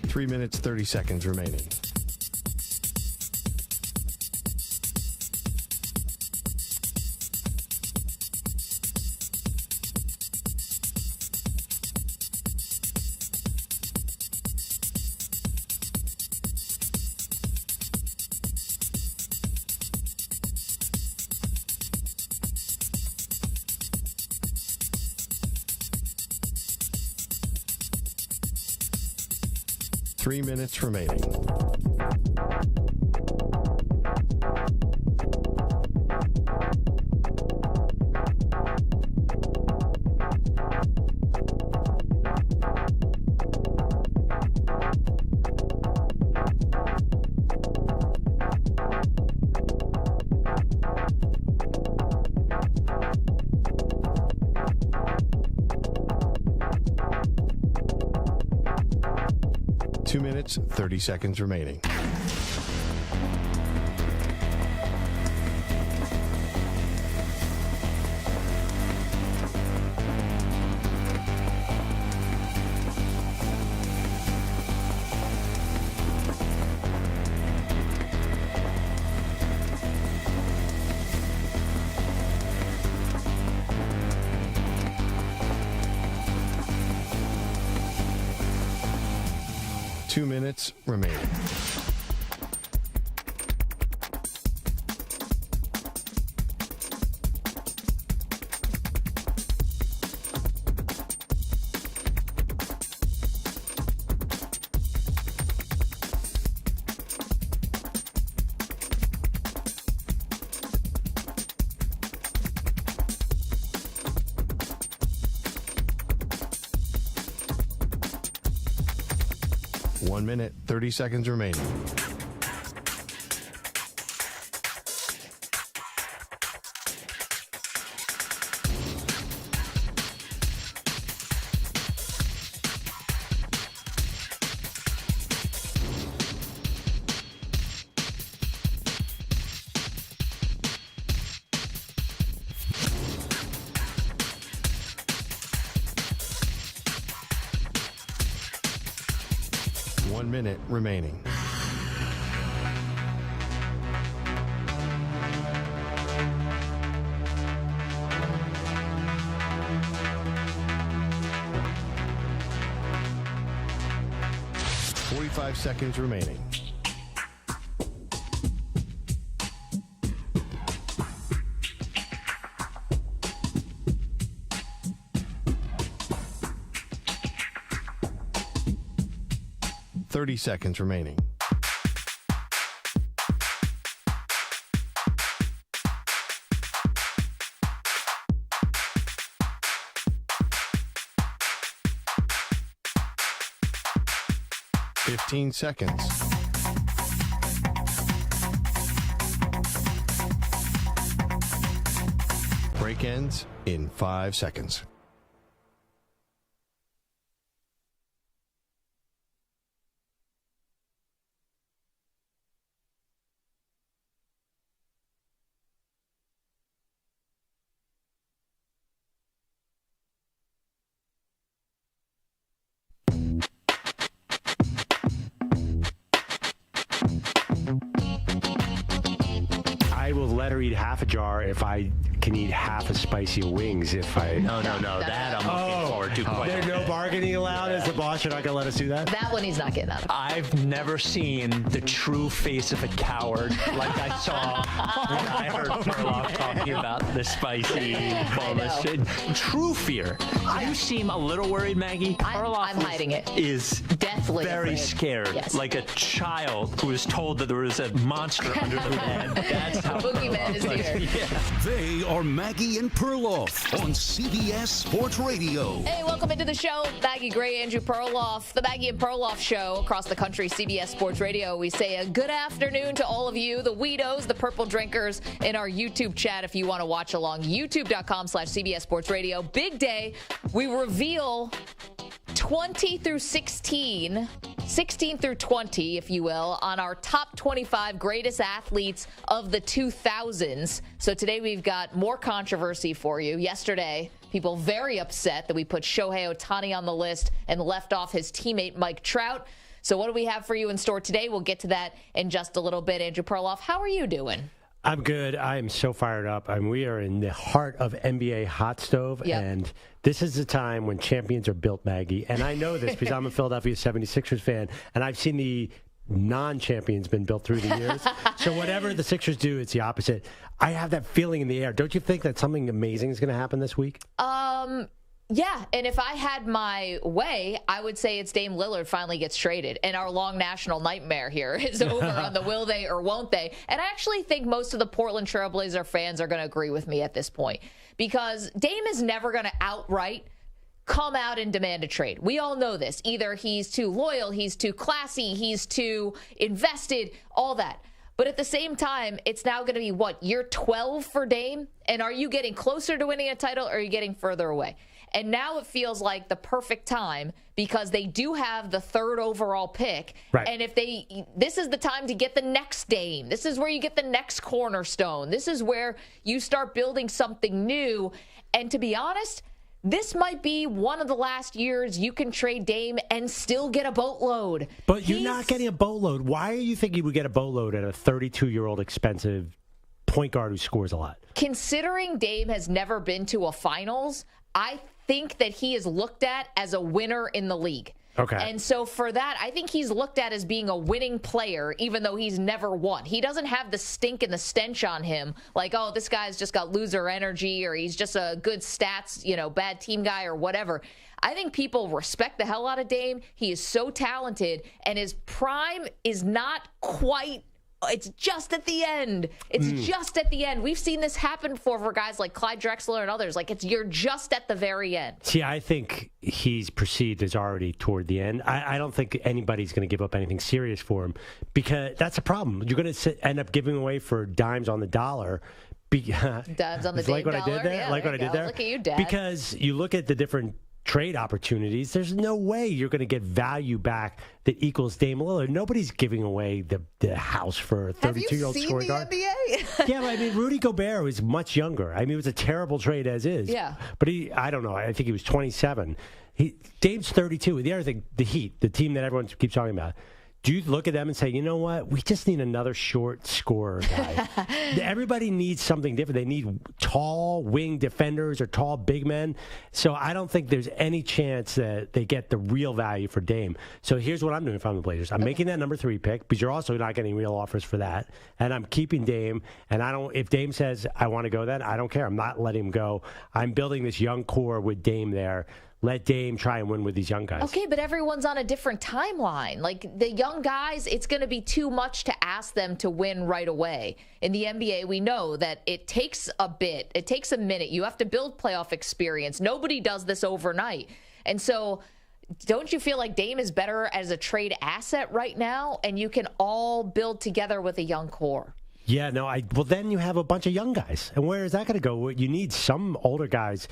3 minutes, 30 seconds remaining. Three minutes remaining. Two minutes, 30 seconds remaining. Two minutes remaining. One minute, 30 seconds remaining. One minute remaining. Five seconds remaining. Thirty seconds remaining. Fifteen seconds. Break ends in 5 seconds. I will let her eat half a jar if I can eat half a spicy wings. If I No, that I'm looking forward to. Quite There's no bargaining allowed as the boss. You're not gonna let us do that. That one he's not getting out of. I've never seen the true face of a coward like I saw when I heard Perloff talking about the spicy boneless. True fear. You seem a little worried, Maggie. I'm hiding it. Is Deathly very afraid. scared, Yes. like a child who was told that there was a monster under the bed. That's how Boogeyman is here. Yeah. They are Maggie and Perloff on CBS Sports Radio. Hey, welcome into the show. Maggie Gray, Andrew Perloff. The Maggie and Perloff show across the country, CBS Sports Radio. We say a good afternoon to all of you, the Weedos, the purple drinkers, in our YouTube chat if you want to watch along. YouTube.com/CBS Sports Radio. Big day. We reveal 20 through 16 through 20, if you will, on our top 25 greatest athletes of the 2000s. So today we've got more controversy for you. Yesterday, people very upset that we put Shohei Ohtani on the list and left off his teammate Mike Trout. So what do we have for you in store today? We'll get to that in just a little bit. Andrew Perloff, how are you doing? I'm good. I am so fired up. We are in the heart of NBA hot stove, and this is the time when champions are built, Maggie. And I know this because I'm a Philadelphia 76ers fan, and I've seen the non-champions been built through the years. So whatever the Sixers do, it's the opposite. I have that feeling in the air. Don't you think that something amazing is going to happen this week? Yeah, and if I had my way, I would say it's Dame Lillard finally gets traded, and our long national nightmare here is over on the will they or won't they. And I actually think most of the Portland Trailblazer fans are going to agree with me at this point, because Dame is never going to outright come out and demand a trade. We all know this. Either he's too loyal, he's too classy, he's too invested, all that. But at the same time, it's now going to be, year 12 for Dame? And are you getting closer to winning a title, or are you getting further away? And now it feels like the perfect time, because they do have the 3rd overall pick. Right. And this is the time to get the next Dame. This is where you get the next cornerstone. This is where you start building something new. And to be honest, this might be one of the last years you can trade Dame and still get a boatload. But you're not getting a boatload. Why are you thinking you would get a boatload at a 32-year-old expensive point guard who scores a lot? Considering Dame has never been to a finals, I think that he is looked at as a winner in the league. Okay. And so for that, I think he's looked at as being a winning player, even though he's never won. He doesn't have the stink and the stench on him, like, oh, this guy's just got loser energy, or he's just a good stats, bad team guy, or whatever. I think people respect the hell out of Dame. He is so talented, and his prime is not quite. It's just at the end. It's just at the end. We've seen this happen before for guys like Clyde Drexler and others. Like, you're just at the very end. See, I think he's perceived as already toward the end. I don't think anybody's going to give up anything serious for him, because that's a problem. You're going to end up giving away for dimes on the dollar. Dimes on the like what dollar? I did there? Yeah, like what I did there? Look at you, Dad. Because you look at the different trade opportunities, there's no way you're going to get value back that equals Dame Lillard. Nobody's giving away the house for a 32-year-old scoring guard. Have you seen the NBA? Yeah, but Rudy Gobert was much younger. It was a terrible trade as is. Yeah. But I don't know. I think he was 27. Dame's 32. The other thing, the Heat, the team that everyone keeps talking about. Do you look at them and say, you know what? We just need another short scorer guy. Everybody needs something different. They need tall wing defenders or tall big men. So I don't think there's any chance that they get the real value for Dame. So here's what I'm doing if I'm the Blazers. I'm making that number 3 pick, because you're also not getting real offers for that. And I'm keeping Dame. And if Dame says, I want to go then, I don't care. I'm not letting him go. I'm building this young core with Dame there. Let Dame try and win with these young guys. Okay, but everyone's on a different timeline. Like, the young guys, it's going to be too much to ask them to win right away. In the NBA, we know that it takes a bit. It takes a minute. You have to build playoff experience. Nobody does this overnight. And so don't you feel like Dame is better as a trade asset right now, and you can all build together with a young core? Yeah, no, well, then you have a bunch of young guys. And where is that going to go? You need some older guys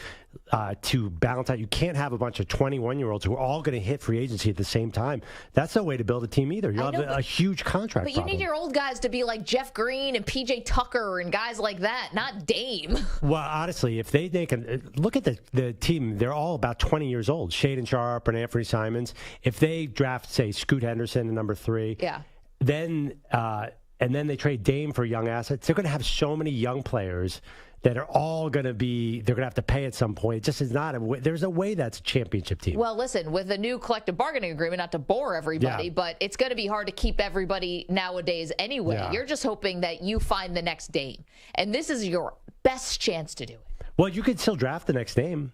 to balance out. You can't have a bunch of 21-year-olds who are all going to hit free agency at the same time. That's no way to build a team either. You'll have a huge contract But problem. You need your old guys to be like Jeff Green and P.J. Tucker and guys like that, not Dame. Well, honestly, if they can look at the team, they're all about 20 years old. Shaedon Sharpe and Anthony Simons. If they draft, say, Scoot Henderson at number 3, then and then they trade Dame for young assets, they're going to have so many young players that are all going to be, they're going to have to pay at some point. It just is not, there's a way that's a championship team. Well, listen, with the new collective bargaining agreement, not to bore everybody, but it's going to be hard to keep everybody nowadays anyway. You're just hoping that you find the next Dame. And this is your best chance to do it. Well, you could still draft the next Dame.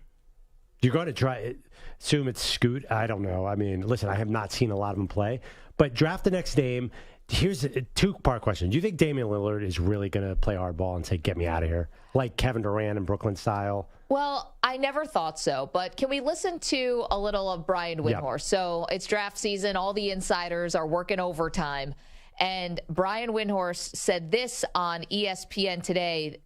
You're going to try, assume it's Scoot. I don't know. Listen, I have not seen a lot of them play. But draft the next Dame. Here's a 2-part question. Do you think Damian Lillard is really going to play hardball and say, get me out of here? Like Kevin Durant in Brooklyn style? Well, I never thought so. But can we listen to a little of Brian Windhorst? Yep. So it's draft season. All the insiders are working overtime. And Brian Windhorst said this on ESPN today,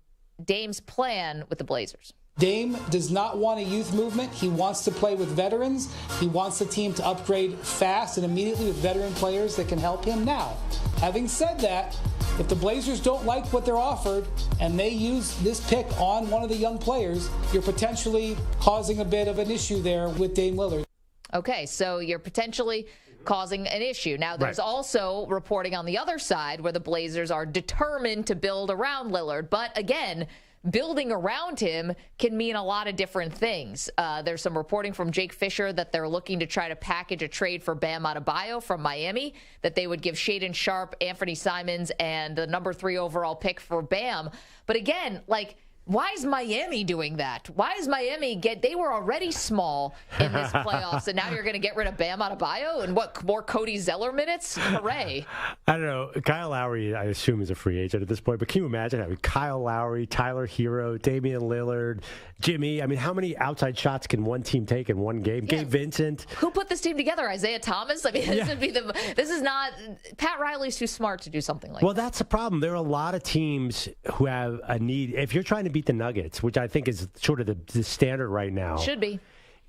Dame's plan with the Blazers. Dame does not want a youth movement. He wants to play with veterans. He wants the team to upgrade fast and immediately with veteran players that can help him. Now, having said that, if the Blazers don't like what they're offered and they use this pick on one of the young players, you're potentially causing a bit of an issue there with Dame Lillard. Okay, so you're potentially causing an issue. Now, there's also reporting on the other side where the Blazers are determined to build around Lillard. But again, building around him can mean a lot of different things. There's some reporting from Jake Fisher that they're looking to try to package a trade for Bam Adebayo from Miami, that they would give Shaedon Sharpe, Anthony Simons, and the number 3 overall pick for Bam. But again, like, why is Miami doing that? Why is Miami they were already small in this playoffs, and now you're going to get rid of Bam Adebayo and what, more Cody Zeller minutes? Hooray. I don't know. Kyle Lowry, I assume, is a free agent at this point, but can you imagine having Kyle Lowry, Tyler Hero, Damian Lillard, Jimmy? I mean, how many outside shots can one team take in one game? Yeah. Gabe Vincent. Who put this team together? Isaiah Thomas? I mean, this is not – Pat Riley's too smart to do something like that. Well, that's the problem. There are a lot of teams who have a need. If you're trying to beat the Nuggets, which I think is sort of the standard right now. Should be.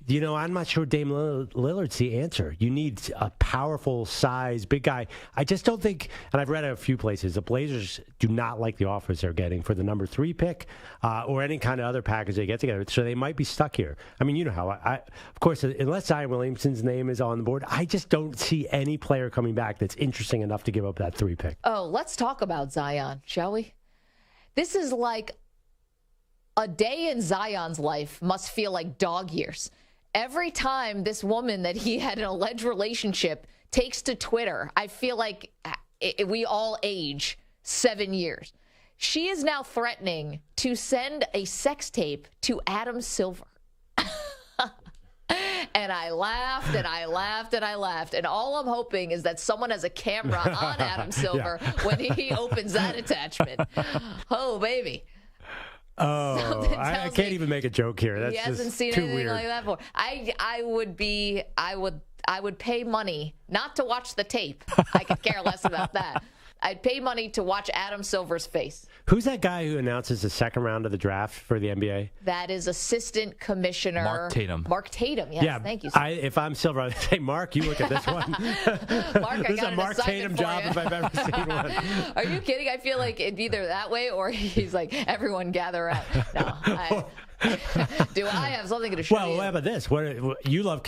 You know, I'm not sure Dame Lillard's the answer. You need a powerful size, big guy. I just don't think, and I've read it a few places, the Blazers do not like the offers they're getting for the number 3 pick or any kind of other package they get together. So they might be stuck here. I mean, you know how, of course, unless Zion Williamson's name is on the board, I just don't see any player coming back that's interesting enough to give up that 3 pick. Oh, let's talk about Zion, shall we? This is like a day in Zion's life must feel like dog years. Every time this woman that he had an alleged relationship takes to Twitter, I feel like we all age 7 years. She is now threatening to send a sex tape to Adam Silver. And I laughed and I laughed and I laughed. And all I'm hoping is that someone has a camera on Adam Silver when he opens that attachment. Oh, baby. Oh, I can't even make a joke here. That's he hasn't just seen too anything weird. like that before. I would pay money not to watch the tape. I could care less about that. I'd pay money to watch Adam Silver's face. Who's that guy who announces the second round of the draft for the NBA? That is Assistant Commissioner Mark Tatum. Mark Tatum, yes. Yeah, Thank you. If I'm Silver, I'd say, Mark, you look at this one. Mark, this is a Mark Tatum job if I've ever seen one. Are you kidding? I feel like it'd be either that way or he's like, everyone gather around. No, do I have something to show you? Well, what about this? You love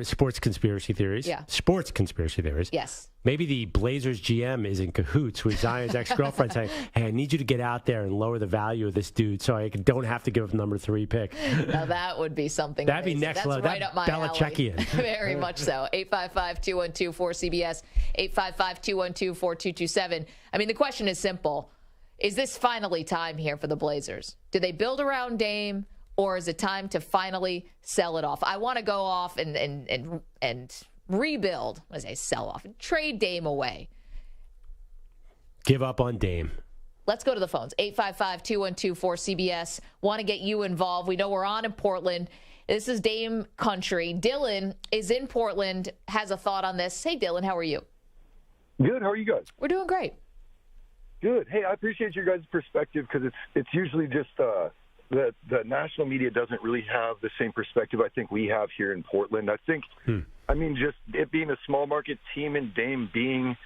sports conspiracy theories. Yeah. Sports conspiracy theories. Yes. Maybe the Blazers GM is in cahoots with Zion's ex-girlfriend saying, hey, I need you to get out there and lower the value of this dude so I don't have to give up number 3 pick. Now that would be something That'd be amazing. next That's level. Right up my Belichickian. alley. Very much so. 855-212-4CBS, 855-212-4227. I mean, the question is simple. Is this finally time here for the Blazers? Do they build around Dame? Or is it time to finally sell it off? I want to go off and rebuild. When I say sell off, and trade Dame away. Give up on Dame. Let's go to the phones. 855-212-4CBS. Want to get you involved. We know we're on in Portland. This is Dame country. Dylan is in Portland, has a thought on this. Hey, Dylan, how are you? Good. How are you guys? We're doing great. Good. Hey, I appreciate your guys' perspective because it's usually just the national media doesn't really have the same perspective I think we have here in Portland. I think, I mean, just it being a small market team and Dame being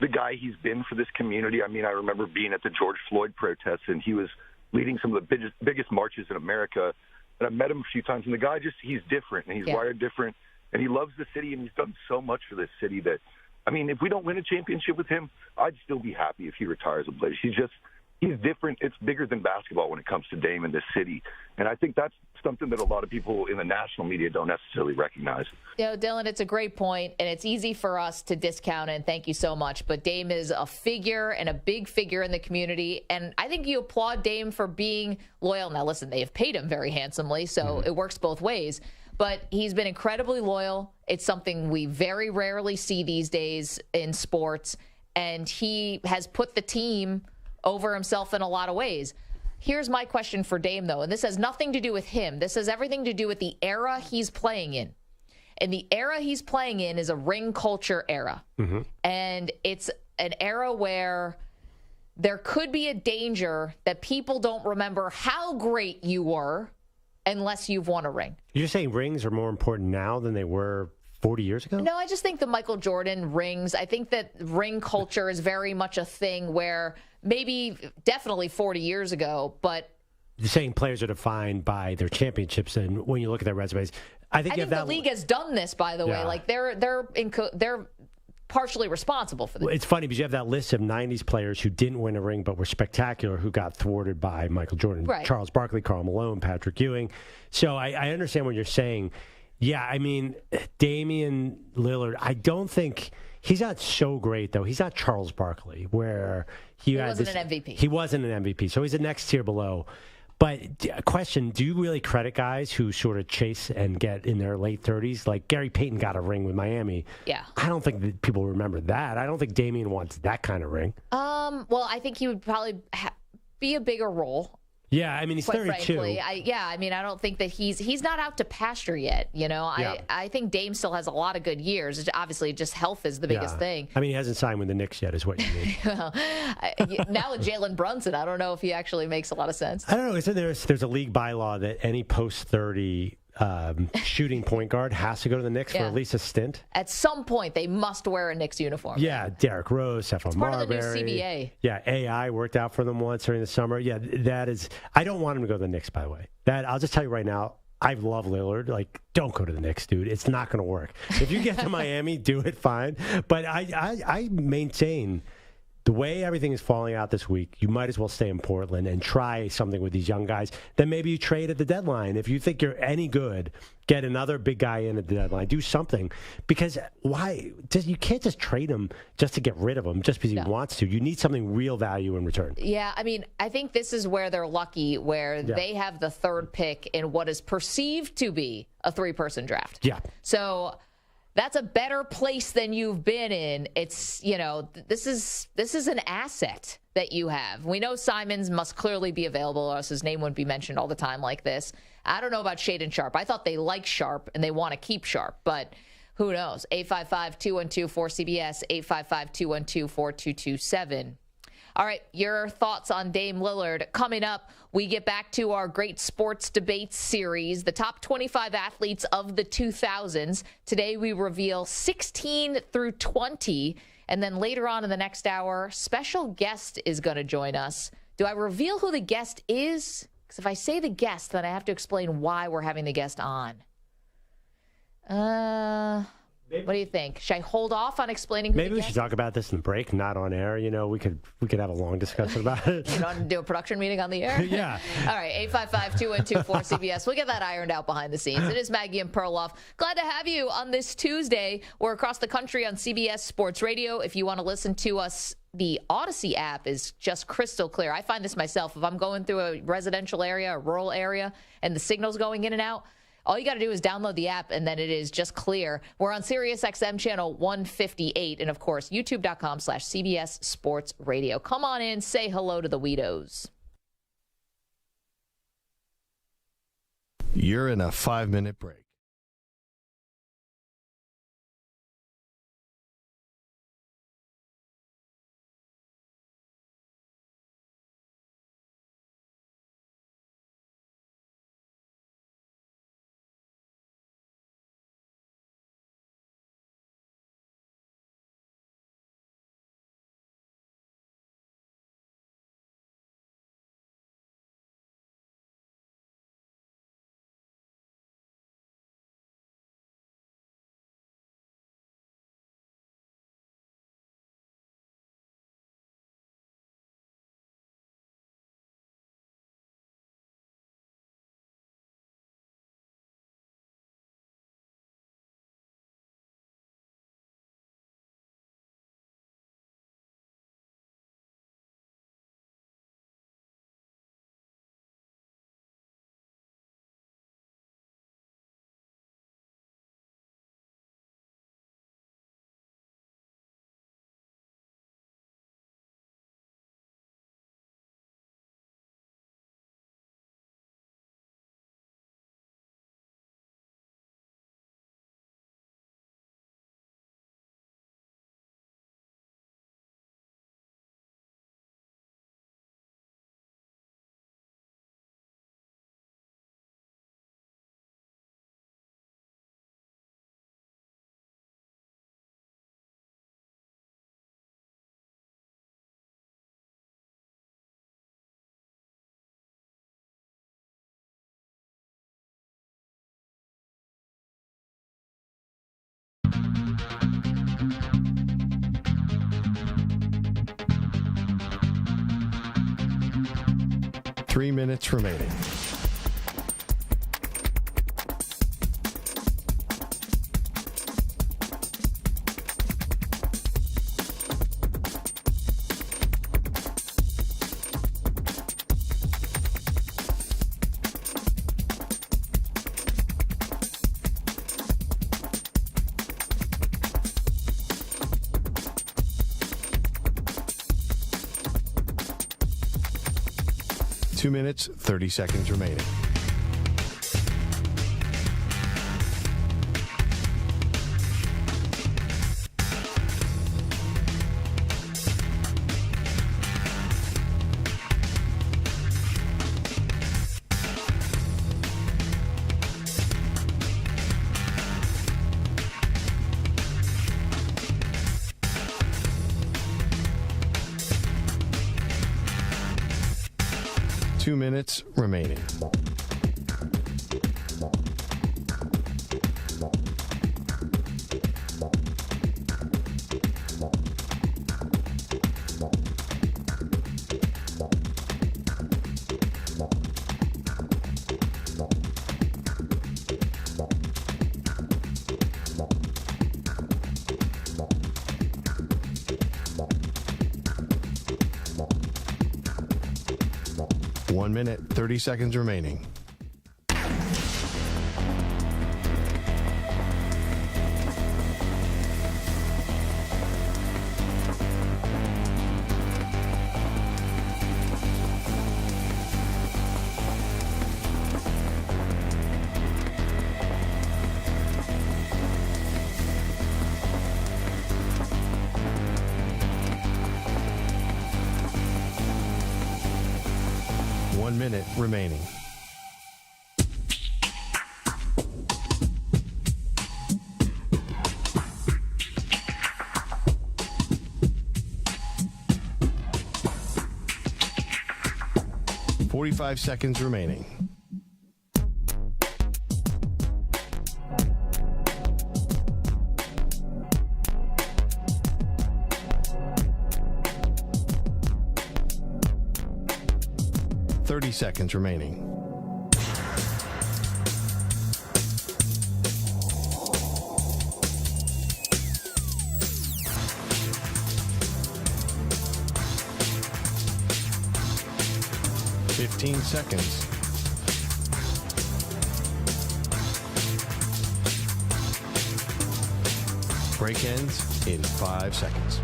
the guy he's been for this community. I mean, I remember being at the George Floyd protests, and he was leading some of the biggest marches in America. And I've met him a few times, and the guy he's different, and he's wired different, and he loves the city, and he's done so much for this city that, I mean, if we don't win a championship with him, I'd still be happy if he retires a Blazer. He's different. It's bigger than basketball when it comes to Dame in this city. And I think that's something that a lot of people in the national media don't necessarily recognize. You know, Dylan, it's a great point, and it's easy for us to discount it, and thank you so much. But Dame is a figure and a big figure in the community, and I think you applaud Dame for being loyal. Now, listen, they have paid him very handsomely, so it works both ways. But he's been incredibly loyal. It's something we very rarely see these days in sports, and he has put the team over himself in a lot of ways. Here's my question for Dame, though, and this has nothing to do with him. This has everything to do with the era he's playing in. And the era he's playing in is a ring culture era. Mm-hmm. And it's an era where there could be a danger that people don't remember how great you were unless you've won a ring. You're saying rings are more important now than they were 40 years ago? No, I just think the Michael Jordan rings, I think that ring culture is very much a thing where definitely 40 years ago, but... You're saying players are defined by their championships, and when you look at their resumes, I think the league has done this, by the way. Yeah. Like they're partially responsible for this. It's funny because you have that list of 90s players who didn't win a ring but were spectacular, who got thwarted by Michael Jordan, Right. Charles Barkley, Karl Malone, Patrick Ewing. So I understand what you're saying. Yeah, I mean, Damian Lillard, I don't think he's not so great, though. He's not Charles Barkley, where he wasn't an MVP. He wasn't an MVP, so he's the next tier below. But question, do you really credit guys who sort of chase and get in their late 30s? Like Gary Payton got a ring with Miami. Yeah. I don't think that people remember that. I don't think Damian wants that kind of ring. Well, I think he would probably be a bigger role. Yeah, I mean, he's Quite 32. frankly, I mean, I don't think that he's not out to pasture yet. You know, Yeah. I think Dame still has a lot of good years. Obviously, just health is the biggest thing. I mean, he hasn't signed with the Knicks yet, is what you mean. Now with Jalen Brunson, I don't know if he actually makes a lot of sense. I don't know. Isn't there's a league bylaw that any post 30 shooting point guard has to go to the Knicks for Yeah. at least a stint? At some point, they must wear a Knicks uniform. Yeah, Derrick Rose, Stephon part of the new Marbury. CBA. Yeah, AI worked out for them once during the summer. Yeah, that is. I don't want him to go to the Knicks, by the way. That I'll just tell you right now. I love Lillard. Like, don't go to the Knicks, dude. It's not going to work. If you get to Miami, do it fine. But I maintain the way everything is falling out this week, you might as well stay in Portland and try something with these young guys. Then maybe you trade at the deadline. If you think you're any good, get another big guy in at the deadline. Do something. Because you can't just trade him just to get rid of him just because he wants to. You need something real value in return. Yeah, I mean, I think this is where they're lucky, where they have the third pick in what is perceived to be a 3-person draft. Yeah. So that's a better place than you've been in. It's, you know, this is an asset that you have. We know Simons must clearly be available, or else his name wouldn't be mentioned all the time like this. I don't know about Shaedon Sharp. I thought they like Sharp and they want to keep Sharp, but who knows? 855-212-4CBS, 855-212-4227. All right, your thoughts on Dame Lillard. Coming up, we get back to our great sports debates series, the top 25 athletes of the 2000s. Today, we reveal 16 through 20. And then later on in the next hour, special guest is going to join us. Do I reveal who the guest is? Because if I say the guest, then I have to explain why we're having the guest on. What do you think? Should I hold off on explaining who Maybe the we guest should talk about this in the break, not on air. You know, we could have a long discussion about it. You want to do a production meeting on the air? Yeah. All right, 855-212-4CBS. We'll get that ironed out behind the scenes. It is Maggie and Perloff. Glad to have you on this Tuesday. We're across the country on CBS Sports Radio. If you want to listen to us, the Odyssey app is just crystal clear. I find this myself. If I'm going through a residential area, a rural area, and the signal's going in and out, all you got to do is download the app, and then it is just clear. We're on Sirius XM channel 158, and, of course, youtube.com/CBS Sports Radio. Come on in. Say hello to the Weedos. You're in a 5-minute break. Three minutes remaining. Two minutes, 30 seconds remaining. Two minutes remaining. One minute, 30 seconds remaining. One minute remaining. Forty-five seconds remaining. Seconds remaining. Fifteen seconds. Break ends in 5 seconds.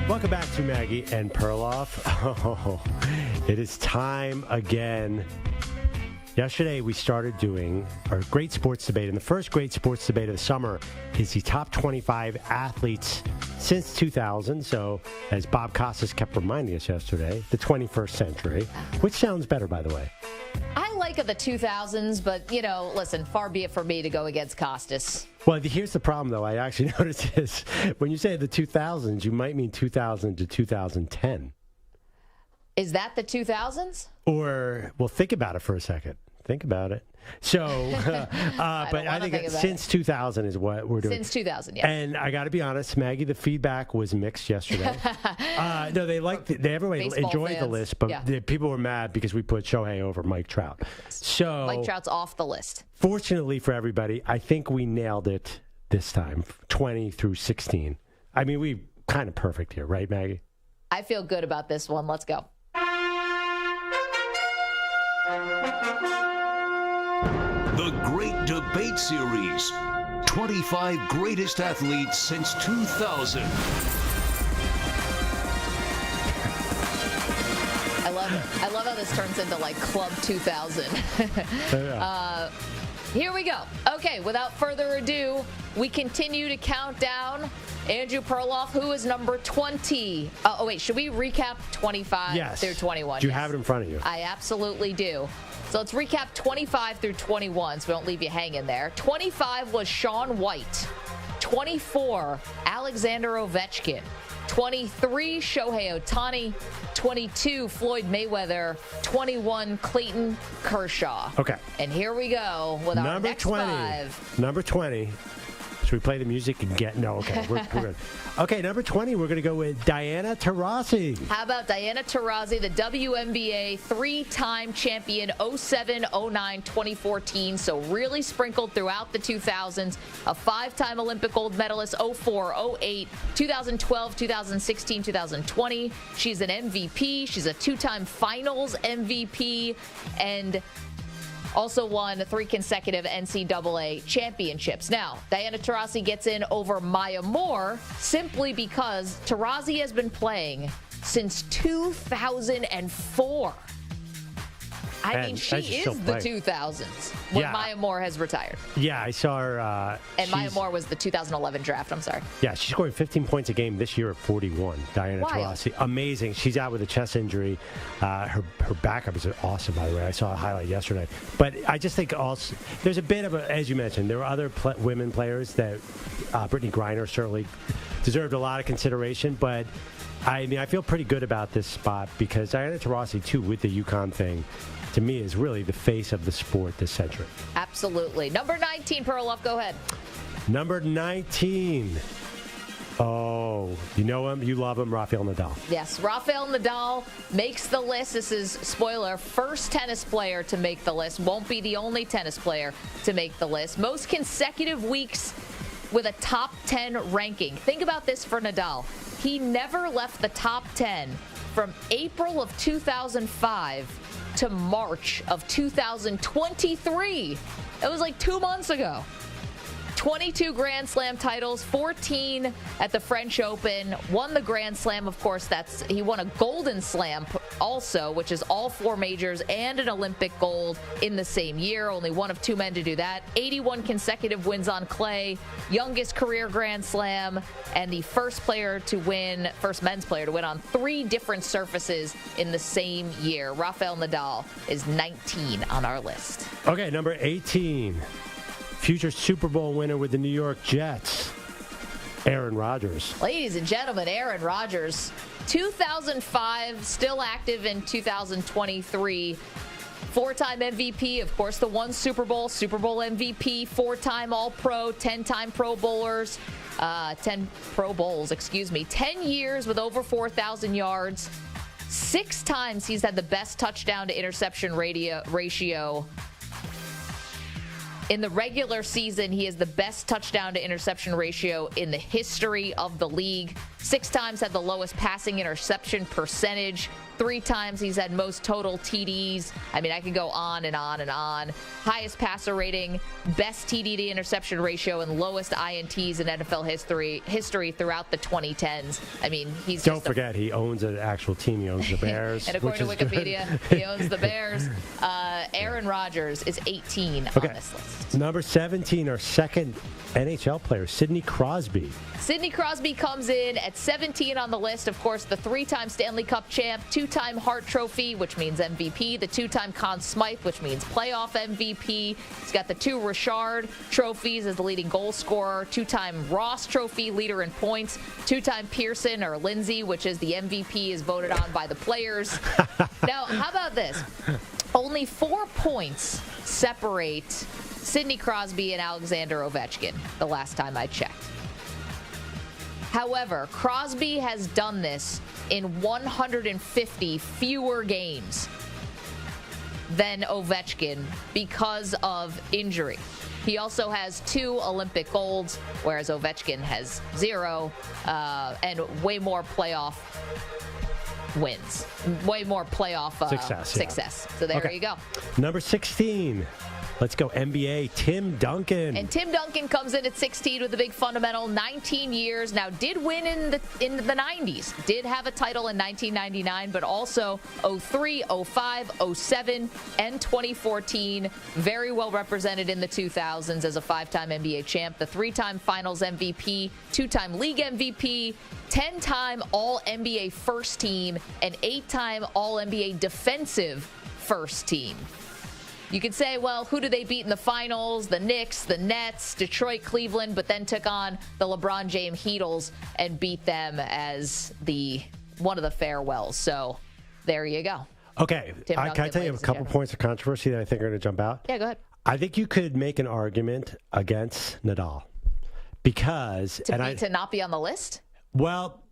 Welcome back to Maggie and Perloff. Oh, it is time again. Yesterday, we started doing our great sports debate, and the first great sports debate of the summer is the top 25 athletes since 2000. So, as Bob Costas kept reminding us yesterday, the 21st century, which sounds better, by the way. I like the 2000s, but, you know, listen, far be it for me to go against Costas. Well, here's the problem, though. I actually noticed this. When you say the 2000s, you might mean 2000 to 2010. Is that the 2000s? Or, well, think about it for a second. Think about it. So, but I think since 2000 is what we're doing. Since 2000, yes. And I got to be honest, Maggie, the feedback was mixed yesterday. No, everybody enjoyed the list, but people were mad because we put Shohei over Mike Trout. So Mike Trout's off the list. Fortunately for everybody, I think we nailed it this time, 20 through 16. I mean, we kind of perfect here, right, Maggie? I feel good about this one. Let's go. The Great Debate Series. 25 greatest athletes since 2000. I love it. I love how this turns into like Club 2000. Here we go. Okay, without further ado, we continue to count down. Andrew Perloff, who is number 20? Oh, wait, should we recap 25 through 21? Do you have it in front of you? I absolutely do. So let's recap 25 through 21 so we don't leave you hanging there. 25 was Shaun White. 24, Alexander Ovechkin. 23, Shohei Ohtani. 22, Floyd Mayweather. 21, Clayton Kershaw. Okay. And here we go with our Number next 20. 5. Number 20. Should we play the music and get? No, okay. We're good. Okay, number 20, we're going to go with Diana Taurasi. How about Diana Taurasi, the WNBA 3-time champion, 07, 09, 2014, so really sprinkled throughout the 2000s, a 5-time Olympic gold medalist, 04, 08, 2012, 2016, 2020. She's an MVP. She's a 2-time finals MVP, and also won 3 consecutive NCAA championships. Now, Diana Taurasi gets in over Maya Moore simply because Taurasi has been playing since 2004. I mean, she is the 2000s when Maya Moore has retired. Yeah, I saw her. And Maya Moore was the 2011 draft. I'm sorry. Yeah, she's scoring 15 points a game this year at 41. Diana Taurasi. Amazing. She's out with a chest injury. Her backup is awesome, by the way. I saw a highlight yesterday. But I just think also there's a bit of a, as you mentioned, there were other women players that Brittany Griner certainly deserved a lot of consideration. But I mean, I feel pretty good about this spot because Diana Taurasi, too, with the UConn thing, to me, is really the face of the sport this century. Absolutely. Number 19, Perloff, go ahead. Number 19. Oh, you know him, you love him, Rafael Nadal. Yes, Rafael Nadal makes the list. This is, spoiler, first tennis player to make the list. Won't be the only tennis player to make the list. Most consecutive weeks with a top 10 ranking. Think about this for Nadal. He never left the top 10 from April of 2005 to March of 2023. It was like 2 months ago. 22 Grand Slam titles, 14 at the French Open, won the Grand Slam, of course. He won a Golden Slam also, which is all 4 majors and an Olympic gold in the same year. Only one of 2 men to do that. 81 consecutive wins on clay, youngest career Grand Slam, and the first men's player to win on 3 different surfaces in the same year. Rafael Nadal is 19 on our list. Okay, number 18. Future Super Bowl winner with the New York Jets, Aaron Rodgers. Ladies and gentlemen, Aaron Rodgers, 2005, still active in 2023. 4-time MVP, of course, the 1 Super Bowl MVP, 4-time All-Pro, 10-time Pro Bowlers, 10 Pro Bowls, 10 years with over 4,000 yards. 6 times he's had the best touchdown to interception ratio. In the regular season, he has the best touchdown to interception ratio in the history of the league. 6 times had the lowest passing interception percentage. 3 times he's had most total TDs. I mean, I can go on and on and on. Highest passer rating, best TD to interception ratio, and lowest INTs in NFL history throughout the 2010s. I mean, he's Don't forget, he owns an actual team. He owns the Bears. And according to Wikipedia, he owns the Bears. Aaron Rodgers is 18 on this list. Number 17, our second NHL player, Sidney Crosby. Sidney Crosby comes in at 17 on the list. Of course, the 3-time Stanley Cup champ, 2-time Hart Trophy, which means MVP, the 2-time Conn Smythe, which means playoff MVP. He's got the 2 Richard trophies as the leading goal scorer, 2-time Ross Trophy, leader in points, 2-time Pearson or Lindsay, which is the MVP, is voted on by the players. Now, how about this? Only 4 points separate Sidney Crosby and Alexander Ovechkin the last time I checked. However, Crosby has done this in 150 fewer games than Ovechkin because of injury. He also has 2 Olympic golds, whereas Ovechkin has 0, and way more playoff wins, way more playoff success. So there you go. Number 16. Let's go NBA, Tim Duncan. And Tim Duncan comes in at 16 with a big fundamental, 19 years. Now, did win in the 90s. Did have a title in 1999, but also 03, 05, 07, and 2014. Very well represented in the 2000s as a 5-time NBA champ, the 3-time Finals MVP, 2-time League MVP, 10-time All-NBA First Team, and 8-time All-NBA Defensive First Team. You could say, well, who do they beat in the finals? The Knicks, the Nets, Detroit, Cleveland, but then took on the LeBron James Heatles and beat them as one of the farewells. So there you go. Okay, can I tell you a couple points of controversy that I think are going to jump out? Yeah, go ahead. I think you could make an argument against Nadal because to not be on the list. Well,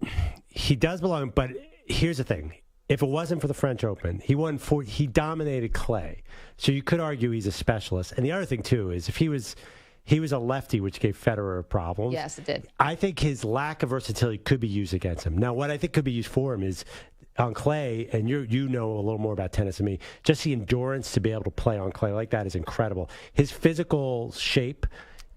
he does belong, but here's the thing: if it wasn't for the French Open, he dominated clay, so you could argue he's a specialist. And the other thing too is if he was a lefty, which gave Federer problems. Yes, it did. I think his lack of versatility could be used against him. Now, what I think could be used for him is on clay, and you know a little more about tennis than me, just the endurance to be able to play on clay like that is incredible. His physical shape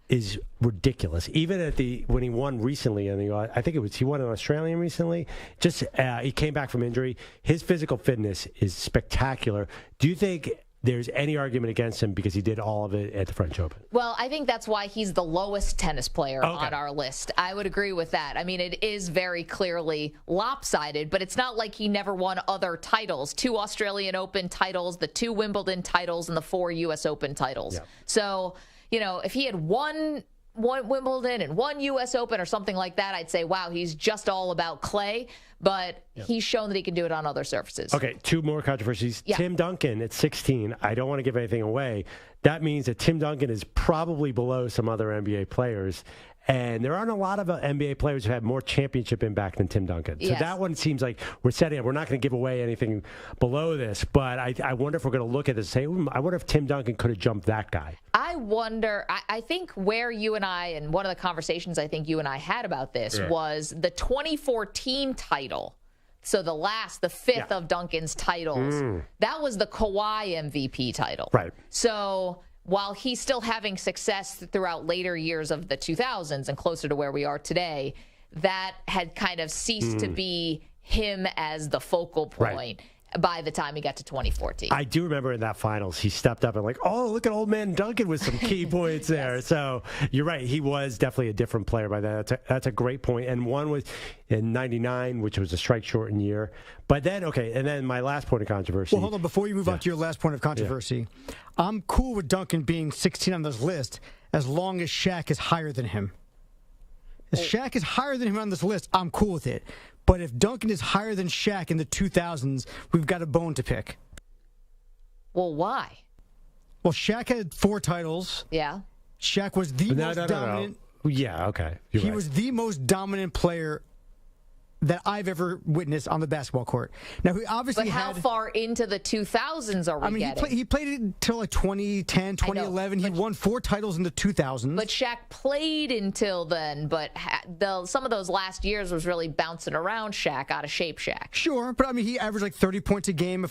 is ridiculous. Even when he won recently, I think he won an Australian recently. Just he came back from injury. His physical fitness is spectacular. Do you think there's any argument against him because he did all of it at the French Open? Well, I think that's why he's the lowest tennis player on our list. I would agree with that. I mean, it is very clearly lopsided, but it's not like he never won other titles. 2 Australian Open titles, the 2 Wimbledon titles, and the 4 U.S. Open titles. Yeah. So, if he had won Wimbledon and 1 U.S. Open or something like that, I'd say, wow, he's just all about clay. But he's shown that he can do it on other surfaces. Okay, 2 more controversies. Yeah. Tim Duncan at 16. I don't want to give anything away. That means that Tim Duncan is probably below some other NBA players. And there aren't a lot of NBA players who have more championship impact than Tim Duncan. So that one seems like we're setting up. We're not going to give away anything below this. But I wonder if we're going to look at this and say, I wonder if Tim Duncan could have jumped that guy. I wonder. I think where you and I, and one of the conversations I think you and I had about this was the 2014 title. So the 5th of Duncan's titles. That was the Kawhi MVP title. Right. So while he's still having success throughout later years of the 2000s and closer to where we are today, that had kind of ceased to be him as the focal point by the time he got to 2014. I do remember in that finals, he stepped up and look at old man Duncan with some key points there. Yes. So you're right. He was definitely a different player by then. That's a great point. And one was in 99, which was a strike shortened year. But then, and then my last point of controversy. Well, hold on. Before you move on to your last point of controversy, I'm cool with Duncan being 16 on this list as long as Shaq is higher than him. If Shaq is higher than him on this list, I'm cool with it. But if Duncan is higher than Shaq in the 2000s, we've got a bone to pick. Well, why? Well, Shaq had 4 titles. Yeah. Shaq was the most dominant. No. Yeah, okay. He was the most dominant player that I've ever witnessed on the basketball court. Now, he obviously how far into the 2000s are we getting? He played it until 2010, 2011. He won 4 titles in the 2000s. But Shaq played until then, but some of those last years was really bouncing around Shaq, out of shape Shaq. Sure, but he averaged 30 points a game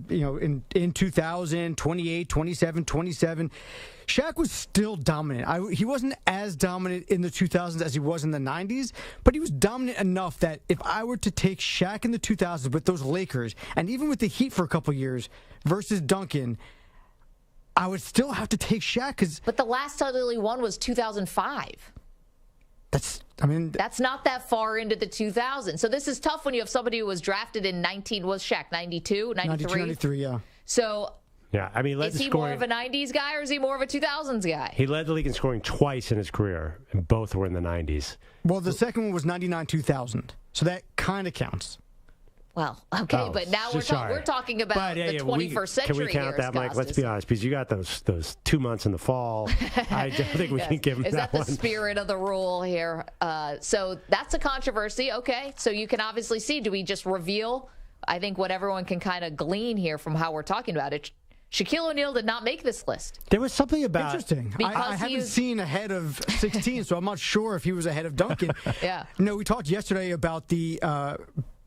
in 2000, 28, 27, 27. Shaq was still dominant. He wasn't as dominant in the 2000s as he was in the 90s, but he was dominant enough that if I were to take Shaq in the 2000s with those Lakers, and even with the Heat for a couple years, versus Duncan, I would still have to take Shaq. But the last title he won was 2005. That's not that far into the 2000s. So this is tough when you have somebody who was drafted in 92, 93? 93, yeah. So... yeah, is he more of a 90s guy or is he more of a 2000s guy? He led the league in scoring twice in his career, and both were in the 90s. Well, the second one was 99-2000, so that kind of counts. Well, okay, but now we're talking about the 21st century. Can we count that, Mike? Let's be honest, because you got those 2 months in the fall. I don't think we can give him that one. Is that the spirit of the rule here? So that's a controversy. Okay, so you can obviously see, do we just reveal? I think what everyone can kind of glean here from how we're talking about it, Shaquille O'Neal did not make this list. There was something about... Interesting. I haven't seen ahead of 16, so I'm not sure if he was ahead of Duncan. Yeah. No, we talked yesterday about the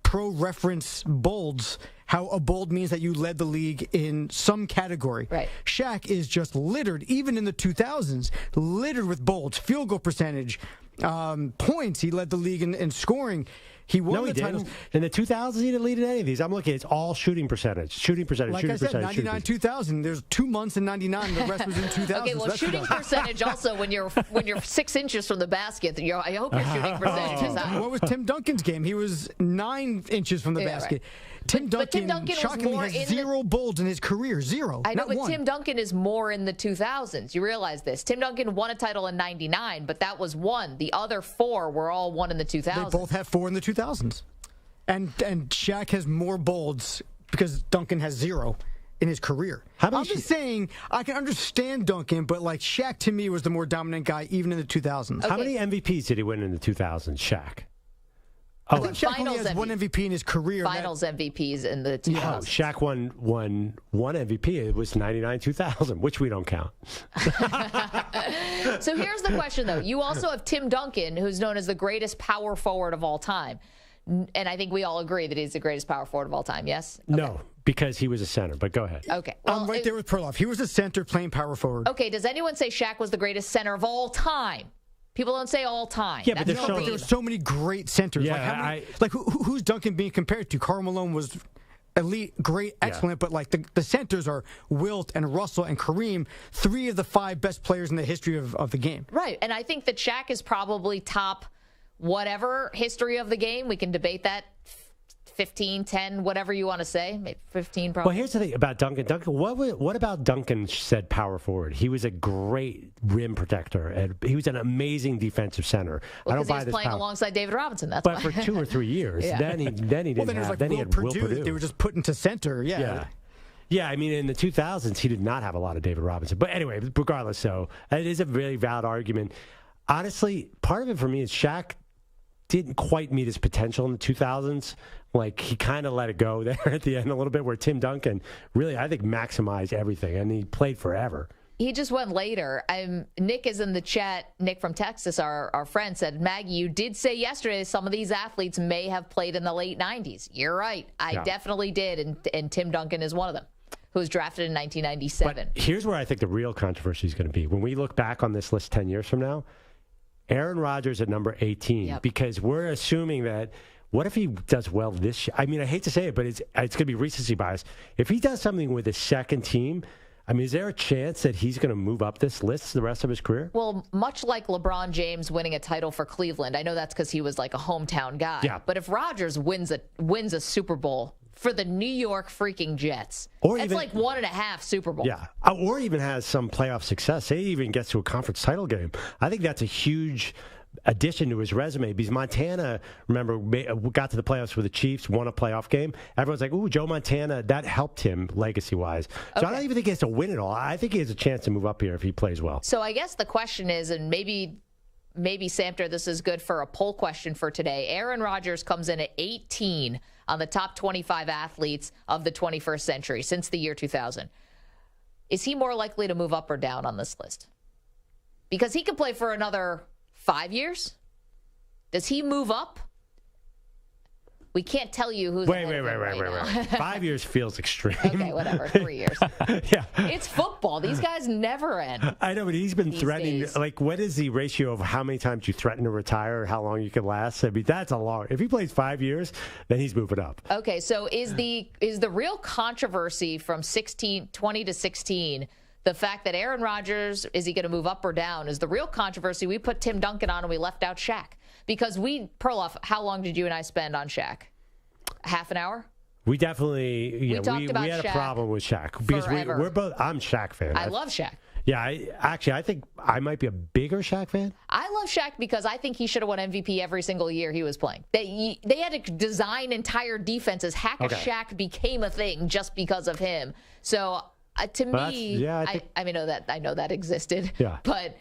pro reference bolds, how a bold means that you led the league in some category. Right. Shaq is just littered, even in the 2000s, littered with bolds, field goal percentage, points. He led the league in scoring. He won the titles. In the 2000s, he didn't lead in any of these. I'm looking, it's all shooting percentage. Like I said, 99, 2000. There's 2 months in 99. The rest was in 2000. Okay, well, shooting percentage also, when you're 6 inches from the basket, I hope your shooting percentage is high. What was Tim Duncan's game? He was 9 inches from the basket. Right. Tim But Tim Duncan Duncan was shockingly more has in zero bolds in his career. Zero. I know, Not but one. Tim Duncan is more in the 2000s. You realize this. Tim Duncan won a title in 99, but that was one. The other 4 were all won in the 2000s. They both have 4 in the 2000s. And Shaq has more bolds because Duncan has 0 in his career. I'm just saying, I can understand Duncan, but like Shaq to me was the more dominant guy even in the 2000s. How many MVPs did he win in the 2000s, Shaq? I think Shaq only has one MVP in his career. Finals MVPs in the 2000s. Oh, Shaq won one MVP. It was 99-2000, which we don't count. So here's the question, though. You also have Tim Duncan, who's known as the greatest power forward of all time. And I think we all agree that he's the greatest power forward of all time, yes? Okay. No, because he was a center, but go ahead. Okay. I'm right there with Perloff. He was a center playing power forward. Okay, does anyone say Shaq was the greatest center of all time? People don't say all time. Yeah, but That's there's There were so many great centers. Yeah, who's Duncan being compared to? Karl Malone was elite, great, excellent, but like the centers are Wilt and Russell and Kareem, 3 of the 5 best players in the history of the game. Right, and I think that Shaq is probably top whatever history of the game. We can debate that. 15, 10, whatever you want to say. Maybe 15 probably. Well, here's the thing about Duncan. What about Duncan said power forward? He was a great rim protector, and he was an amazing defensive center. Well, I don't buy he was this playing power. alongside David Robinson. That's But why. for 2 or 3 years, Yeah. then he didn't Well, then it was have. like Then he Will had Will Purdue. Purdue. They were just put into center. Yeah. Yeah, I mean, in the 2000s, he did not have a lot of David Robinson. But anyway, regardless, so it is a really valid argument. Honestly, part of it for me is Shaq didn't quite meet his potential in the 2000s. Like, he kind of let it go there at the end a little bit, where Tim Duncan really, I think, maximized everything, and he played forever. He just went later. Nick is in the chat. Nick from Texas, our friend, said, Maggie, you did say yesterday some of these athletes may have played in the late 90s. You're right. I definitely did, and Tim Duncan is one of them, who was drafted in 1997. But here's where I think the real controversy is going to be. When we look back on this list 10 years from now, Aaron Rodgers at number 18, because we're assuming that, what if he does well this year? I mean, I hate to say it, but it's going to be recency bias. If he does something with his second team, I mean, is there a chance that he's going to move up this list the rest of his career? Well, much like LeBron James winning a title for Cleveland, I know that's because he was like a hometown guy. Yeah. But if Rodgers wins a Super Bowl for the New York freaking Jets, that's like 1.5 Super Bowls. Yeah, or even has some playoff success. Say he even gets to a conference title game. I think that's a huge addition to his resume, because Montana, remember, got to the playoffs with the Chiefs, won a playoff game. Everyone's like, ooh, Joe Montana, that helped him legacy-wise. So I don't even think he has to win it all. I think he has a chance to move up here if he plays well. So I guess the question is, and maybe Samter, this is good for a poll question for today. Aaron Rodgers comes in at 18 on the top 25 athletes of the 21st century since the year 2000. Is he more likely to move up or down on this list? Because he could play for another 5 years? Does he move up? We can't tell you who's Wait. now. 5 years feels extreme. Okay, whatever. 3 years. Yeah. It's football. These guys never end. I know, but he's been threatening. days. Like, what is the ratio of how many times you threaten to retire, or how long you can last? I mean, that's a long. If he plays 5 years, then he's moving up. Okay, so is the real controversy from 20 to 16 the fact that Aaron Rodgers, is he going to move up or down? Is the real controversy we put Tim Duncan on and we left out Shaq? Because Perloff, how long did you and I spend on Shaq? Half an hour? We definitely, we talked about had Shaq a problem with Shaq because forever. we're both. I'm a Shaq fan. I love Shaq. Yeah, I think I might be a bigger Shaq fan. I love Shaq because I think he should have won MVP every single year he was playing. They had to design entire defenses. Hack-a-Shaq became a thing just because of him. So to me, I know that existed. Yeah. But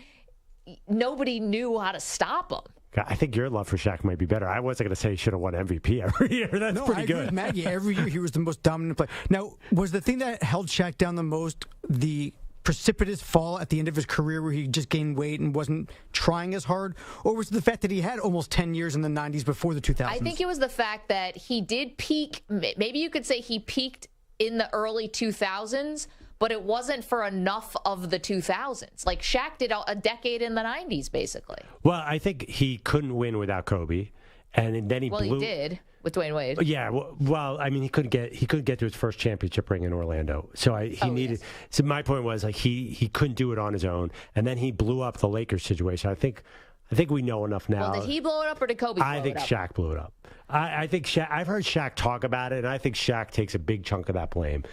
nobody knew how to stop him. I think your love for Shaq might be better. I wasn't going to say he should have won MVP every year. That's pretty I good. agree with Maggie. Every year he was the most dominant player. Now, was the thing that held Shaq down the most the precipitous fall at the end of his career where he just gained weight and wasn't trying as hard? Or was it the fact that he had almost 10 years in the 90s before the 2000s? I think it was the fact that he did peak. Maybe you could say he peaked in the early 2000s, but it wasn't for enough of the 2000s. Like Shaq did a decade in the 90s, basically. Well, I think he couldn't win without Kobe, and then he blew. He did with Dwayne Wade. Yeah, well, I mean, he couldn't get to his first championship ring in Orlando. So he needed. Yes. So my point was, like, he couldn't do it on his own, and then he blew up the Lakers situation. I think I think we know enough now. Well, did he blow it up or did Kobe blow it up? I think Shaq blew it up. I think Shaq, I've heard Shaq talk about it, and I think Shaq takes a big chunk of that blame.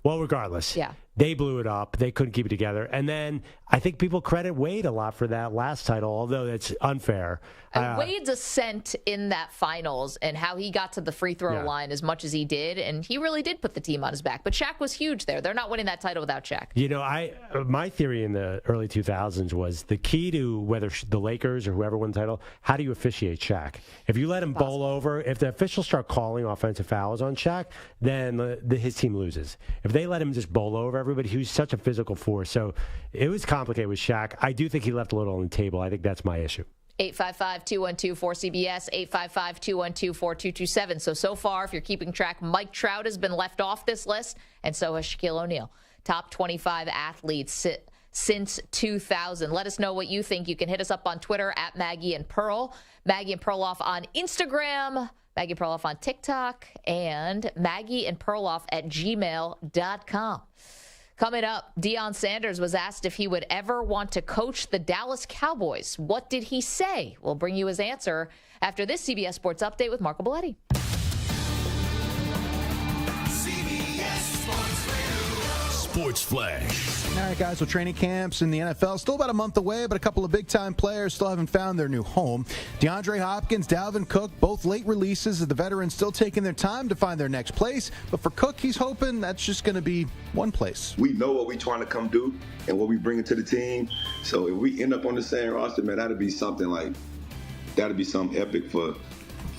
Regardless, they blew it up. They couldn't keep it together. And then I think people credit Wade a lot for that last title, although that's unfair. And Wade's ascent in that finals and how he got to the free throw line as much as he did, and he really did put the team on his back. But Shaq was huge there. They're not winning that title without Shaq. You know, my theory in the early 2000s was the key to whether the Lakers or whoever won the title, how do you officiate Shaq? If you let him bowl over, if the officials start calling offensive fouls on Shaq, then his team loses. If they let him just bowl over everybody, he was such a physical force. So it was complicated with Shaq. I do think he left a little on the table. I think that's my issue. 855-212-4CBS, 855-212-4227. So far, if you're keeping track, Mike Trout has been left off this list, and so has Shaquille O'Neal. Top 25 athletes since 2000. Let us know what you think. You can hit us up on Twitter at Maggie and Pearl, Maggie and Perloff on Instagram, Maggie and Perloff on TikTok, and Maggie and Perloff at gmail.com. Coming up, Deion Sanders was asked if he would ever want to coach the Dallas Cowboys. What did he say? We'll bring you his answer after this CBS Sports Update with Marco Belletti. CBS Sports Radio. Sports Flash. All right, guys, well, training camps in the NFL still about a month away, but a couple of big-time players still haven't found their new home. DeAndre Hopkins, Dalvin Cook, both late releases of the veterans still taking their time to find their next place. But for Cook, he's hoping that's just going to be one place. We know what we're trying to come do and what we bring to the team. So if we end up on the same roster, man, that'd be something epic for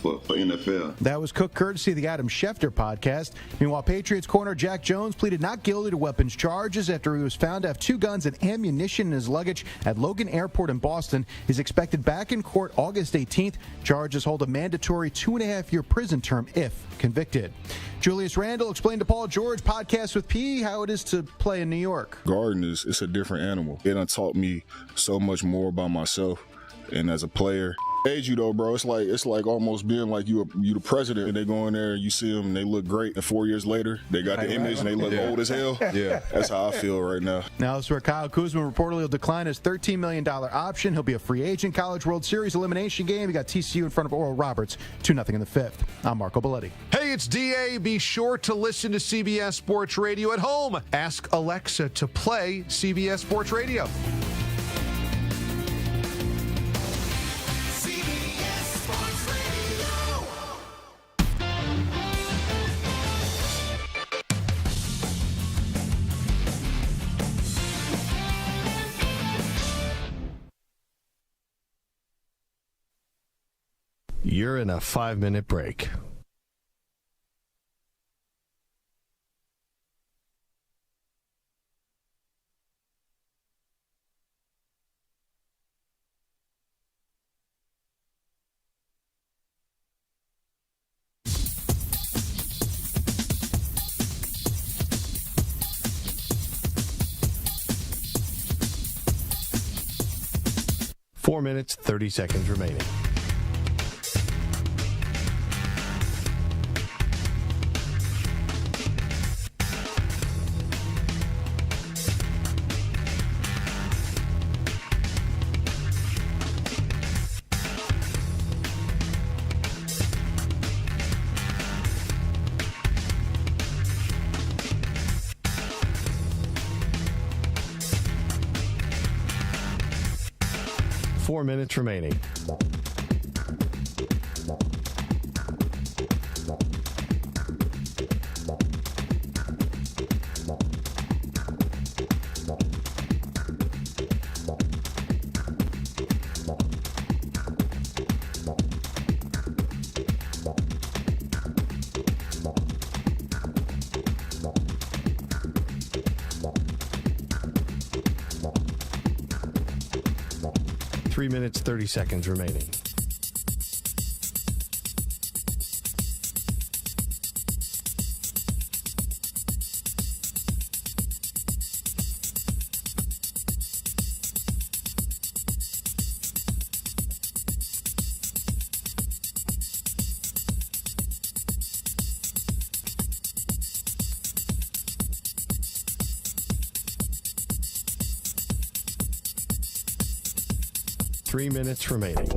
NFL. That was Cook, courtesy of the Adam Schefter podcast. Meanwhile, Patriots corner Jack Jones pleaded not guilty to weapons charges after he was found to have 2 guns and ammunition in his luggage at Logan Airport in Boston. He's expected back in court August 18th. Charges hold a mandatory 2.5-year prison term if convicted. Julius Randle explained to Paul George, podcast with P, how it is to play in New York. Garden it's a different animal. It done taught me so much more about myself and as a player. Age you though, bro. It's like almost being like you the president, and they go in there and you see them and they look great, and 4 years later they got the image and they look old as hell. Yeah, that's how I feel right now. Now this is where Kyle Kuzma reportedly will decline his $13 million option. He'll be a free agent. College World Series elimination game. He got TCU in front of Oral Roberts, 2-0 in the 5th. I'm Marco Belletti. Hey, it's DA. Be sure to listen to CBS Sports Radio at home. Ask Alexa to play CBS Sports Radio. You're in a 5-minute break. Four minutes, 30 seconds remaining. Four minutes remaining. Three minutes, 30 seconds remaining. 3 minutes remaining.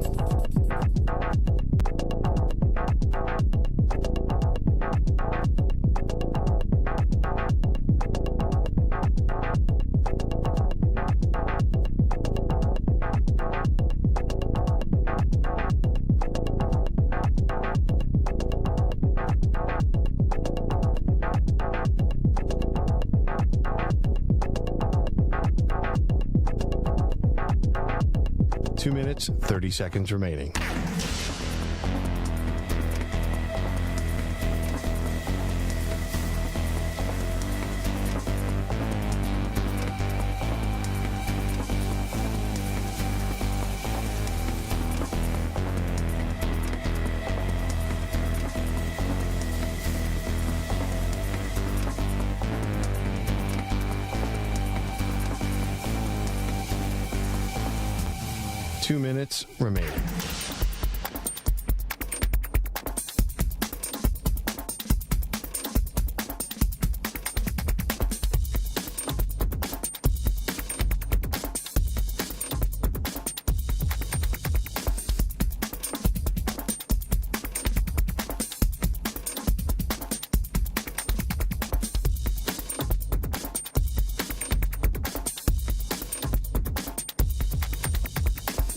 Two minutes, 30 seconds remaining. Two minutes remaining.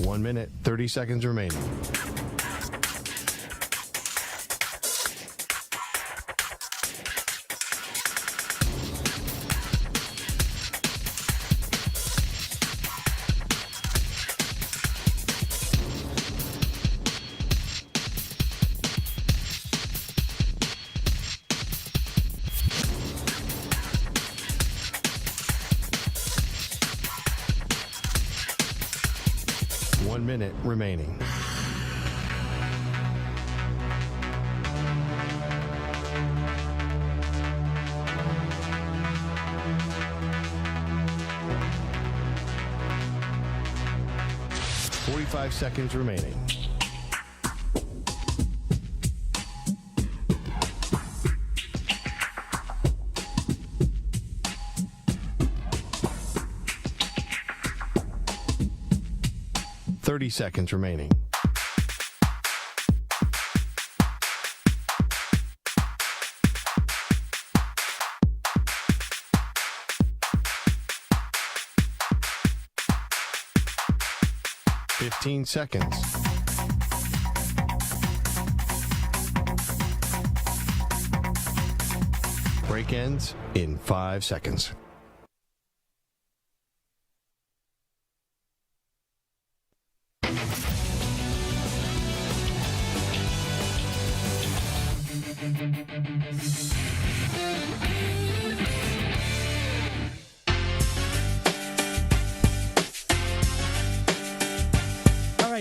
One minute, 30 seconds remaining. One minute remaining. Five seconds remaining. Thirty seconds remaining. Fifteen seconds. Break ends in 5 seconds.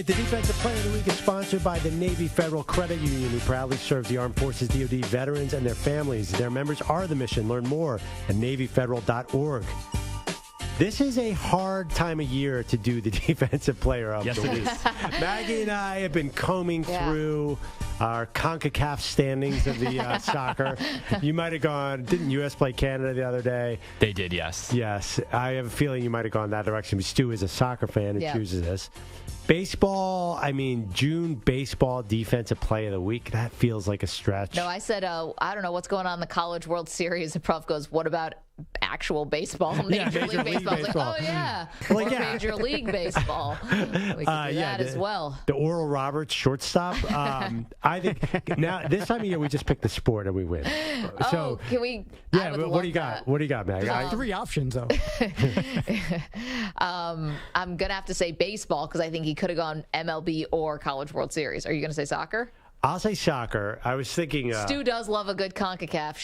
The Defensive Player of the Week is sponsored by the Navy Federal Credit Union, who proudly serves the Armed Forces, DoD veterans, and their families. Their members are the mission. Learn more at NavyFederal.org. This is a hard time of year to do the Defensive Player of the Week. Maggie and I have been combing through our CONCACAF standings of the soccer. You might have gone, didn't U.S. play Canada the other day? They did, yes. Yes. I have a feeling you might have gone that direction. Stu is a soccer fan who chooses this. Baseball, I mean, June baseball defensive play of the week, that feels like a stretch. No, I said, I don't know what's going on in the College World Series. The prof goes, what about actual baseball, Major League Baseball? I was like, oh, yeah. Or Major League Baseball. We can do that as well. The Oral Roberts shortstop. I think now, this time of year, we just pick the sport and we win. So, can we? Yeah, what do you got? What do you got, Maggie? 3 options, though. I'm going to have to say baseball because I think he could have gone MLB or College World Series. Are you going to say soccer? I'll say soccer. I was thinking... Stu does love a good CONCACAF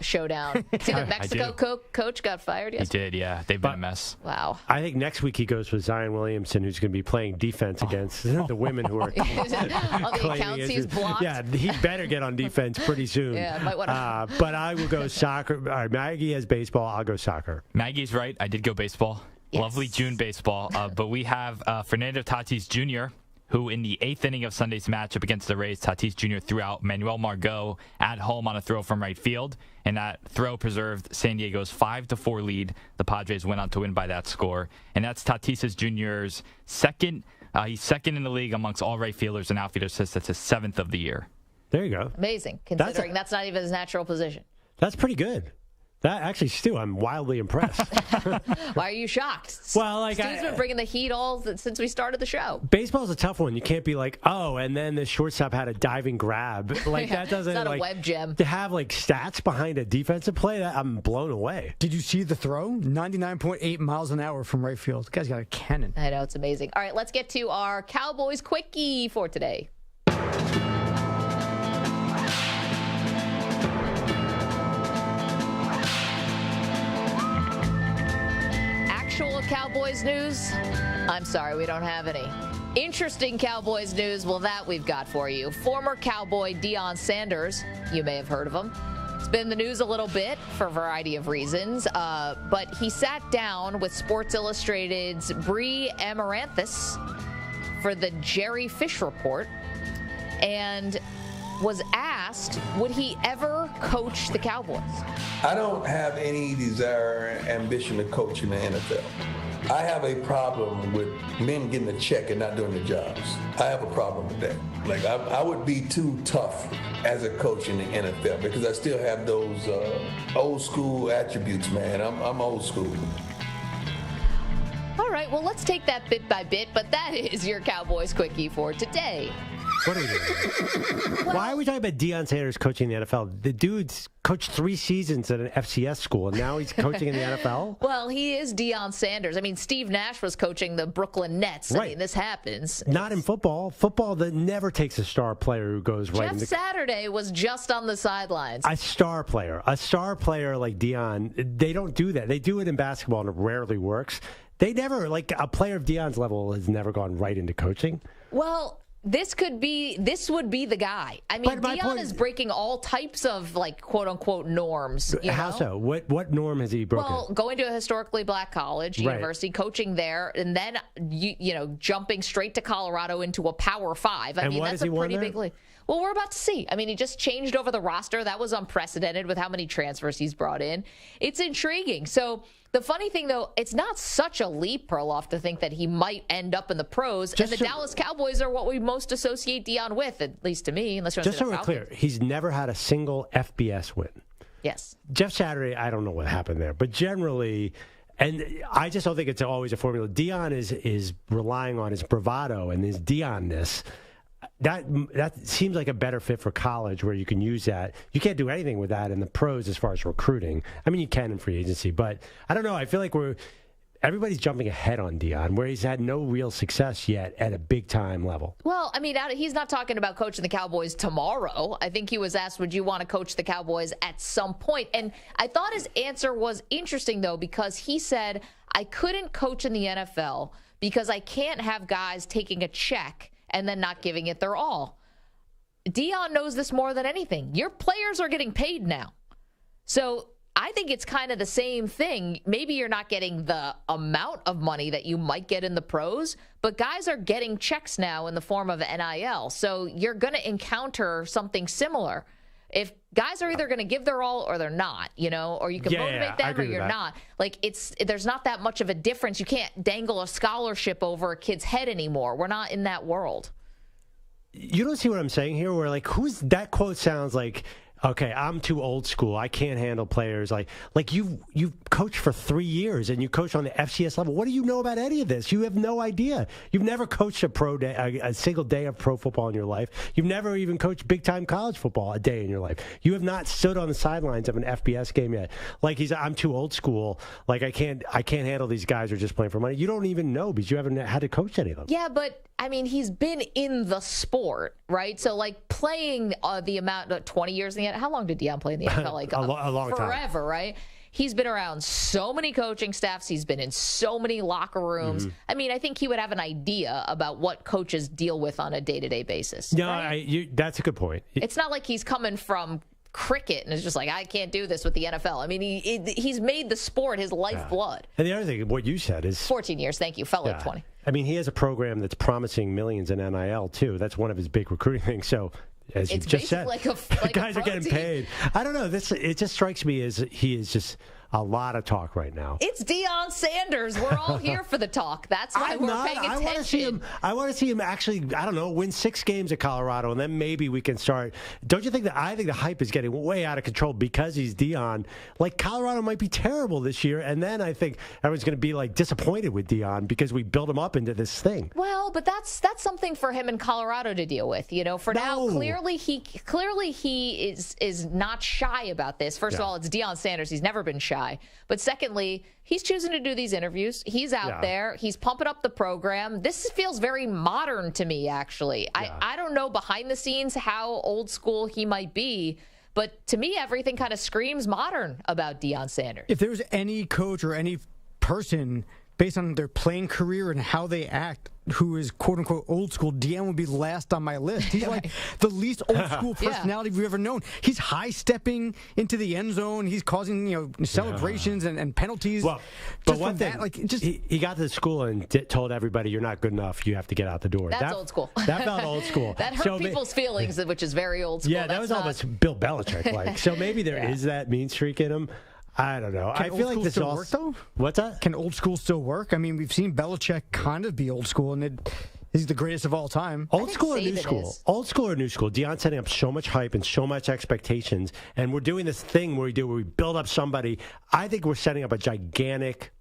showdown. See, the Mexico coach got fired yesterday? He did, yeah. They've been a mess. Wow. I think next week he goes with Zion Williamson, who's going to be playing defense against the women who are... All the accounts he's blocked. Yeah, he better get on defense pretty soon. Yeah, might want to... but I will go soccer. All right, Maggie has baseball. I'll go soccer. Maggie's right. I did go baseball. Yes. Lovely June baseball. But we have Fernando Tatis Jr., who in the 8th inning of Sunday's matchup against the Rays, Tatis Jr. threw out Manuel Margot at home on a throw from right field, and that throw preserved San Diego's 5-4 lead. The Padres went on to win by that score, and that's Tatis Jr.'s second He's second in the league amongst all right fielders and outfielders. Says that's his 7th of the year. There you go. Amazing, considering that's not even his natural position. That's pretty good. That actually, Stu, I'm wildly impressed. Why are you shocked? Well, like Stu's been bringing the heat since we started the show. Baseball's a tough one. You can't be like, oh, and then the shortstop had a diving grab. Like that doesn't. It's not like, a web gem. To have like stats behind a defensive play, I'm blown away. Did you see the throw? 99.8 miles an hour from right field. The guy's got a cannon. I know, it's amazing. All right, let's get to our Cowboys Quickie for today. Cowboys news? I'm sorry, we don't have any. Interesting Cowboys news, well, that we've got for you. Former Cowboy Deion Sanders, you may have heard of him. It's been in the news a little bit for a variety of reasons, but he sat down with Sports Illustrated's Bree Amaranthus for the Jerry Fish Report and was asked, would he ever coach the Cowboys? I don't have any desire or ambition to coach in the NFL. I have a problem with men getting a check and not doing their jobs. I have a problem with that. Like, I would be too tough as a coach in the NFL because I still have those old school attributes, man. I'm old school. All right, well, let's take that bit by bit, but that is your Cowboys Quickie for today. What are we doing? Why are we talking about Deion Sanders coaching the NFL? The dude's coached 3 seasons at an FCS school, and now he's coaching in the NFL? Well, he is Deion Sanders. I mean, Steve Nash was coaching the Brooklyn Nets. Right. I mean, this happens. Not in football. Football that never takes a star player who goes right into... Jeff Saturday was just on the sidelines. A star player like Deion, they don't do that. They do it in basketball, and it rarely works. They never, like, a player of Deion's level has never gone right into coaching. Well... This would be the guy. I mean, Deion is breaking all types of, like, quote-unquote norms. How so? What norm has he broken? Well, going to a historically black college, university, coaching there, and then, jumping straight to Colorado into a Power 5. I mean, that's a pretty big league. Well, we're about to see. I mean, he just changed over the roster. That was unprecedented with how many transfers he's brought in. It's intriguing. So the funny thing, though, it's not such a leap, Perloff, to think that he might end up in the pros. And the Dallas Cowboys are what we most associate Deion with, at least to me. Unless you're just so we're clear, he's never had a single FBS win. Yes. Jeff Saturday, I don't know what happened there, but generally... And I just don't think it's always a formula. Deion is relying on his bravado and his Deion-ness. That seems like a better fit for college where you can use that. You can't do anything with that in the pros as far as recruiting. I mean, you can in free agency, but I don't know. I feel like everybody's jumping ahead on Deion where he's had no real success yet at a big-time level. Well, I mean, he's not talking about coaching the Cowboys tomorrow. I think he was asked, would you want to coach the Cowboys at some point? And I thought his answer was interesting, though, because he said, I couldn't coach in the NFL because I can't have guys taking a check and then not giving it their all. Deion knows this more than anything. Your players are getting paid now. So I think it's kind of the same thing. Maybe you're not getting the amount of money that you might get in the pros, but guys are getting checks now in the form of NIL. So you're going to encounter something similar. If guys are either going to give their all or they're not, or you can motivate them or you're not. Like, there's not that much of a difference. You can't dangle a scholarship over a kid's head anymore. We're not in that world. You don't see what I'm saying here? Where, like, that quote sounds like, okay, I'm too old school. I can't handle players. Like you've coached for 3 years and you coach on the FCS level. What do you know about any of this? You have no idea. You've never coached a single day of pro football in your life. You've never even coached big-time college football a day in your life. You have not stood on the sidelines of an FBS game yet. Like I'm too old school. Like I can't handle these guys who are just playing for money. You don't even know because you haven't had to coach any of them. Yeah, but I mean, he's been in the sport, right? So, like, playing the amount, 20 years in the NFL. How long did Deion play in the NFL? Like, a long time. Forever, right? He's been around so many coaching staffs. He's been in so many locker rooms. Mm-hmm. I mean, I think he would have an idea about what coaches deal with on a day-to-day basis. No, right? That's a good point. It's not like he's coming from cricket and it's just like, I can't do this with the NFL. I mean, he's made the sport his lifeblood. And the other thing, what you said is 14 years. Thank you. Felt like 20. I mean, he has a program that's promising millions in NIL too. That's one of his big recruiting things. So, as you just said, like guys are getting paid. I don't know. It just strikes me as he is just a lot of talk right now. It's Deion Sanders. We're all here for the talk. That's why we're paying attention. I want to see him actually, I don't know, win 6 games at Colorado, and then maybe we can start. Don't you think that? I think the hype is getting way out of control because he's Deion. Like, Colorado might be terrible this year, and then I think everyone's going to be like disappointed with Deion because we built him up into this thing. Well, but that's something for him in Colorado to deal with. You know, for now, clearly he is not shy about this. First of all, it's Deion Sanders. He's never been shy. But secondly, he's choosing to do these interviews. He's out there. He's pumping up the program. This feels very modern to me, actually. I don't know behind the scenes how old school he might be, but to me, everything kind of screams modern about Deion Sanders. If there was any coach or any person based on their playing career and how they act, who is quote-unquote old school, Deion would be last on my list. He's like the least old school personality we've ever known. He's high-stepping into the end zone. He's causing celebrations and penalties. Well, but one thing, he got to the school and told everybody, you're not good enough. You have to get out the door. That's old school. That felt old school. That hurt people's feelings, which is very old school. Yeah, that was almost Bill Belichick-like. So maybe there is that mean streak in him. I don't know. Can I feel like this still work, though? What's that? Can old school still work? I mean, we've seen Belichick kind of be old school, and he's the greatest of all time. Old school or new school? Old school or new school? Deion's setting up so much hype and so much expectations, and we're doing this thing where we build up somebody. I think we're setting up a gigantic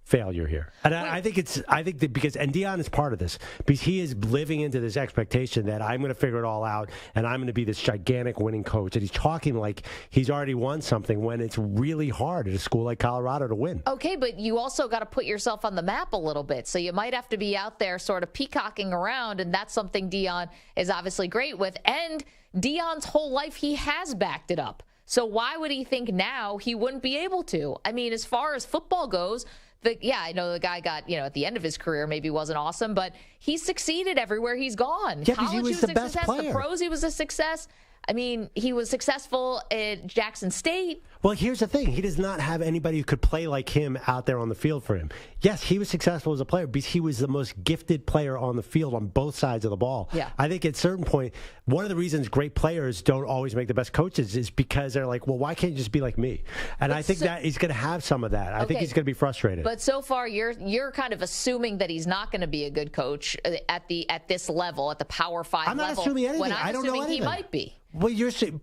failure here. And I think Deion is part of this because he is living into this expectation that I'm going to figure it all out and I'm going to be this gigantic winning coach. And he's talking like he's already won something when it's really hard at a school like Colorado to win. Okay, but you also got to put yourself on the map a little bit. So you might have to be out there sort of peacocking around, and that's something Deion is obviously great with. And Deion's whole life, he has backed it up. So why would he think now he wouldn't be able to? I mean, as far as football goes, I know the guy got, at the end of his career maybe wasn't awesome, but he succeeded everywhere he's gone. Yeah, College, he was the best success. player. The pros, he was a success. I mean, he was successful at Jackson State. Well, here's the thing. He does not have anybody who could play like him out there on the field for him. Yes, he was successful as a player because he was the most gifted player on the field on both sides of the ball. Yeah. I think at a certain point, one of the reasons great players don't always make the best coaches is because they're like, well, why can't you just be like me? And I think that he's going to have some of that. I think he's going to be frustrated. But so far, you're kind of assuming that he's not going to be a good coach at this level, at the Power 5 level. I'm not assuming anything. When I'm I don't know assuming anything. He might be. Well,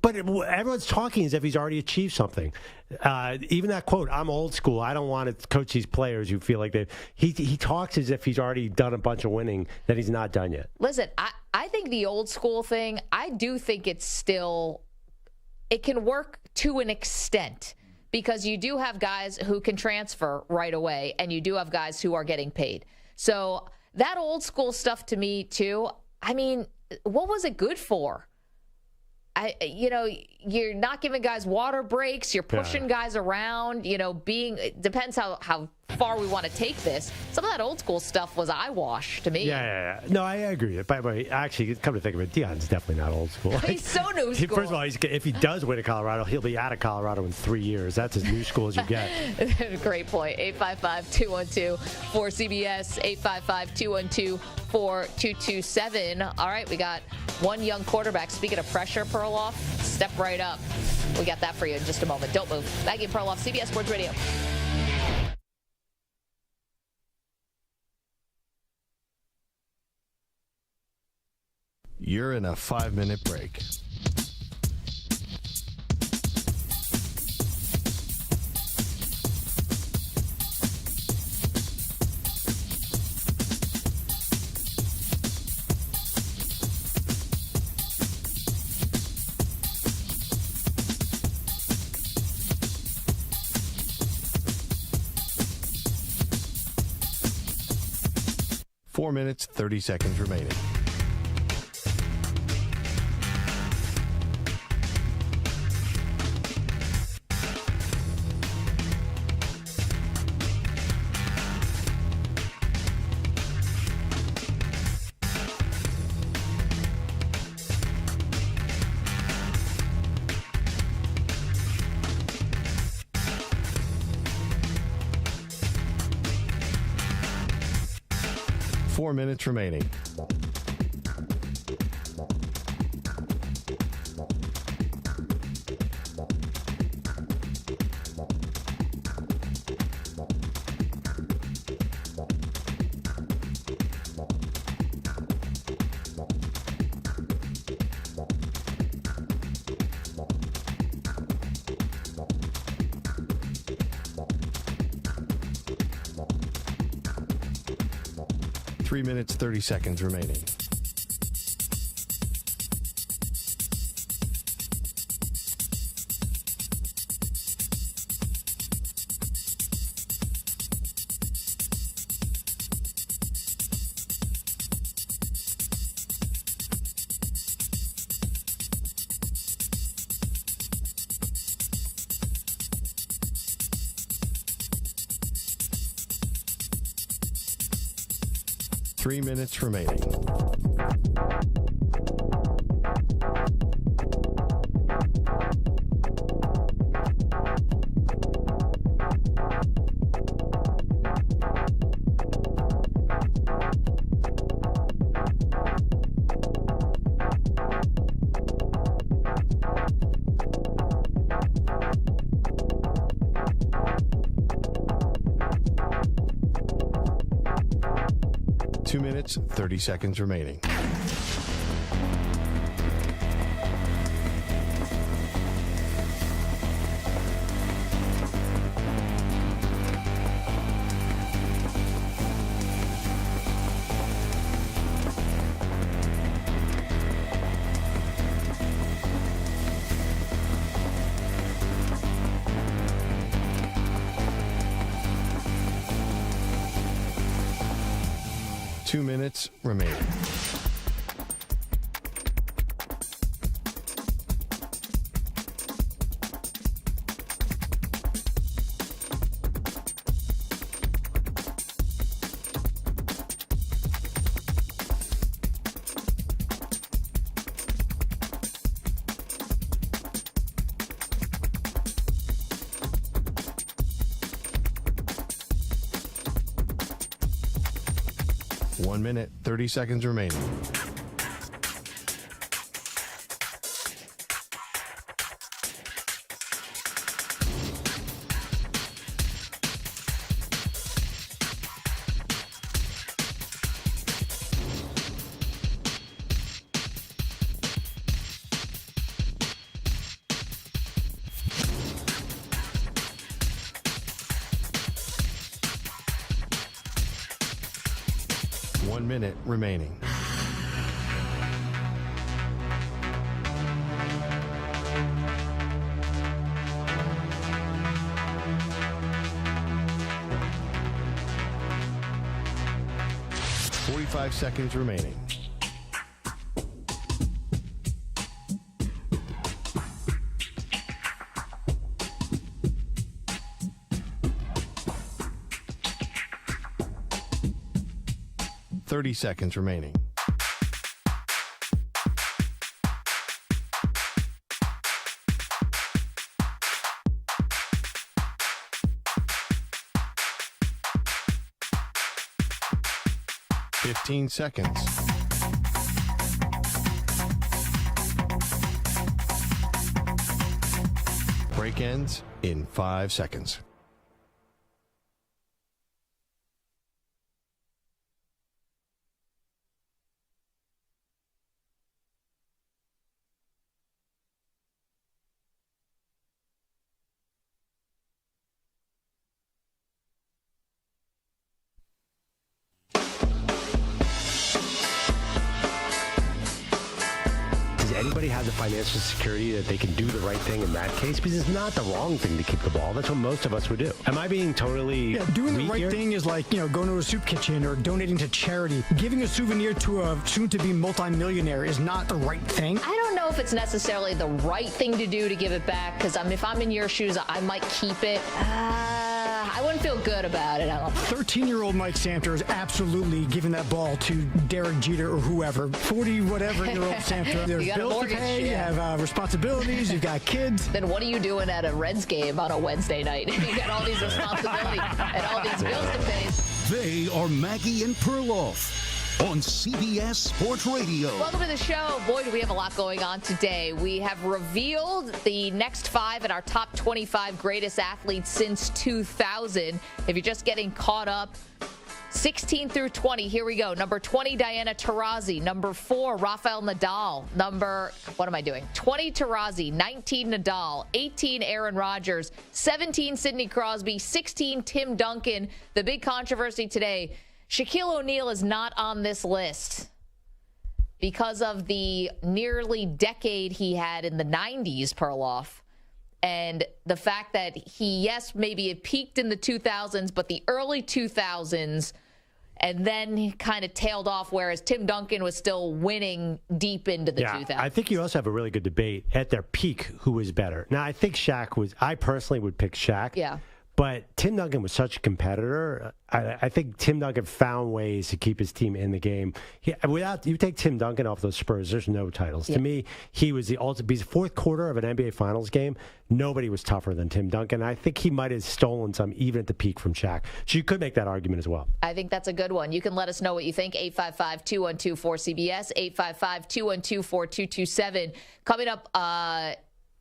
but everyone's talking as if he's already achieved something. Even that quote, "I'm old school. I don't want to coach these players who feel like they." He talks as if he's already done a bunch of winning that he's not done yet. Listen, I think the old school thing, I do think it can work to an extent because you do have guys who can transfer right away, and you do have guys who are getting paid. So that old school stuff to me too. I mean, what was it good for? You're not giving guys water breaks. You're pushing guys around. It depends how far we want to take this. Some of that old school stuff was eyewash to me. Yeah. No, I agree. By the way, actually, come to think of it, Deion's definitely not old school. He's so new school. First of all, if he does win at Colorado, he'll be out of Colorado in 3 years. That's as new school as you get. Great point. 855-212-4CBS, 855-212-4227. All right, we got one young quarterback. Speaking of pressure, Perloff, step right up. We got that for you in just a moment. Don't move. Maggie and Perloff, CBS Sports Radio. You're in a 5-minute break. Four minutes, 30 seconds remaining. Four minutes remaining. 3 minutes, 30 seconds remaining. Three minutes remaining. Two minutes, 30 seconds remaining. Two minutes remaining. One minute, 30 seconds remaining. One minute remaining. Five seconds remaining. Seconds remaining. Fifteen seconds. Break ends in 5 seconds. Anybody have the financial security that they can do the right thing in that case? Because it's not the wrong thing to keep the ball. That's what most of us would do. Am I being totally doing the weak right here? thing is like, going to a soup kitchen or donating to charity. Giving a souvenir to a soon-to-be multimillionaire is not the right thing. I don't know if it's necessarily the right thing to do to give it back, because if I'm in your shoes, I might keep it. I wouldn't feel good about it. I don't think. 13-year-old Mike Samter is absolutely giving that ball to Derek Jeter or whoever. 40-whatever-year-old Samter. There's You got a bills to mortgage, pay. yeah. You have responsibilities. You've got kids. Then what are you doing at a Reds game on a Wednesday night? You got all these responsibilities and all these bills to pay. They are Maggie and Perloff on CBS Sports Radio. Welcome to the show. Boy, do we have a lot going on today. We have revealed the next 5 in our top 25 greatest athletes since 2000. If you're just getting caught up, 16 through 20, here we go. Number 20, Diana Taurasi. Number 4, Rafael Nadal. 20, Taurasi. 19, Nadal. 18, Aaron Rodgers. 17, Sidney Crosby. 16, Tim Duncan. The big controversy today, Shaquille O'Neal is not on this list because of the nearly decade he had in the 90s, Perloff. And the fact that he, yes, maybe it peaked in the 2000s, but the early 2000s, and then he kind of tailed off, whereas Tim Duncan was still winning deep into the 2000s. I think you also have a really good debate at their peak who was better. Now, I think I personally would pick Shaq. Yeah. But Tim Duncan was such a competitor. I think Tim Duncan found ways to keep his team in the game. Without you take Tim Duncan off those Spurs, there's no titles. To me, he was the ultimate. He's the fourth quarter of an NBA Finals game. Nobody was tougher than Tim Duncan. I think he might have stolen some even at the peak from Shaq. So you could make that argument as well. I think that's a good one. You can let us know what you think. 855-212-4CBS, 855-212-4227. Coming up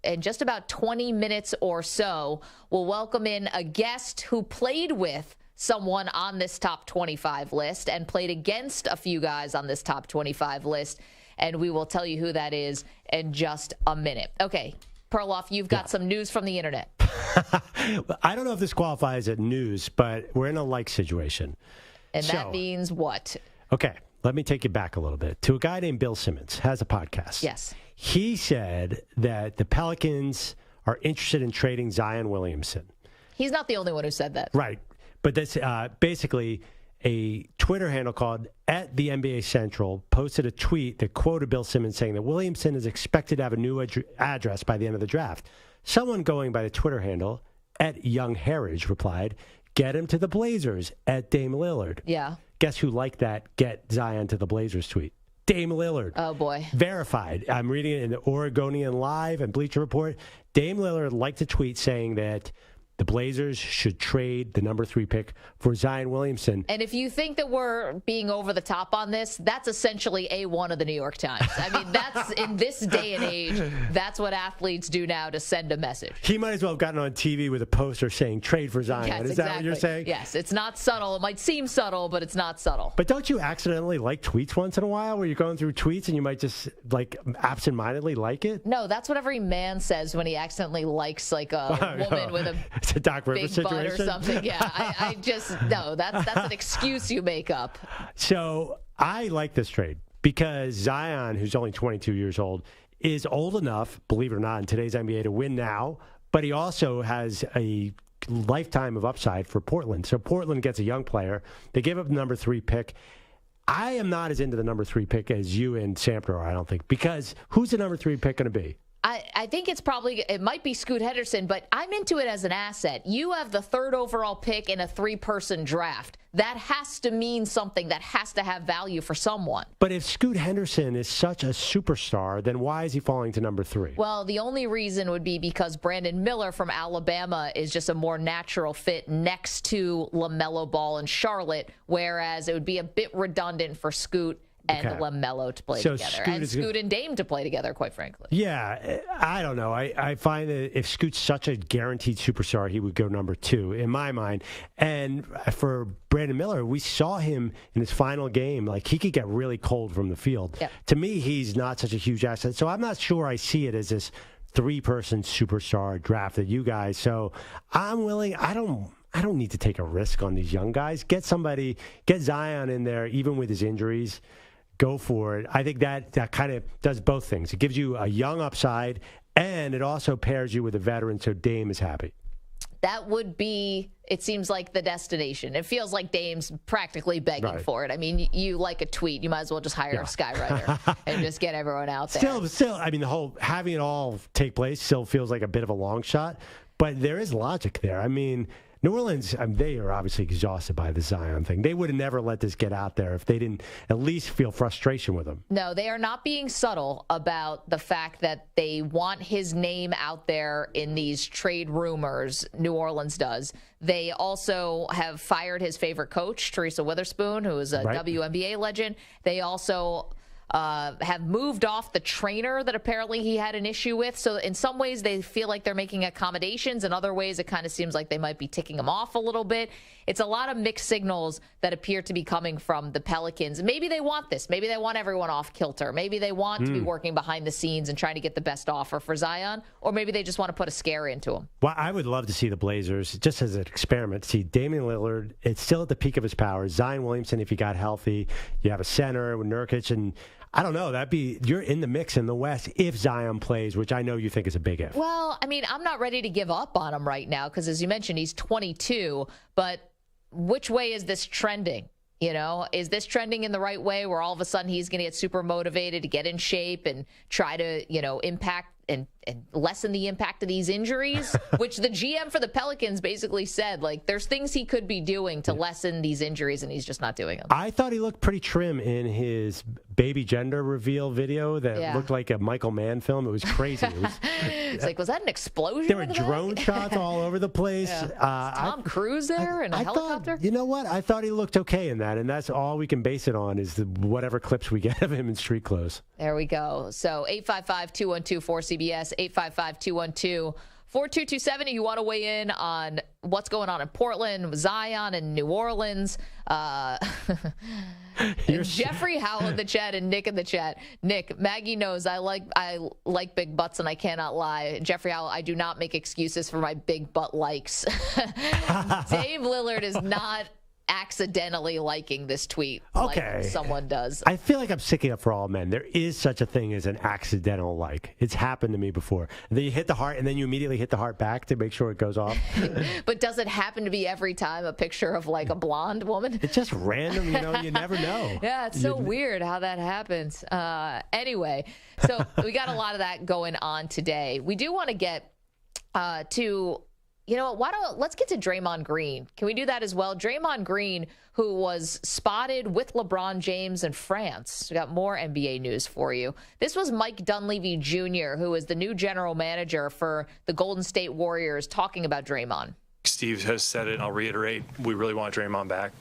in just about 20 minutes or so, we'll welcome in a guest who played with someone on this top 25 list and played against a few guys on this top 25 list, and we will tell you who that is in just a minute. Okay, Perloff, you've got some news from the internet. I don't know if this qualifies as news, but we're in a like situation. And that means what? Okay, let me take you back a little bit to a guy named Bill Simmons, has a podcast. Yes. He said that the Pelicans are interested in trading Zion Williamson. He's not the only one who said that. Right. But that's basically a Twitter handle called @the NBA Central posted a tweet that quoted Bill Simmons saying that Williamson is expected to have a new address by the end of the draft. Someone going by the Twitter handle @YoungHeritage replied, "Get him to the Blazers @Dame Lillard." Yeah. Guess who liked that "Get Zion to the Blazers" tweet? Dame Lillard. Oh, boy. Verified. I'm reading it in the Oregonian Live and Bleacher Report. Dame Lillard liked a tweet saying that the Blazers should trade the number 3 pick for Zion Williamson. And if you think that we're being over the top on this, that's essentially A1 of the New York Times. I mean, that's in this day and age, that's what athletes do now to send a message. He might as well have gotten on TV with a poster saying trade for Zion. Yes, Is that what you're saying? Yes, it's not subtle. It might seem subtle, but it's not subtle. But don't you accidentally like tweets once in a while where you're going through tweets and you might just like absentmindedly like it? No, that's what every man says when he accidentally likes like a woman with a it's a Doc Rivers big situation butt or something. Yeah, I just no. That's an excuse you make up. So I like this trade because Zion, who's only 22 years old, is old enough, believe it or not, in today's NBA to win now. But he also has a lifetime of upside for Portland. So Portland gets a young player. They give up the number 3 pick. I am not as into the number 3 pick as you and Sampler are, I don't think, because who's the number 3 pick going to be? I think it might be Scoot Henderson, but I'm into it as an asset. You have the 3rd overall pick in a 3-person draft. That has to mean something. That has to have value for someone. But if Scoot Henderson is such a superstar, then why is he falling to number 3? Well, the only reason would be because Brandon Miller from Alabama is just a more natural fit next to LaMelo Ball in Charlotte, whereas it would be a bit redundant for Scoot and LaMelo to play together. And Scoot and Dame to play together, quite frankly. Yeah, I don't know. I find that if Scoot's such a guaranteed superstar, he would go number 2 in my mind. And for Brandon Miller, we saw him in his final game. Like, he could get really cold from the field. Yep. To me, he's not such a huge asset. So I'm not sure I see it as this 3-person superstar draft that you guys. So I'm willing. I don't need to take a risk on these young guys. Get Zion in there, even with his injuries. Go for it. I think that kind of does both things. It gives you a young upside, and it also pairs you with a veteran, so Dame is happy. That would be, it seems like, the destination. It feels like Dame's practically begging for it. I mean, you like a tweet, you might as well just hire a skywriter and just get everyone out there. Still, I mean, the whole having it all take place still feels like a bit of a long shot, but there is logic there. I mean, New Orleans, they are obviously exhausted by the Zion thing. They would have never let this get out there if they didn't at least feel frustration with him. No, they are not being subtle about the fact that they want his name out there in these trade rumors. New Orleans does. They also have fired his favorite coach, Teresa Witherspoon, who is a WNBA legend. They also have moved off the trainer that apparently he had an issue with. So in some ways they feel like they're making accommodations. In other ways it kind of seems like they might be ticking him off a little bit. It's a lot of mixed signals that appear to be coming from the Pelicans. Maybe they want this. Maybe they want everyone off kilter. Maybe they want to be working behind the scenes and trying to get the best offer for Zion. Or maybe they just want to put a scare into him. Well, I would love to see the Blazers, just as an experiment, see Damian Lillard. It's still at the peak of his powers. Zion Williamson, if he got healthy. You have a center with Nurkic, and I don't know. You're in the mix in the West if Zion plays, which I know you think is a big if. Well, I mean, I'm not ready to give up on him right now because, as you mentioned, he's 22. But which way is this trending? You know, is this trending in the right way where all of a sudden he's going to get super motivated to get in shape and try to, impact and lessen the impact of these injuries, which the GM for the Pelicans basically said, like, there's things he could be doing to lessen these injuries, and he's just not doing them. I thought he looked pretty trim in his baby gender reveal video that looked like a Michael Mann film. It was crazy. It's like, was that an explosion? There were drone shots all over the place. Yeah. Tom Cruise there in a helicopter? You know what? I thought he looked okay in that, and that's all we can base it on is whatever clips we get of him in street clothes. There we go. So 855-212-4CBS, 855-212-4227. You want to weigh in on what's going on in Portland, Zion, and New Orleans. Jeffrey Howell in the chat and Nick in the chat. Nick, Maggie knows I like big butts and I cannot lie. Jeffrey Howell, I do not make excuses for my big butt likes. Dave Lillard is not accidentally liking this tweet like someone does. I feel like I'm sticking up for all men. There is such a thing as an accidental like. It's happened to me before. And then you hit the heart, and then you immediately hit the heart back to make sure it goes off. But does it happen to be every time a picture of like a blonde woman? It's just random, you never know. Yeah, it's so weird how that happens. Anyway, so we got a lot of that going on today. We do want to get to... let's get to Draymond Green. Can we do that as well? Draymond Green, who was spotted with LeBron James in France. We got more NBA news for you. This was Mike Dunleavy Jr., who is the new general manager for the Golden State Warriors, talking about Draymond. Steve has said it, and I'll reiterate, we really want Draymond back.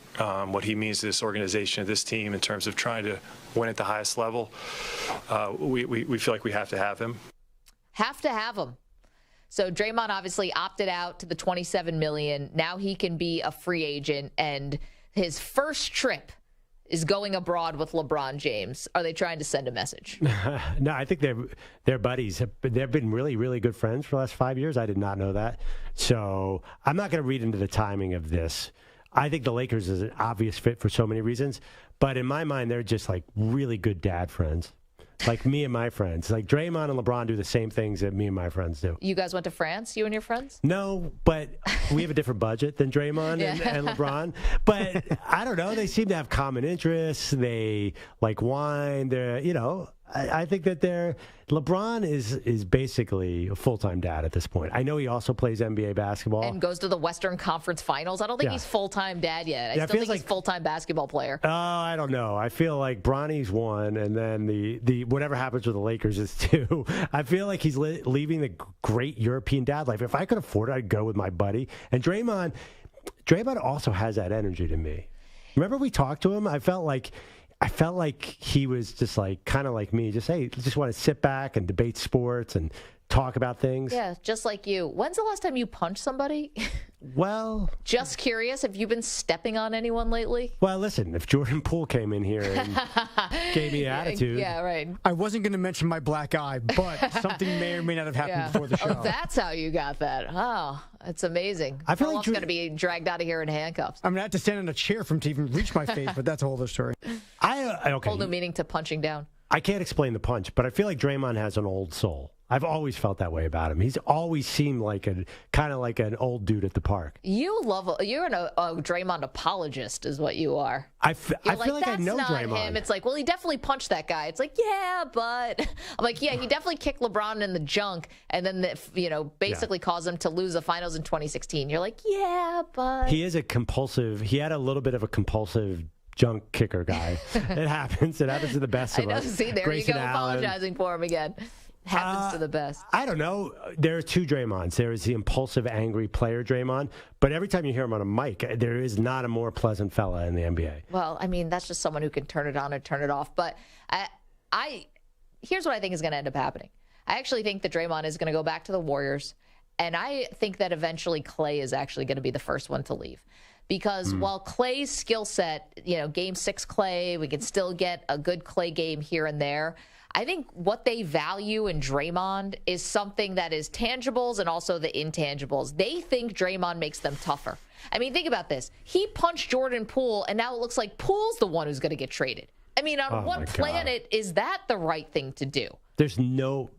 What he means to this organization, this team, in terms of trying to win at the highest level, we feel like we have to have him. Have to have him. So Draymond obviously opted out to the $27 million. Now he can be a free agent, and his first trip is going abroad with LeBron James. Are they trying to send a message? No, I think they're buddies. They've been really, really good friends for the last 5 years. I did not know that. So I'm not going to read into the timing of this. I think the Lakers is an obvious fit for so many reasons. But in my mind, they're just like really good dad friends. Like me and my friends. Like Draymond and LeBron do the same things that me and my friends do. You guys went to France, you and your friends? No, but we have a different budget than Draymond and LeBron. But I don't know. They seem to have common interests. They like wine. They're, I think that LeBron is basically a full-time dad at this point. I know he also plays NBA basketball. And goes to the Western Conference Finals. I don't think he's full-time dad yet. I still think he's full-time basketball player. Oh, I don't know. I feel like Bronny's one, and then the whatever happens with the Lakers is two. I feel like he's leaving the great European dad life. If I could afford it, I'd go with my buddy. And Draymond also has that energy to me. Remember we talked to him? I felt like he was just like kind of like me, just want to sit back and debate sports and talk about things. Yeah, just like you. When's the last time you punched somebody? Well, just curious. Have you been stepping on anyone lately? Well, listen, if Jordan Poole came in here and gave me attitude. Yeah, right. I wasn't going to mention my black eye, but something may or may not have happened before the show. Oh, that's how you got that. Oh, that's amazing. I feel like Perloff's going to be dragged out of here in handcuffs. I'm going to have to stand in a chair for him to even reach my face, but that's a whole other story. Whole new meaning to punching down. I can't explain the punch, but I feel like Draymond has an old soul. I've always felt that way about him. He's always seemed like kind of like an old dude at the park. You're a Draymond apologist is what you are. I feel like I know That's Draymond. not him. It's like, well, he definitely punched that guy. It's like, yeah, but I'm like, yeah, he definitely kicked LeBron in the junk and then basically caused him to lose the finals in 2016. You're like, yeah, but he is he had a little bit of a compulsive junk kicker guy. It happens. It happens to the best of us. I know. See, there Grayson you go, apologizing for him again. Happens to the best. I don't know. There are two Draymonds. There is the impulsive, angry player Draymond, but every time you hear him on a mic, there is not a more pleasant fella in the NBA. Well, I mean, that's just someone who can turn it on and turn it off. But here's what I think is going to end up happening. I actually think that Draymond is going to go back to the Warriors, and I think that eventually Klay is actually going to be the first one to leave. Because while Klay's skill set, Game 6 Klay, we can still get a good Klay game here and there. I think what they value in Draymond is something that is tangibles and also the intangibles. They think Draymond makes them tougher. I mean, think about this. He punched Jordan Poole, and now it looks like Poole's the one who's going to get traded. I mean, on what planet is that the right thing to do? There's no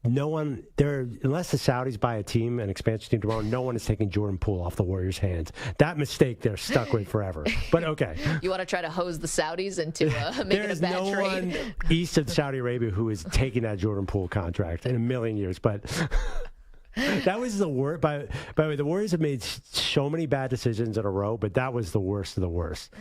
one there, unless the Saudis buy a team, an expansion team tomorrow, no one is taking Jordan Poole off the Warriors' hands. That mistake they're stuck with forever. But okay. You want to try to hose the Saudis into making a bad no trade? One east of Saudi Arabia who is taking that Jordan Poole contract in a million years. But that was the worst. By the way, the Warriors have made so many bad decisions in a row, but that was the worst of the worst.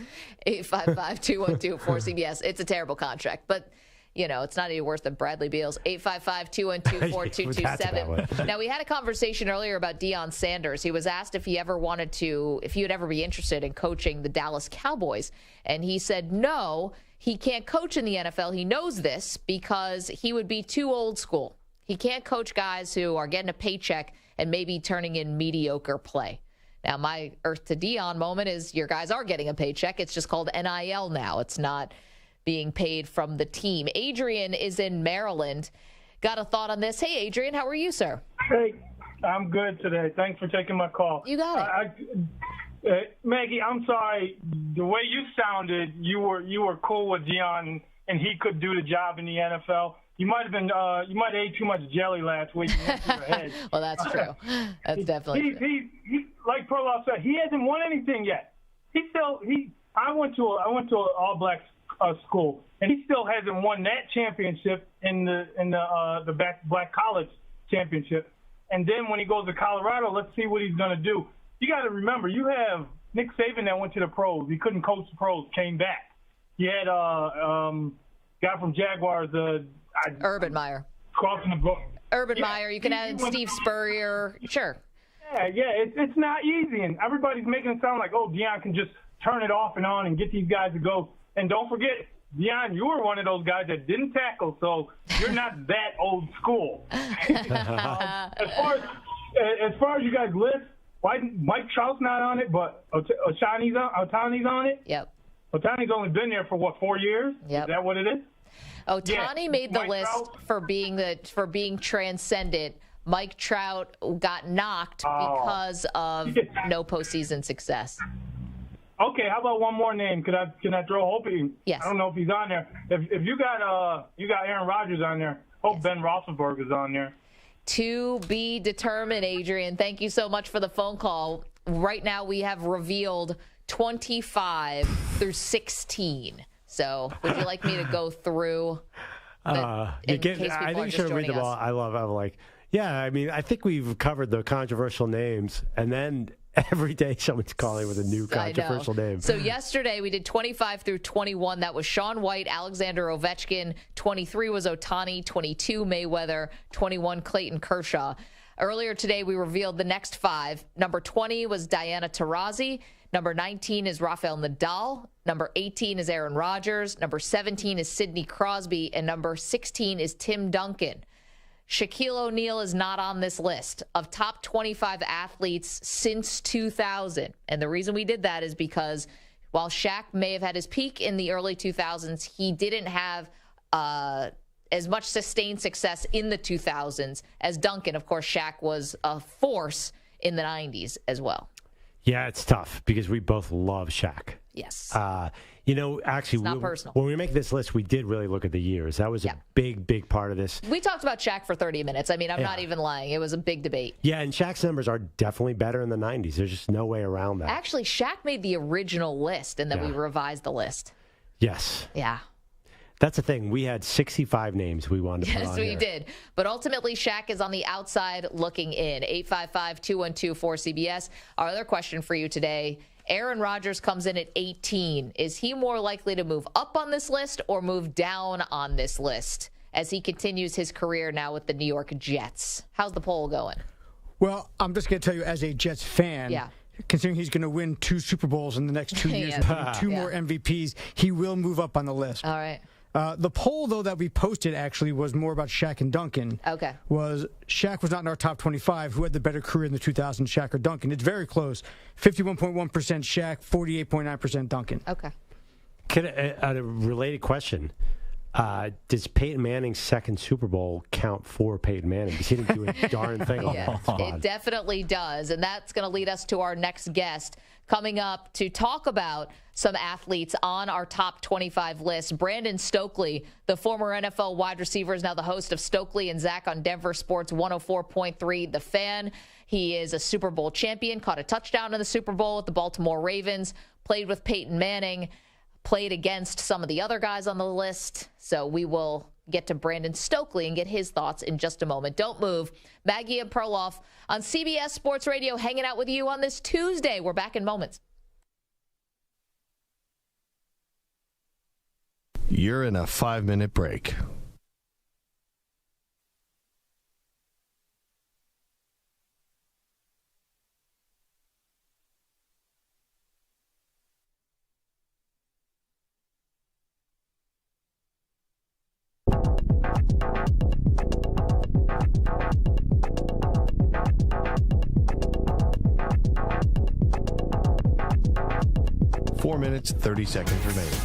855-212-4CBS. It's a terrible contract, but it's not any worse than Bradley Beal's. 855-212-4227. Now, we had a conversation earlier about Deion Sanders. He was asked if he would ever be interested in coaching the Dallas Cowboys. And he said no, he can't coach in the NFL. He knows this because he would be too old school. He can't coach guys who are getting a paycheck and maybe turning in mediocre play. Now, my Earth to Deion moment is your guys are getting a paycheck. It's just called NIL now. It's not being paid from the team. Adrian is in Maryland. Got a thought on this? Hey, Adrian, how are you, sir? Hey, I'm good today. Thanks for taking my call. You got it. Maggie, I'm sorry. The way you sounded, you were cool with Deion, and he could do the job in the NFL. You might have ate too much jelly last week. Well, that's true. That's definitely true. He like Perloff said, he hasn't won anything yet. I went to an all-black school, and he still hasn't won that championship in the black college championship. And then when he goes to Colorado, let's see what he's going to do. You got to remember, you have Nick Saban that went to the pros. He couldn't coach the pros, came back. You had guy from Jaguars, Urban Meyer. Crossing the brook. Urban Meyer. You can add Steve Spurrier. Sure. Yeah. It's not easy, and everybody's making it sound like, Deion can just turn it off and on and get these guys to go. And don't forget, Deion, you were one of those guys that didn't tackle, so you're not that old school. As far as you guys list, Mike Trout's not on it, but Otani's on it. Yep. Otani's only been there for 4 years? Yep. Is that what it is? Otani made the list for being transcendent. Mike Trout got knocked because of no postseason success. Okay, how about one more name? Can I throw hope? Yes. I don't know if he's on there. If you got Aaron Rodgers on there, hope Ben Roethlisberger is on there. To be determined, Adrian. Thank you so much for the phone call. Right now we have revealed 25 through 16. So would you like me to go through? I think you should read them all. I'm like, I think we've covered the controversial names, and then every day someone's calling with a new controversial name. So yesterday we did 25 through 21. That was Shaun White, Alexander Ovechkin. 23 was Otani, 22 Mayweather, 21 Clayton Kershaw. Earlier today we revealed the next 5. Number 20 was Diana Taurasi. Number 19 is Rafael Nadal. Number 18 is Aaron Rodgers. Number 17 is Sidney Crosby. And number 16 is Tim Duncan. Shaquille O'Neal is not on this list of top 25 athletes since 2000. And the reason we did that is because while Shaq may have had his peak in the early 2000s, he didn't have as much sustained success in the 2000s as Duncan. Of course, Shaq was a force in the 90s as well. Yeah, it's tough because we both love Shaq. Yes. Actually, it's not personal. When we make this list, we did really look at the years. That was a big part of this. We talked about Shaq for 30 minutes. I mean, I'm not even lying. It was a big debate. Yeah, and Shaq's numbers are definitely better in the 90s. There's just no way around that. Actually, Shaq made the original list, and then we revised the list. Yes. Yeah. That's the thing. We had 65 names we wanted to put on Yes, we did. But ultimately, Shaq is on the outside looking in. 855-212-4CBS. Our other question for you today, Aaron Rodgers comes in at 18. Is he more likely to move up on this list or move down on this list as he continues his career now with the New York Jets? How's the poll going? Well, I'm just going to tell you as a Jets fan, considering he's going to win 2 Super Bowls in the next 2 years and 2 more MVPs, he will move up on the list. All right. The poll, though, that we posted actually was more about Shaq and Duncan. Okay. Shaq was not in our top 25. Who had the better career in the 2000s, Shaq or Duncan? It's very close. 51.1% Shaq, 48.9% Duncan. Okay. A related question. Does Peyton Manning's second Super Bowl count for Peyton Manning? Because he didn't do a darn thing on Yeah, that. it definitely does. And that's going to lead us to our next guest coming up to talk about some athletes on our top 25 list. Brandon Stokley, the former NFL wide receiver, is now the host of Stokley and Zach on Denver Sports 104.3 The Fan. He is a Super Bowl champion, caught a touchdown in the Super Bowl with the Baltimore Ravens, played with Peyton Manning, played against some of the other guys on the list. So we will get to Brandon Stokley and get his thoughts in just a moment. Don't move. Maggie and Perloff on CBS Sports Radio hanging out with you on this Tuesday. We're back in moments. You're in a 5-minute break. Four minutes, 30 seconds remaining.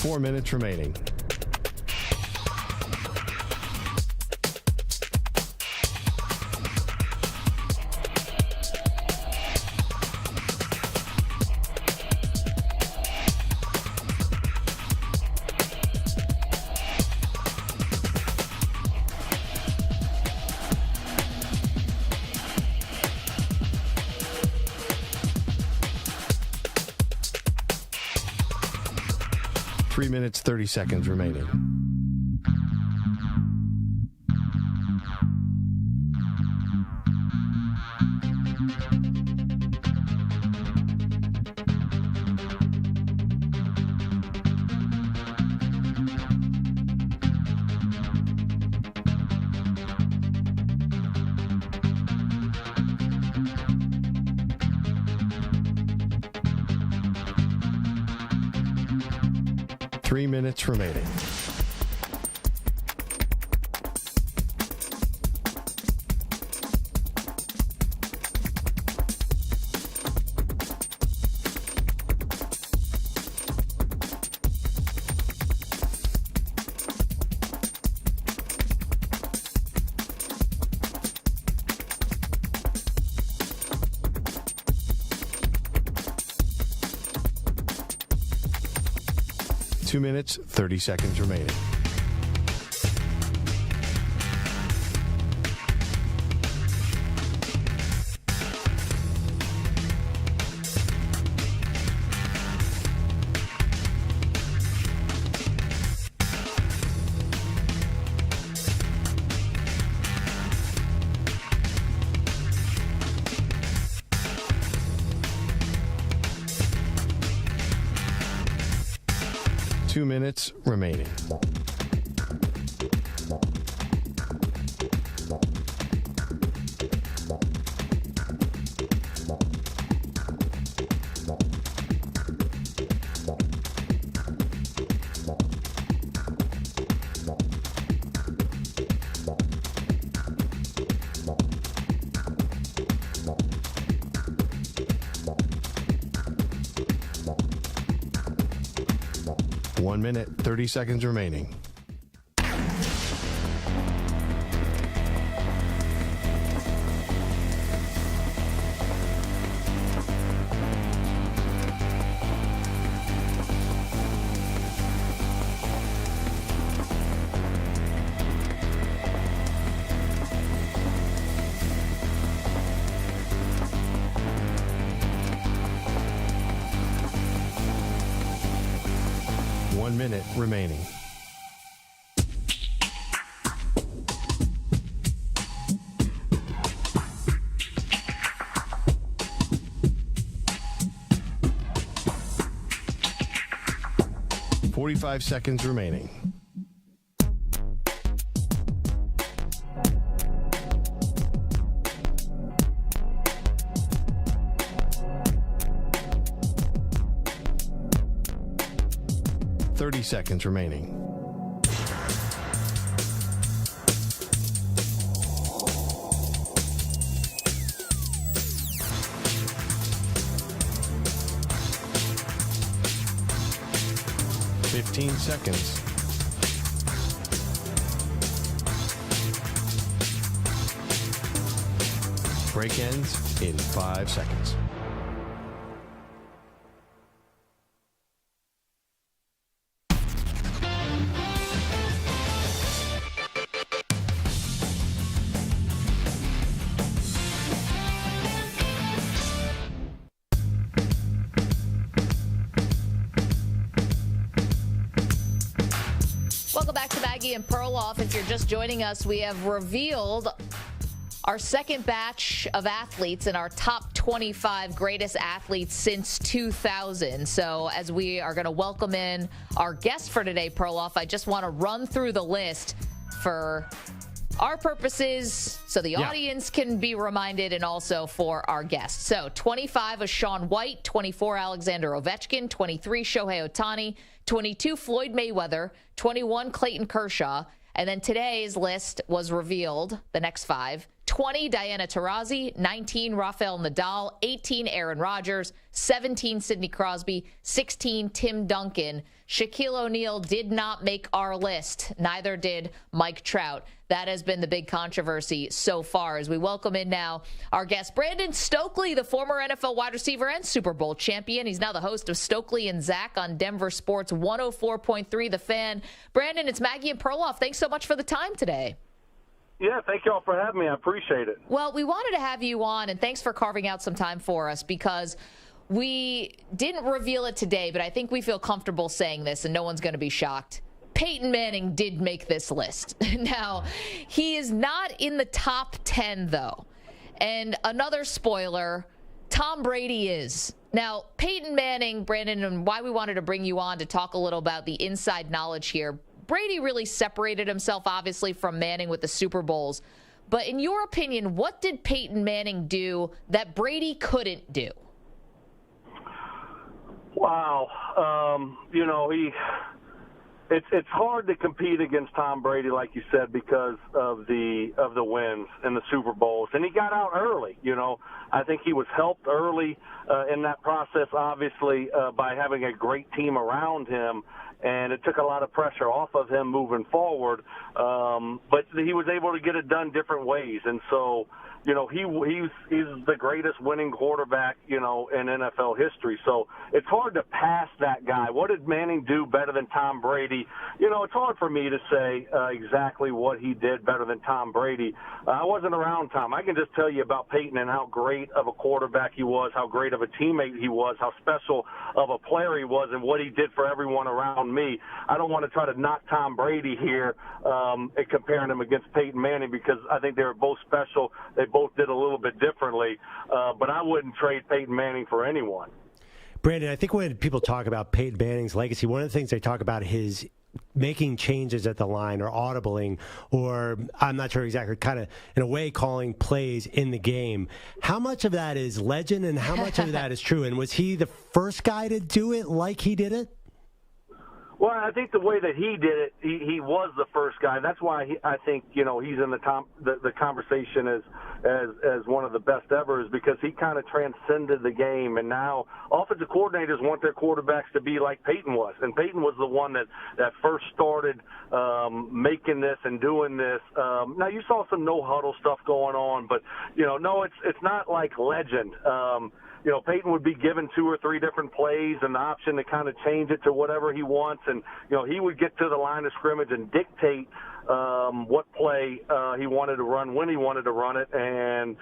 Four minutes remaining. Three minutes, 30 seconds remaining. Three minutes remaining. Two minutes, 30 seconds remaining. Two minutes remaining. One minute, 30 seconds remaining. Minute remaining. 45 seconds remaining. Thirty seconds remaining. 15 seconds. Break ends in 5 seconds. Welcome back to Maggie and Perloff. If you're just joining us, we have revealed our second batch of athletes and our top 25 greatest athletes since 2000. So as we are going to welcome in our guest for today, Perloff, I just want to run through the list for our purposes so the audience can be reminded, and also for our guests. So 25 is Shaun White, 24 Alexander Ovechkin, 23 Shohei Ohtani, 22 Floyd Mayweather, 21 Clayton Kershaw, and then today's list was revealed, the next 5, 20 Diana Taurasi, 19 Rafael Nadal, 18 Aaron Rodgers, 17 Sidney Crosby, 16 Tim Duncan. Shaquille O'Neal did not make our list. Neither did Mike Trout. That has been the big controversy so far. As we welcome in now our guest, Brandon Stokley, the former NFL wide receiver and Super Bowl champion. He's now the host of Stokley and Zach on Denver Sports 104.3 The Fan. Brandon, it's Maggie and Perloff. Thanks so much for the time today. Yeah, thank you all for having me. I appreciate it. Well, we wanted to have you on, and thanks for carving out some time for us, because we didn't reveal it today, but I think we feel comfortable saying this, and no one's going to be shocked. Peyton Manning did make this list. Now, he is not in the top 10, though. And another spoiler, Tom Brady is. Now, Peyton Manning, Brandon, and why we wanted to bring you on to talk a little about the inside knowledge here. Brady really separated himself, obviously, from Manning with the Super Bowls. But in your opinion, what did Peyton Manning do that Brady couldn't do? Wow. It's hard to compete against Tom Brady, like you said, because of the wins and the Super Bowls. And he got out early. I think he was helped early in that process, obviously, by having a great team around him. And it took a lot of pressure off of him moving forward. But he was able to get it done different ways. And so, he's the greatest winning quarterback, in NFL history. So it's hard to pass that guy. What did Manning do better than Tom Brady? It's hard for me to say exactly what he did better than Tom Brady. I wasn't around Tom. I can just tell you about Peyton and how great of a quarterback he was, how great of a teammate he was, how special of a player he was, and what he did for everyone around me. I don't want to try to knock Tom Brady here and comparing him against Peyton Manning, because I think they were both special. They both did a little bit differently, but I wouldn't trade Peyton Manning for anyone. Brandon, I think when people talk about Peyton Manning's legacy, one of the things they talk about is making changes at the line, or audibling, or I'm not sure exactly, kind of in a way calling plays in the game. How much of that is legend and how much of that is true? And was he the first guy to do it like he did it? Well, I think the way that he did it, he was the first guy. That's why I think he's in the conversation as one of the best ever, is because he kind of transcended the game. And now offensive coordinators want their quarterbacks to be like Peyton was, and Peyton was the one that first started making this and doing this. Now you saw some no huddle stuff going on, but no, it's not like legend. Peyton would be given 2 or 3 different plays and the option to kind of change it to whatever he wants. And, he would get to the line of scrimmage and dictate what play he wanted to run, when he wanted to run it. And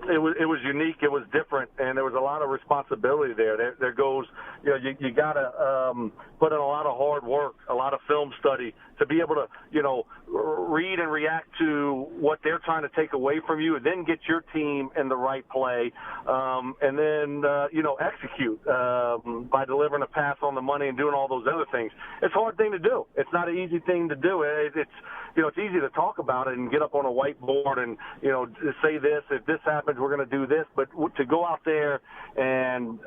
it was unique. It was different. And there was a lot of responsibility there. There goes, you got to put in a lot of hard work, a lot of film study to be able to, read and react to what they're trying to take away from you, and then get your team in the right play, and then, execute by delivering a pass on the money and doing all those other things. It's a hard thing to do. It's not an easy thing to do. It's easy to talk about it and get up on a whiteboard and, say this, if this happens, we're going to do this. But to go out there and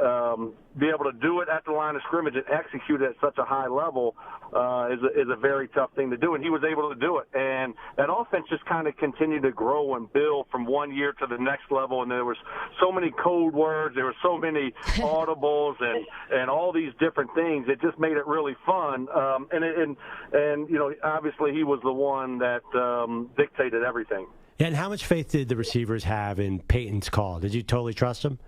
be able to do it at the line of scrimmage and execute it at such a high level is a very tough thing to do. And he was able to do it. And that offense just kind of continued to grow and build from one year to the next level. And there was so many code words. There were so many audibles and all these different things. It just made it really fun. And obviously he was the one that dictated everything. And how much faith did the receivers have in Peyton's call? Did you totally trust him?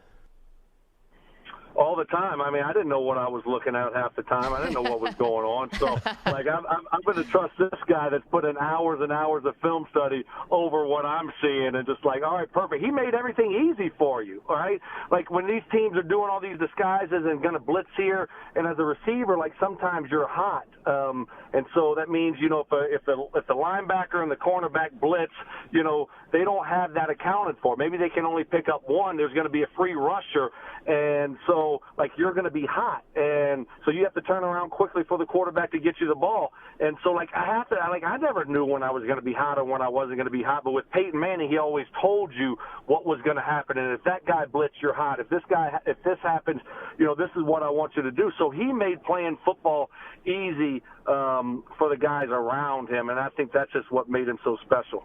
All the time. I mean, I didn't know what I was looking at half the time. I didn't know what was going on. So, I'm going to trust this guy that's put in hours and hours of film study over what I'm seeing and just all right, perfect. He made everything easy for you, all right? Like when these teams are doing all these disguises and going to blitz here, and as a receiver, sometimes you're hot. And so that means, if the linebacker and the cornerback blitz, they don't have that accounted for. Maybe they can only pick up one. There's going to be a free rusher. And so, you're going to be hot. And so you have to turn around quickly for the quarterback to get you the ball. And so, I never knew when I was going to be hot or when I wasn't going to be hot. But with Peyton Manning, he always told you what was going to happen. And if that guy blitz, you're hot. If this happens, this is what I want you to do. So he made playing football easy for the guys around him. And I think that's just what made him so special.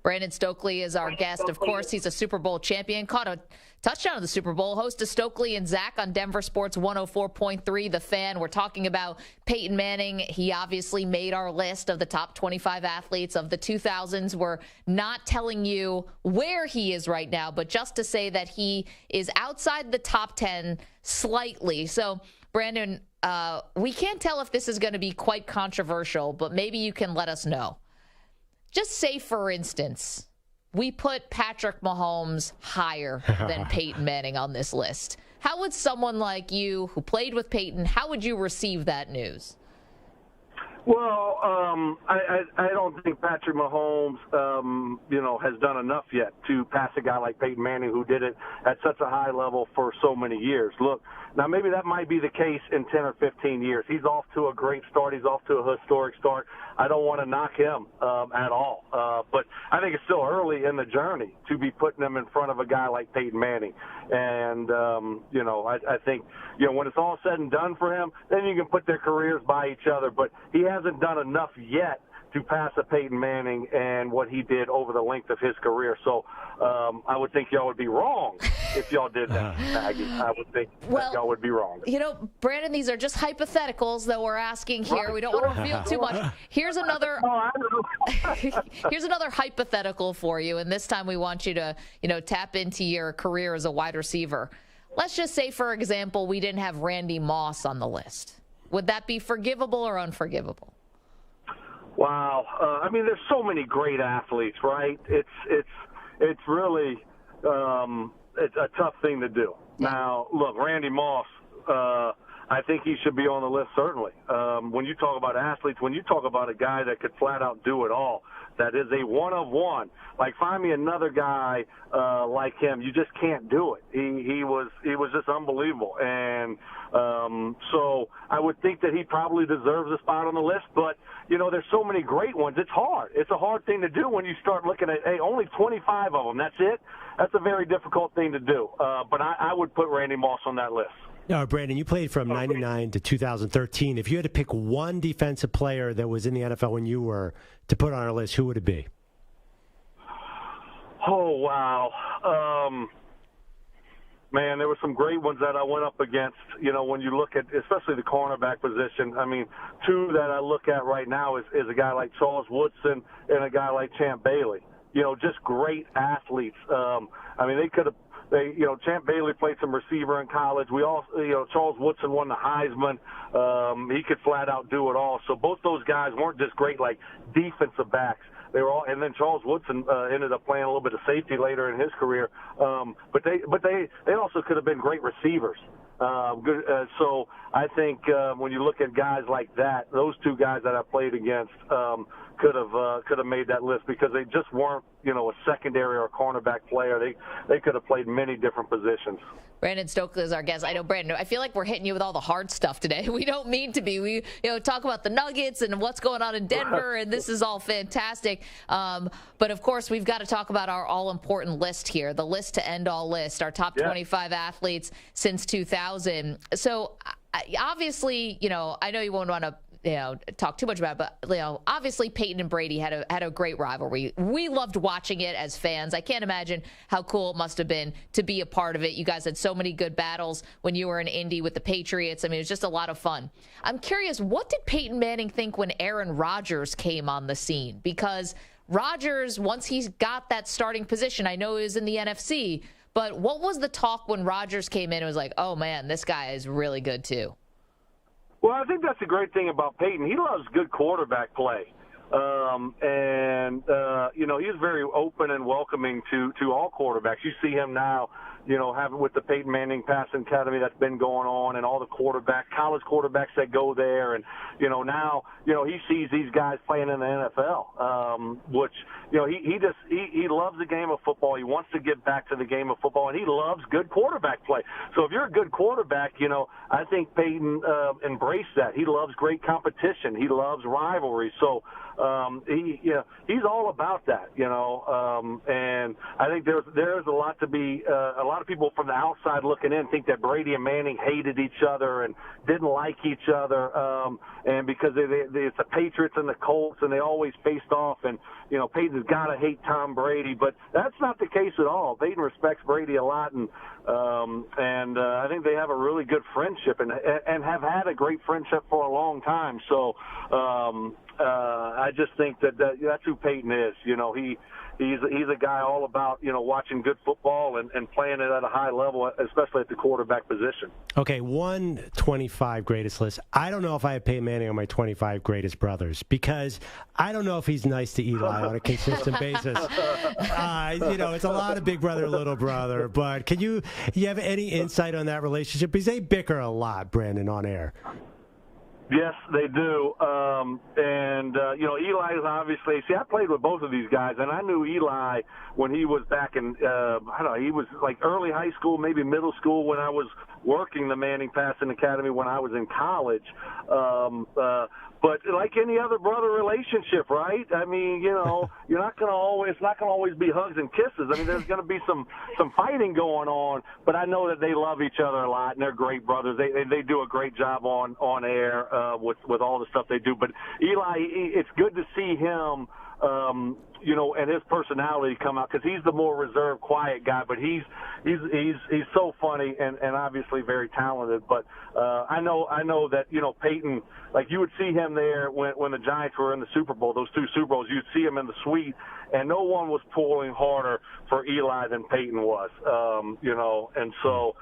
Brandon Stokley is our guest. Of course, he's a Super Bowl champion, caught a touchdown in the Super Bowl. Host of Stokley and Zach on Denver Sports 104.3, The Fan. We're talking about Peyton Manning. He obviously made our list of the top 25 athletes of the 2000s. We're not telling you where he is right now, but just to say that he is outside the top 10 slightly. So, Brandon, we can't tell if this is going to be quite controversial, but maybe you can let us know. Just say, for instance, we put Patrick Mahomes higher than Peyton Manning on this list. How would someone like you, who played with Peyton, how would you receive that news? Well, I don't think Patrick Mahomes, has done enough yet to pass a guy like Peyton Manning, who did it at such a high level for so many years. Look, now maybe that might be the case in 10 or 15 years. He's off to a great start. He's off to a historic start. I don't want to knock him at all. But I think it's still early in the journey to be putting him in front of a guy like Peyton Manning. And, I think, when it's all said and done for him, then you can put their careers by each other. But he hasn't done enough yet to pass a Peyton Manning and what he did over the length of his career. So I would think y'all would be wrong if y'all did that, Maggie. I would think that y'all would be wrong. Brandon, these are just hypotheticals that we're asking here. Right, we don't want to reveal too much. Here's another here's another hypothetical for you, and this time we want you to, tap into your career as a wide receiver. Let's just say, for example, we didn't have Randy Moss on the list. Would that be forgivable or unforgivable? Wow. There's so many great athletes, right? It's really it's a tough thing to do. Now, look, Randy Moss, I think he should be on the list, certainly. When you talk about athletes, when you talk about a guy that could flat out do it all, that is a one of one. Find me another guy like him. You just can't do it. He was just unbelievable. And so I would think that he probably deserves a spot on the list. But, there's so many great ones. It's hard. It's a hard thing to do when you start looking at, only 25 of them. That's it. That's a very difficult thing to do. But I would put Randy Moss on that list. No, Brandon, you played from 99 to 2013. If you had to pick one defensive player that was in the NFL when you were to put on our list, who would it be? Oh, wow. Man, there were some great ones that I went up against. When you look at, especially the cornerback position, two that I look at right now is a guy like Charles Woodson and a guy like Champ Bailey. Just great athletes. They could have. Champ Bailey played some receiver in college. We all, Charles Woodson won the Heisman. He could flat out do it all. So both those guys weren't just great defensive backs. They were all, and then Charles Woodson ended up playing a little bit of safety later in his career. But they also could have been great receivers. So I think when you look at guys like that, those two guys that I played against could have made that list because they just weren't, a secondary or cornerback player. They could have played many different positions. Brandon Stokley is our guest. I know, Brandon, I feel like we're hitting you with all the hard stuff today. We don't mean to be. We talk about the Nuggets and what's going on in Denver, and this is all fantastic. But, of course, we've got to talk about our all-important list here, the list to end all list, our top 25 athletes since 2000. So, obviously, I know you won't want to talk too much about it, but obviously Peyton and Brady had a great rivalry. We loved watching it as fans. I can't imagine how cool it must have been to be a part of it. You guys had so many good battles when you were in Indy with the Patriots. I mean, it was just a lot of fun. I'm curious, what did Peyton Manning think when Aaron Rodgers came on the scene? Because Rodgers, once he's got that starting position, I know he was in the NFC, but what was the talk when Rodgers came in? It was like, oh man, this guy is really good too. Well, I think that's the great thing about Peyton. He loves good quarterback play. He's very open and welcoming to all quarterbacks. You see him now, having with the Peyton Manning Passing Academy that's been going on and all the college quarterbacks that go there. And, now, he sees these guys playing in the NFL, which, he loves the game of football. He wants to get back to the game of football, and he loves good quarterback play. So if you're a good quarterback, I think Peyton embraced that. He loves great competition. He loves rivalry. So, he's all about that, and I think there's a lot to be, a lot of people from the outside looking in think that Brady and Manning hated each other and didn't like each other, and because it's the Patriots and the Colts and they always faced off, and, Peyton's got to hate Tom Brady, but that's not the case at all. Peyton respects Brady a lot, and I think they have a really good friendship and have had a great friendship for a long time. So, I just think that's who Peyton is. He's a guy all about, watching good football and playing it at a high level, especially at the quarterback position. Okay, 125 greatest list. I don't know if I have Peyton Manning on my 25 greatest brothers because I don't know if he's nice to Eli on a consistent basis. It's a lot of big brother, little brother, but you have any insight on that relationship? Because they bicker a lot, Brandon, on air. Yes, they do. Eli is obviously, I played with both of these guys, and I knew Eli when he was back in, he was like early high school, maybe middle school when I was working the Manning Passing Academy when I was in college. But like any other brother relationship, right? I mean, it's not going to always be hugs and kisses. I mean, there's going to be some fighting going on, but I know that they love each other a lot, and they're great brothers. They do a great job on air with all the stuff they do. But Eli, it's good to see him, and his personality come out because he's the more reserved, quiet guy. But he's so funny and obviously very talented. But I know that Peyton, like you would see him there when the Giants were in the Super Bowl, those two Super Bowls. You'd see him in the suite, and no one was pulling harder for Eli than Peyton was. And so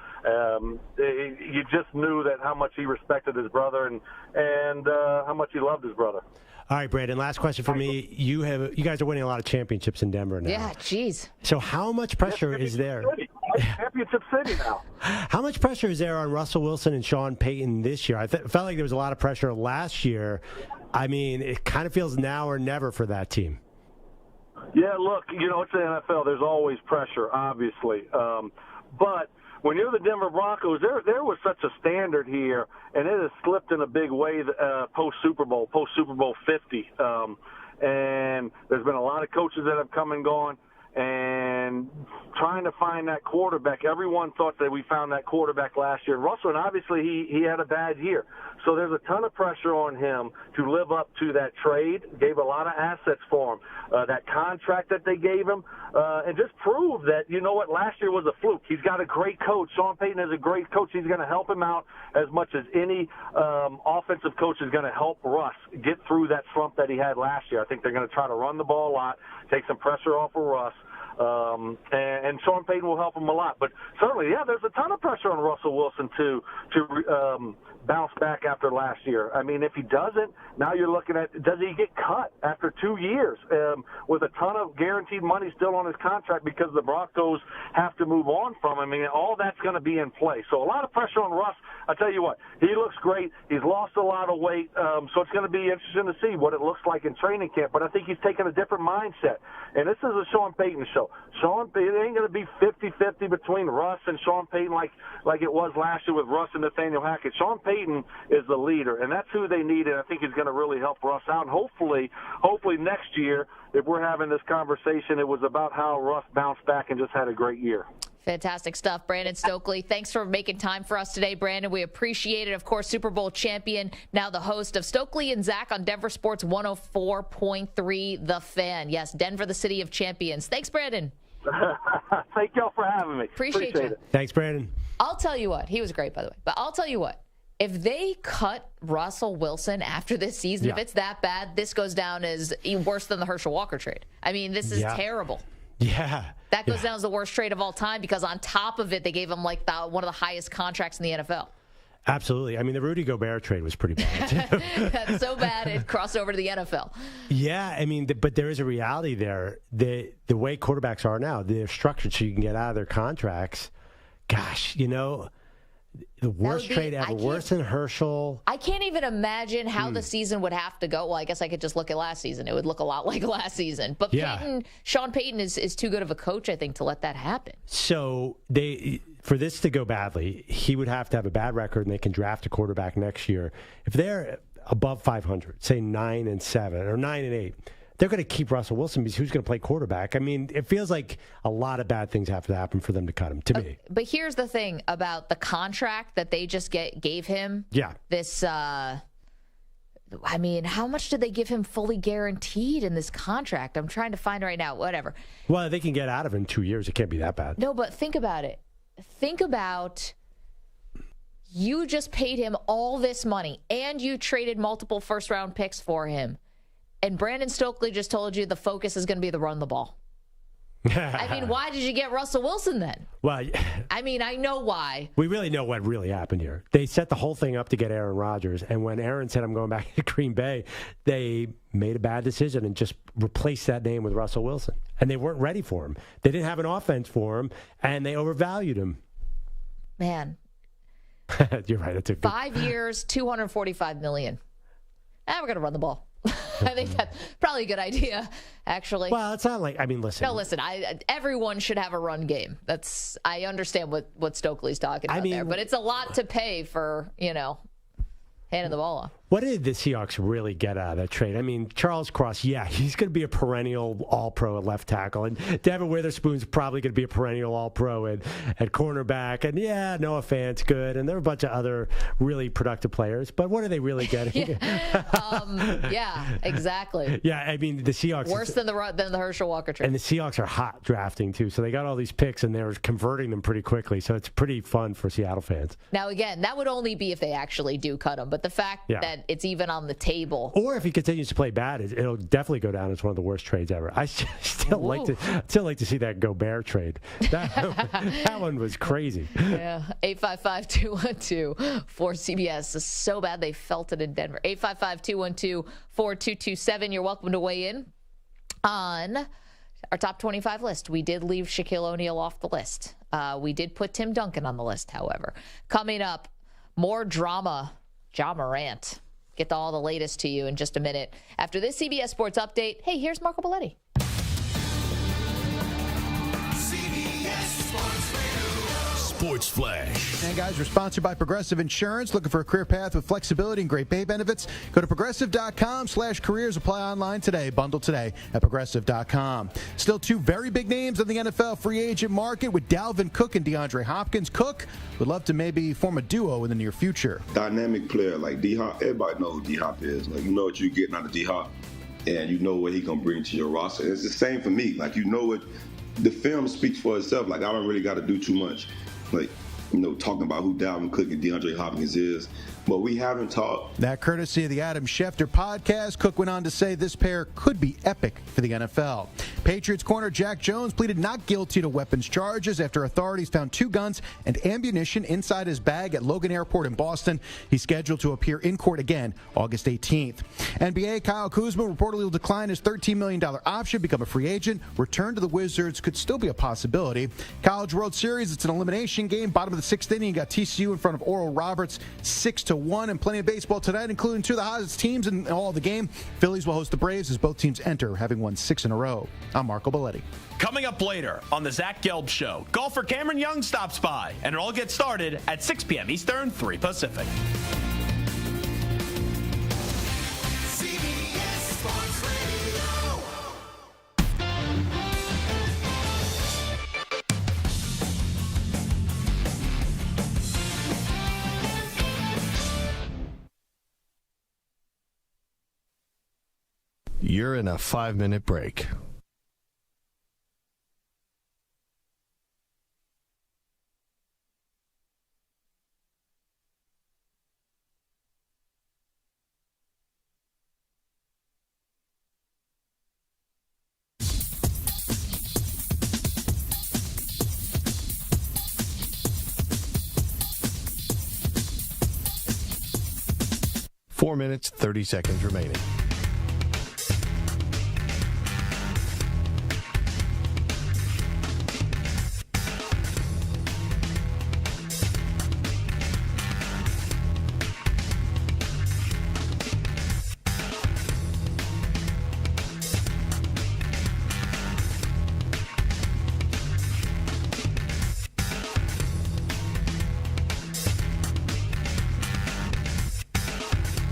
you just knew that how much he respected his brother and how much he loved his brother. All right, Brandon, last question for me. You guys are winning a lot of championships in Denver now. Yeah, geez. So how much pressure is there? Championship City now. How much pressure is there on Russell Wilson and Sean Payton this year? I felt like there was a lot of pressure last year. I mean, it kind of feels now or never for that team. Yeah, look, it's the NFL. There's always pressure, obviously. But when you're the Denver Broncos, there was such a standard here, and it has slipped in a big way post-Super Bowl 50. And there's been a lot of coaches that have come and gone, and trying to find that quarterback. Everyone thought that we found that quarterback last year. Russell, and obviously he had a bad year. So there's a ton of pressure on him to live up to that trade. Gave a lot of assets for him. That contract that they gave him, and just prove that, last year was a fluke. He's got a great coach. Sean Payton is a great coach. He's going to help him out as much as any offensive coach is going to help Russ get through that slump that he had last year. I think they're going to try to run the ball a lot, take some pressure off of Russ. And Sean Payton will help him a lot. But certainly, yeah, there's a ton of pressure on Russell Wilson to bounce back after last year. I mean, if he doesn't, now you're looking at, does he get cut after 2 years with a ton of guaranteed money still on his contract because the Broncos have to move on from him? I mean, all that's going to be in play. So a lot of pressure on Russ. I tell you what, he looks great. He's lost a lot of weight, so it's going to be interesting to see what it looks like in training camp. But I think he's taken a different mindset. And this is a Sean Payton show. It ain't going to be 50-50 between Russ and Sean Payton like it was last year with Russ and Nathaniel Hackett. Sean Payton is the leader, and that's who they need, and I think he's going to really help Russ out. And hopefully next year, if we're having this conversation, it was about how Russ bounced back and just had a great year. Fantastic stuff, Brandon Stokley. Thanks for making time for us today, Brandon. We appreciate it. Of course, Super Bowl champion, now the host of Stokley and Zach on Denver Sports 104.3 The Fan. Yes, Denver, the city of champions. Thanks, Brandon. Thank y'all for having me. Appreciate you. it. Thanks, Brandon. I'll tell you what. He was great, by the way. But I'll tell you what. If they cut Russell Wilson after this season, if it's that bad, this goes down as worse than the Herschel Walker trade. I mean, this is terrible. Yeah. That goes down as the worst trade of all time because on top of it, they gave him like one of the highest contracts in the NFL. Absolutely. I mean, the Rudy Gobert trade was pretty bad. That's so bad it crossed over to the NFL. Yeah, I mean, but there is a reality there. The way quarterbacks are now, they're structured so you can get out of their contracts. Gosh, the worst trade ever, worse than Herschel. I can't even imagine how the season would have to go. Well, I guess I could just look at last season. It would look a lot like last season. But Sean Payton is too good of a coach, I think, to let that happen. So for this to go badly, he would have to have a bad record, and they can draft a quarterback next year. If they're above 500, say 9-7 or 9-8, they're going to keep Russell Wilson because who's going to play quarterback? I mean, it feels like a lot of bad things have to happen for them to cut him, to me. But here's the thing about the contract that they just gave him. Yeah. This, I mean, how much did they give him fully guaranteed in this contract? I'm trying to find right now. Whatever. Well, they can get out of it in 2 years. It can't be that bad. No, but think about it. Think about you just paid him all this money and you traded multiple first-round picks for him. And Brandon Stokley just told you the focus is going to be to run the ball. I mean, why did you get Russell Wilson then? Well, I mean, I know why. We really know what really happened here. They set the whole thing up to get Aaron Rodgers. And when Aaron said, I'm going back to Green Bay, they made a bad decision and just replaced that name with Russell Wilson. And they weren't ready for him. They didn't have an offense for him, and they overvalued him. Man. You're right. It's 5 years, $245 million. We're going to run the ball. I think that's probably a good idea, actually. Well, it's not like, I mean, listen. No, listen, everyone should have a run game. I understand what Stokley's talking about there, but it's a lot to pay for, handing the ball off. What did the Seahawks really get out of that trade? I mean, Charles Cross, he's going to be a perennial all-pro at left tackle. And Devin Witherspoon's probably going to be a perennial all-pro at cornerback. And, Noah Fant's good. And there are a bunch of other really productive players. But what are they really getting? Exactly. Yeah, I mean, the Seahawks. Worse than the Herschel Walker trade. And the Seahawks are hot drafting, too. So they got all these picks, and they're converting them pretty quickly. So it's pretty fun for Seattle fans. Now, again, that would only be if they actually do cut him. But the fact that it's even on the table. Or if he continues to play bad, it'll definitely go down as one of the worst trades ever. I still like to see that Gobert trade. That one was crazy. Yeah, 855-212-4CBS. It's so bad they felt it in Denver. 855-212-4227. You're welcome to weigh in on our top 25 list. We did leave Shaquille O'Neal off the list. We did put Tim Duncan on the list, however. Coming up, more drama. Ja Morant. Get all the latest to you in just a minute. After this CBS Sports Update, hey, here's Marco Belletti. Sports Flash. And guys, we're sponsored by Progressive Insurance. Looking for a career path with flexibility and great pay benefits? Go to progressive.com/careers. Apply online today. Bundle today at progressive.com. Still two very big names on the NFL free agent market with Dalvin Cook and DeAndre Hopkins. Cook would love to maybe form a duo in the near future. Dynamic player like D-Hop. Everybody knows who D-Hop is. Like, you know what you're getting out of D-Hop, and you know what he going to bring to your roster. It's the same for me. Like, you know what, the film speaks for itself. Like, I don't really got to do too much. Like, talking about who Dalvin Cook and DeAndre Hopkins is. But we haven't talked. That courtesy of the Adam Schefter podcast. Cook went on to say this pair could be epic for the NFL. Patriots corner Jack Jones pleaded not guilty to weapons charges after authorities found 2 guns and ammunition inside his bag at Logan Airport in Boston. He's scheduled to appear in court again August 18th. NBA Kyle Kuzma reportedly will decline his $13 million option, become a free agent. Return to the Wizards could still be a possibility. College World Series, it's an elimination game. Bottom of the 6th inning, you got TCU in front of Oral Roberts 6-1. And plenty of baseball tonight, including 2 of the hottest teams in all the game. Phillies will host the Braves as both teams enter, having won 6 in a row. I'm Marco Belletti. Coming up later on the Zach Gelb Show, golfer Cameron Young stops by, and it all gets started at 6 p.m. Eastern, 3 Pacific. You're in a 5-minute break. Four minutes, 30 seconds remaining.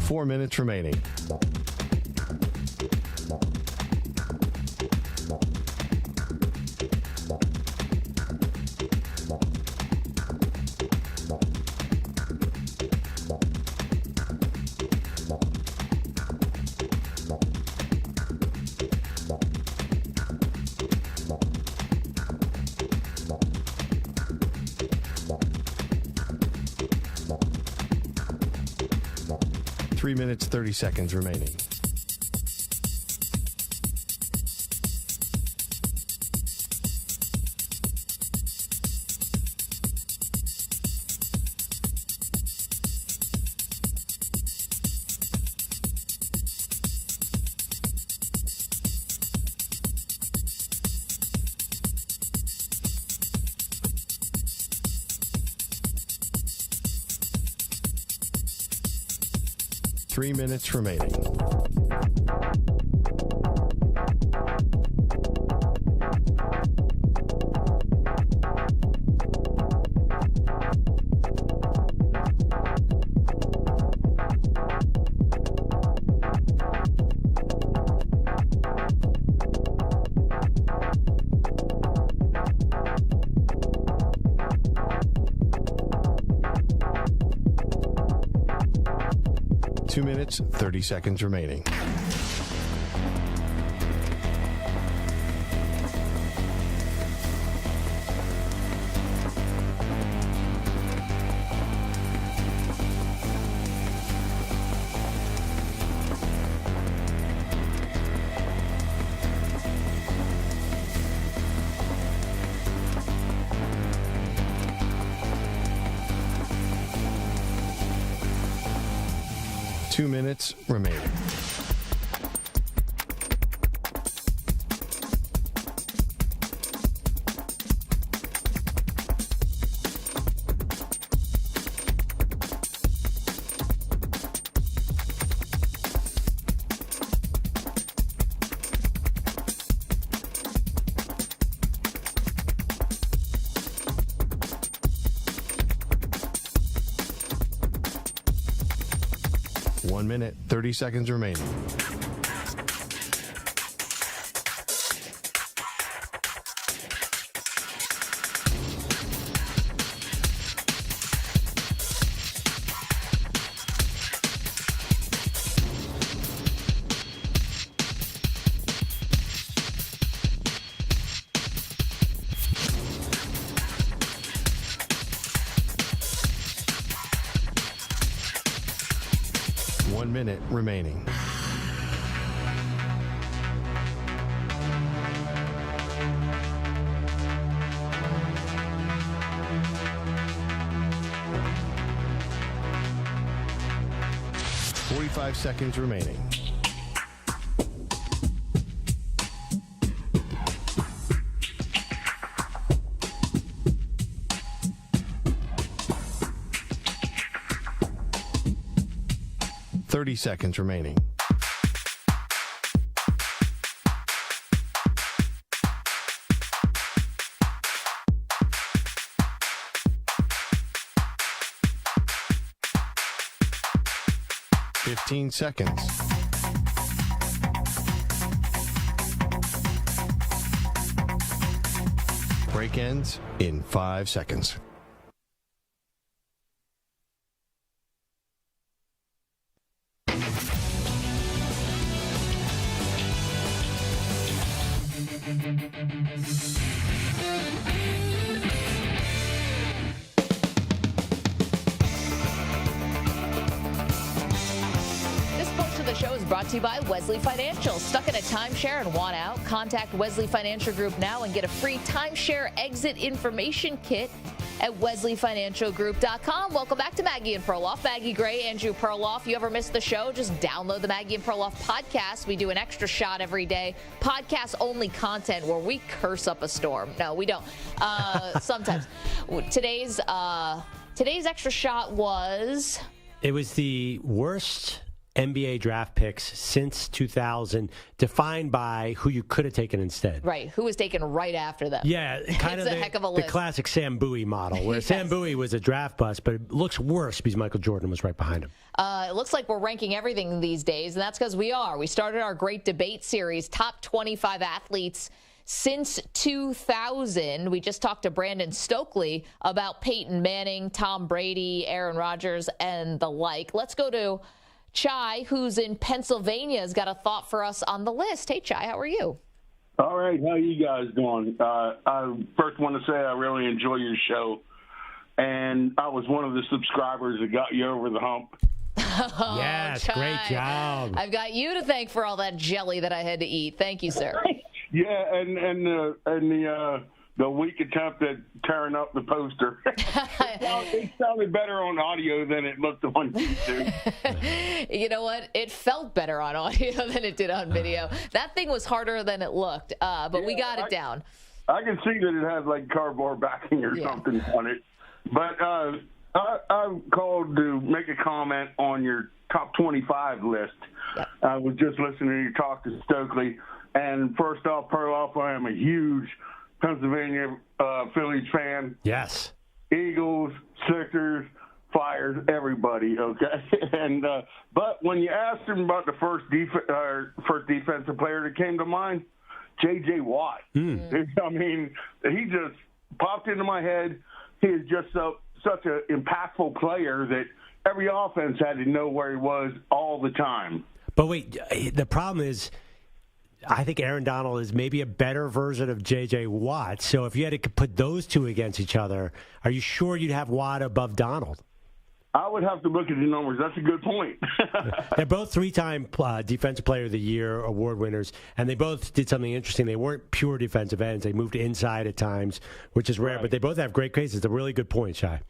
Four minutes remaining. Three minutes, 30 seconds remaining. Three minutes remaining. Two minutes, 30 seconds remaining. Two minutes remaining. One minute, 30 seconds remaining.1 minute remaining. 45 seconds remaining. Thirty seconds remaining. Fifteen seconds. Break ends in 5 seconds. Brought to you by Wesley Financial. Stuck in a timeshare and want out? Contact Wesley Financial Group now and get a free timeshare exit information kit at wesleyfinancialgroup.com. Welcome back to Maggie and Perloff. Maggie Gray, Andrew Perloff. You ever missed the show? Just download the Maggie and Perloff podcast. We do an extra shot every day. Podcast-only content where we curse up a storm. No, we don't. Sometimes. Today's extra shot was... It was the worst NBA draft picks since 2000, defined by who you could have taken instead. Right, who was taken right after them. Yeah, kind of a heck of a list. The classic Sam Bowie model, where Yes. Sam Bowie was a draft bust, but it looks worse because Michael Jordan was right behind him. It looks like we're ranking everything these days, and that's because we are. We started our great debate series, Top 25 Athletes since 2000. We just talked to Brandon Stokley about Peyton Manning, Tom Brady, Aaron Rodgers, and the like. Let's go to Chai, who's in Pennsylvania, has got a thought for us on the list. Hey, Chai, how are you? All right, how you guys doing? I first want to say I really enjoy your show, and I was one of the subscribers that got you over the hump. Yes, Chai. great job. I've got you to thank for all that jelly that I had to eat. Thank you, sir. Yeah, and the weak attempt at tearing up the poster. It sounded better on audio than it looked on YouTube. You know what? It felt better on audio than it did on video. That thing was harder than it looked, but we got it down. I can see that it has like cardboard backing or something on it. But I called to make a comment on your top 25 list. Yep. I was just listening to you talk to Stokley. And first off, Perloff, I am a huge Pennsylvania Phillies fan. Yes. Eagles, Sixers, Flyers, everybody, okay? And but when you asked him about the first defensive player that came to mind, J.J. Watt. I mean, he just popped into my head. He is just such an impactful player that every offense had to know where he was all the time. But wait, the problem is, I think Aaron Donald is maybe a better version of J.J. Watt. So if you had to put those two against each other, are you sure you'd have Watt above Donald? I would have to look at the numbers. That's a good point. They're both three-time Defensive Player of the Year award winners, and they both did something interesting. They weren't pure defensive ends. They moved inside at times, which is rare, but they both have great cases. It's a really good point, Shai.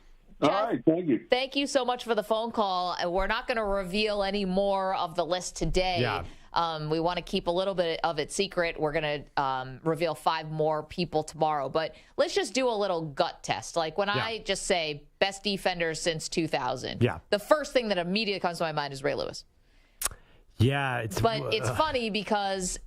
All right, thank you. Thank you so much for the phone call. We're not going to reveal any more of the list today. Yeah. We want to keep a little bit of it secret. We're going to reveal 5 more people tomorrow. But let's just do a little gut test. Like when I just say best defenders since 2000, the first thing that immediately comes to my mind is Ray Lewis. Yeah. But it's funny because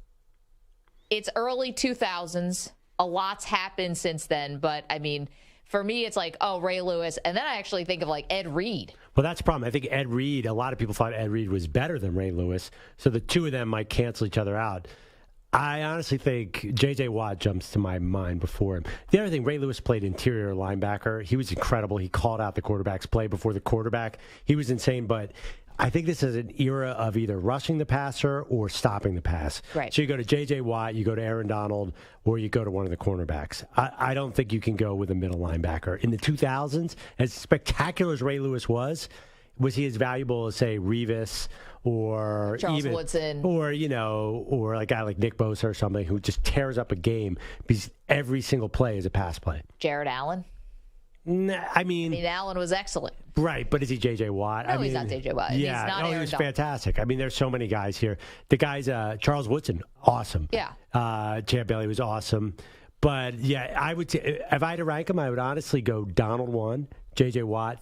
it's early 2000s. A lot's happened since then. But, I mean, for me, it's like, oh, Ray Lewis. And then I actually think of, like, Ed Reed. Well, that's the problem. I think Ed Reed, a lot of people thought Ed Reed was better than Ray Lewis, so the two of them might cancel each other out. I honestly think J.J. Watt jumps to my mind before him. The other thing, Ray Lewis played interior linebacker. He was incredible. He called out the quarterback's play before the quarterback. He was insane, but I think this is an era of either rushing the passer or stopping the pass. Right. So you go to J.J. Watt, you go to Aaron Donald, or you go to one of the cornerbacks. I don't think you can go with a middle linebacker. In the 2000s, as spectacular as Ray Lewis was he as valuable as, say, Revis or Charles Woodson, or or a guy like Nick Bosa or something who just tears up a game because every single play is a pass play? Jared Allen. I mean, Allen was excellent. Right, but is he J.J. Watt? No, he's not J.J. Watt. Yeah, He's not he Aaron was Donald. fantastic. I mean, there's so many guys here. The guys, Charles Woodson, awesome. Yeah. Champ Bailey was awesome. But, yeah, I would say, if I had to rank them, I would honestly go Donald 1, J.J. Watt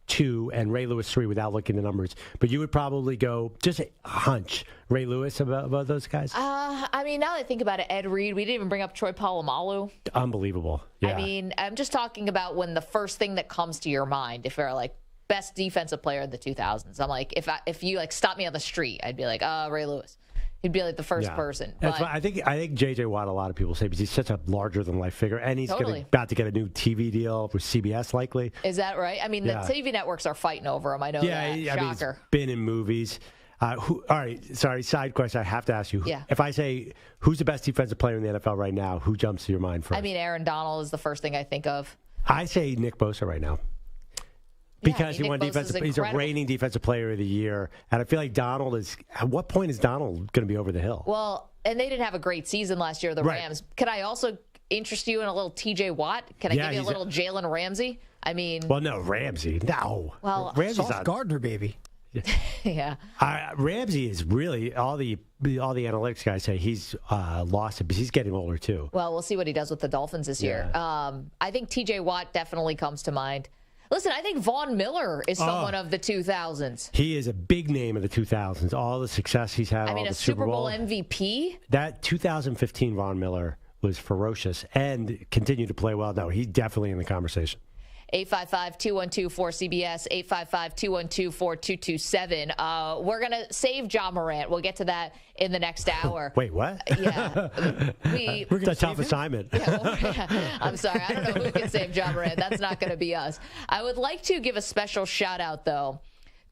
2, and Ray Lewis 3 without looking at the numbers. But you would probably go, just a hunch, Ray Lewis about those guys? I mean, now that I think about it, Ed Reed, we didn't even bring up Troy Polamalu. Unbelievable. Yeah. I mean, I'm just talking about when the first thing that comes to your mind, if you're like best defensive player in the 2000s, I'm like, if you like stop me on the street, I'd be like, Ray Lewis. He'd be like the first person. That's But why I think J.J. Watt, a lot of people say, because he's such a larger-than-life figure, and he's Totally. about to get a new TV deal with CBS, likely. is that right? I mean, the TV networks are fighting over him. I know that. I mean, Shocker. he's been in movies. All right, sorry, side question. I have to ask you. Yeah. If I say, who's the best defensive player in the NFL right now, who jumps to your mind first? I mean, Aaron Donald is the first thing I think of. I say Nick Bosa right now. Because Nick Bosa's he's a incredible. reigning defensive player of the year. And I feel like Donald is, at what point is Donald going to be over the hill? Well, and they didn't have a great season last year, the Right. Rams. Could I also interest you in a little TJ Watt? Can I Yeah, give you a he's little Jalen Ramsey? I mean, Well, no, Ramsey. No. Well, Ramsey's Sauce not. Gardner, baby. yeah. Ramsey is really, all the analytics guys say he's lost it, because he's getting older too. Well, we'll see what he does with the Dolphins this year. I think TJ Watt definitely comes to mind. Listen, I think Von Miller is someone of the 2000s. He is a big name of the 2000s. All the success he's had, I mean, all a the Super Bowl MVP. That 2015 Von Miller was ferocious and continued to play well. No, he's definitely in the conversation. 855-212-4CBS, 855-212-4227. We're going to save John Morant. We'll get to that in the next hour. Wait, what? Yeah. That's a tough assignment. I'm sorry. I don't know who can save John Morant. That's not going to be us. I would like to give a special shout out, though,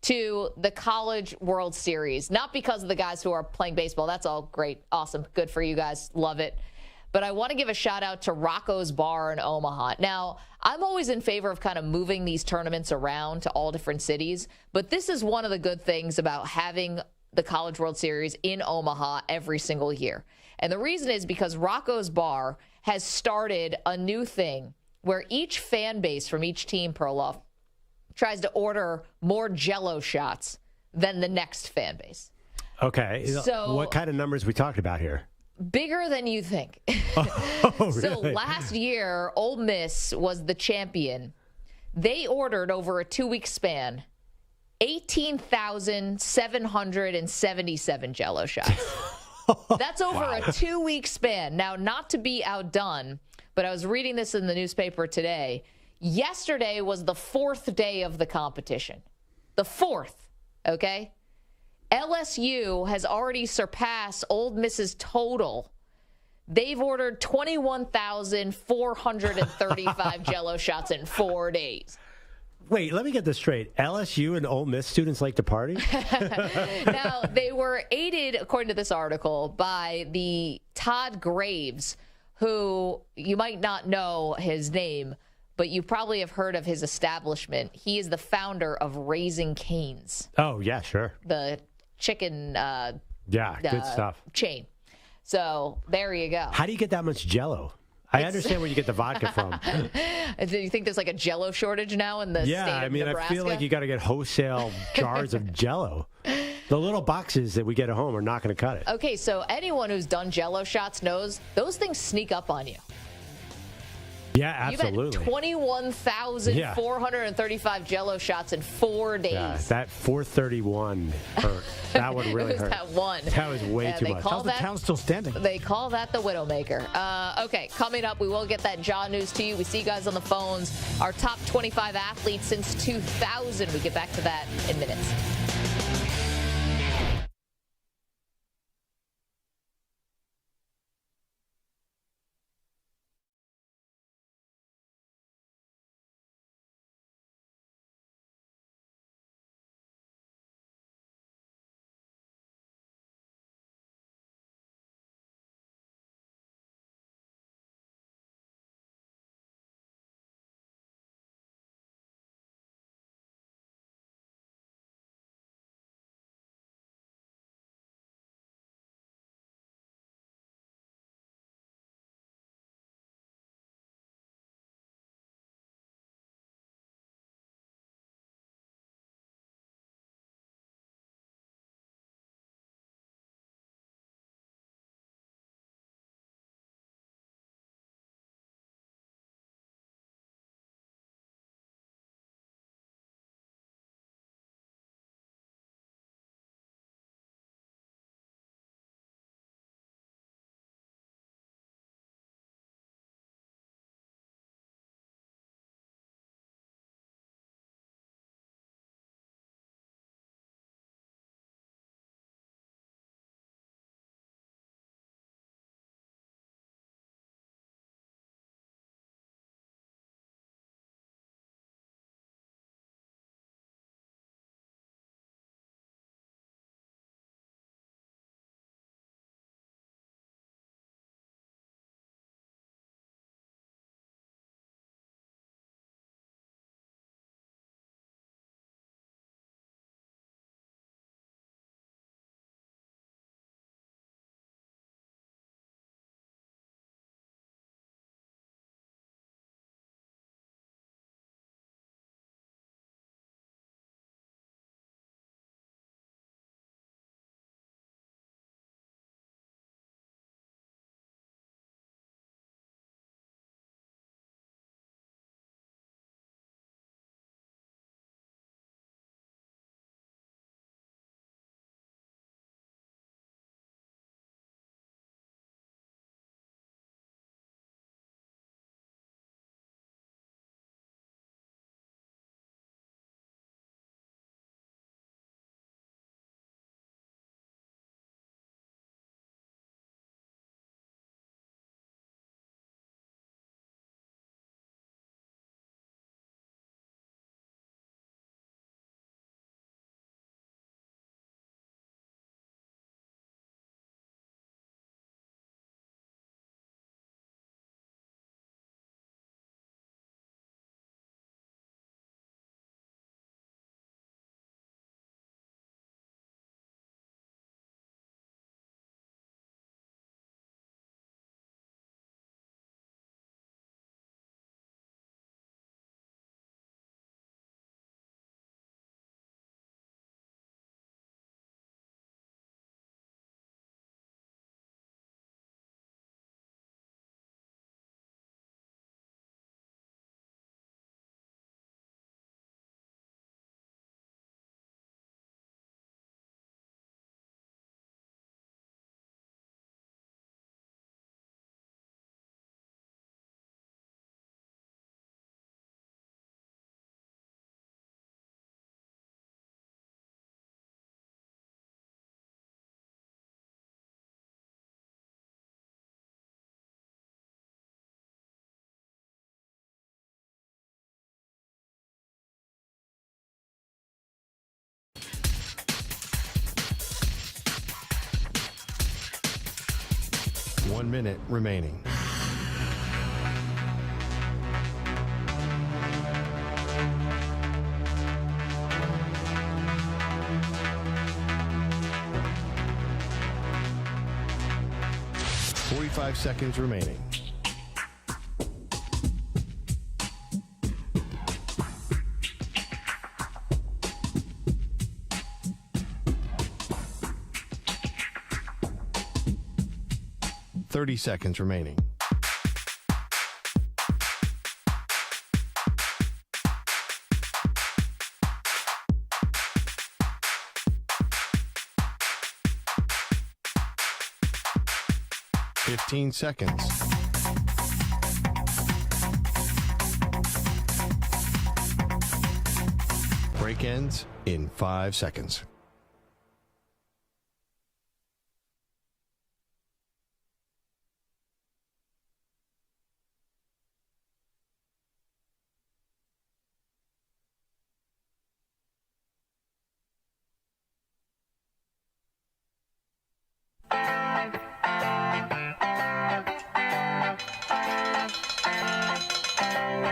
to the College World Series. Not because of the guys who are playing baseball. That's all great. Awesome. Good for you guys. Love it. But I want to give a shout out to Rocco's Bar in Omaha. Now, I'm always in favor of kind of moving these tournaments around to all different cities. But this is one of the good things about having the College World Series in Omaha every single year. And the reason is because Rocco's Bar has started a new thing where each fan base from each team, Perloff, tries to order more Jell-O shots than the next fan base. Okay. So- what kind of numbers are we talking about here? Bigger than you think. Oh, So really? last year, Ole Miss was the champion. They ordered over a 2-week span 18,777 Jell-O shots. That's over a 2-week span. Now, not to be outdone, but I was reading this in the newspaper today. Yesterday was the 4th day of the competition. The 4th, okay? LSU has already surpassed Ole Miss's total. They've ordered 21,435 Jell-O shots in 4 days. Wait, let me get this straight. LSU and Ole Miss students like to party? Now, they were aided, according to this article, by the Todd Graves, who you might not know his name, but you probably have heard of his establishment. He is the founder of Raising Cane's, Oh, yeah, sure. the chicken Good stuff. chain. So there you go. How do you get that much Jell-O? I understand where you get the vodka from. Do you think there's like a Jell-O shortage now in the state of I mean, Nebraska? I feel like you got to get wholesale jars of Jell-O. The little boxes that we get at home are not going to cut it. Okay, so anyone who's done Jell-O shots knows those things sneak up on you. Yeah, absolutely. You've had 21,435 Jell-O shots in 4 days. Yeah, that 431 hurt. That one really It was hurt. that one. That was way Yeah, too they much. call How's the that- town still standing? They call that the Widowmaker. Okay, coming up, we will get that jaw news to you. We see you guys on the phones. Our top 25 athletes since 2000. We get back to that in minutes. 1 minute remaining. Five seconds remaining. Seconds remaining. Seconds. Break ends in 5 seconds.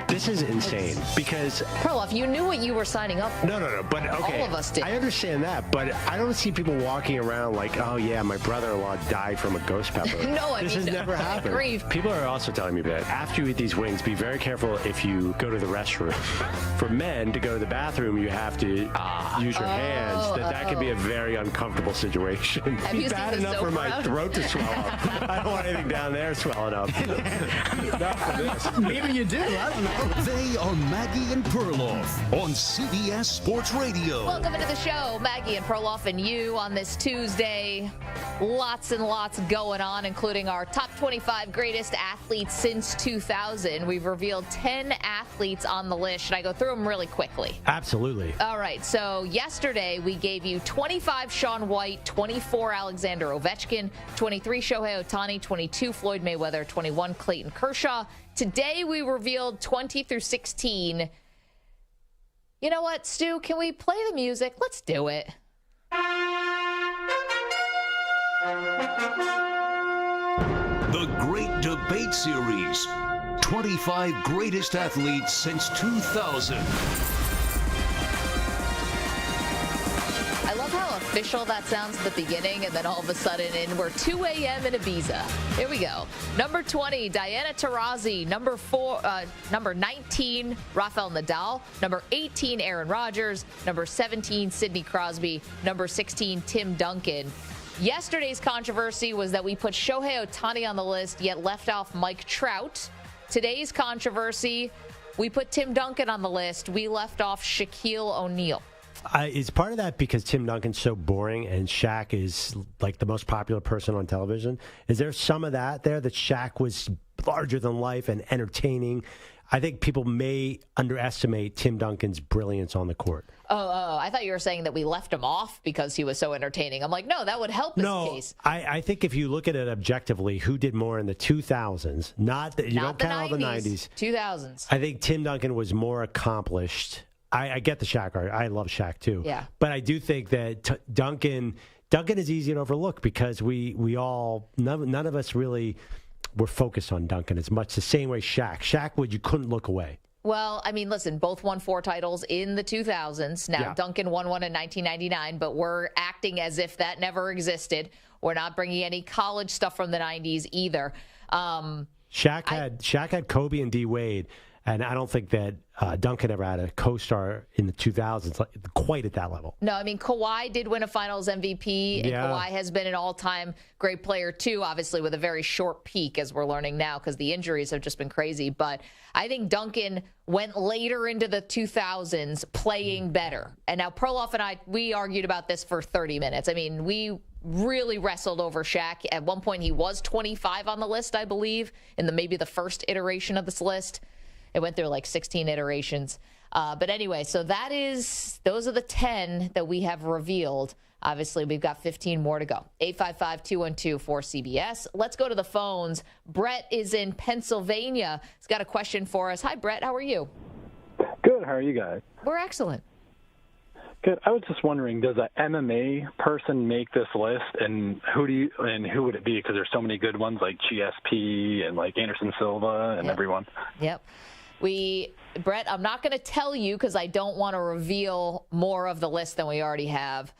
This is insane because Perloff, you knew what you were signing up for. No, but okay. All of us did. I understand that, but I don't see people walking around like, oh yeah, my brother-in-law died from a ghost pepper. This has never happened. People are also telling me that after you eat these wings, be very careful if you go to the restroom. For men, to go to the bathroom, you have to use your hands. That can be a very uncomfortable situation. It's bad enough for my throat to swell up. I don't want anything down there swelling up. Not for this. Maybe you do. I don't know. They are Maggie and Perloff on CBS Sports Radio. Welcome into the show, Maggie and Perloff and you on this Tuesday. Lots and lots going on, including our top 25 greatest athletes since 2000. We've revealed 10 athletes on the list. Should I go through them really quickly? Absolutely. All right. So yesterday we gave you 25 Shaun White, 24 Alexander Ovechkin, 23 Shohei Ohtani, 22 Floyd Mayweather, 21 Clayton Kershaw. Today we revealed 20 through 16. You know what, Stu? Can we play the music? Let's do it. The Great Debate Series. 25 greatest athletes since 2000. I love how official that sounds at the beginning, and then all of a sudden we're 2 a.m. in Ibiza. Here we go. Number 20, Diana Taurasi. Number 19, Rafael Nadal. Number 18, Aaron Rodgers. Number 17, Sidney Crosby. Number 16, Tim Duncan. Yesterday's controversy was that we put Shohei Ohtani on the list, yet left off Mike Trout. Today's controversy, we put Tim Duncan on the list. We left off Shaquille O'Neal. Is part of that because Tim Duncan's so boring and Shaq is like the most popular person on television? Is there some of that there that Shaq was larger than life and entertaining? I think people may underestimate Tim Duncan's brilliance on the court. Oh, I thought you were saying that we left him off because he was so entertaining. I'm like, no, that would help this case. I think if you look at it objectively, who did more in the 2000s? Not don't count all the 90s. 2000s. I think Tim Duncan was more accomplished. I get the Shaq art. I love Shaq too. Yeah. But I do think that Duncan is easy to overlook because we all none of us really were focused on Duncan as much the same way Shaq you couldn't look away. Well, I mean, listen, both won 4 titles in the 2000s. Now, Duncan won one in 1999, but we're acting as if that never existed. We're not bringing any college stuff from the 90s either. Shaq had Kobe and D. Wade. And I don't think that Duncan ever had a co-star in the 2000s quite at that level. No, I mean, Kawhi did win a finals MVP, and Kawhi has been an all-time great player, too, obviously with a very short peak, as we're learning now, because the injuries have just been crazy. But I think Duncan went later into the 2000s playing better. And now Perloff and I, we argued about this for 30 minutes. I mean, we really wrestled over Shaq. At one point, he was 25 on the list, I believe, in maybe the first iteration of this list. It went through like 16 iterations. But anyway, so those are the 10 that we have revealed. Obviously, we've got 15 more to go. 855-212-4CBS. Let's go to the phones. Brett is in Pennsylvania. He's got a question for us. Hi, Brett. How are you? Good. How are you guys? We're excellent. Good. I was just wondering, does an MMA person make this list, and who would it be? Because there's so many good ones like GSP and like Anderson Silva and everyone. Yep. Brett, I'm not going to tell you because I don't want to reveal more of the list than we already have.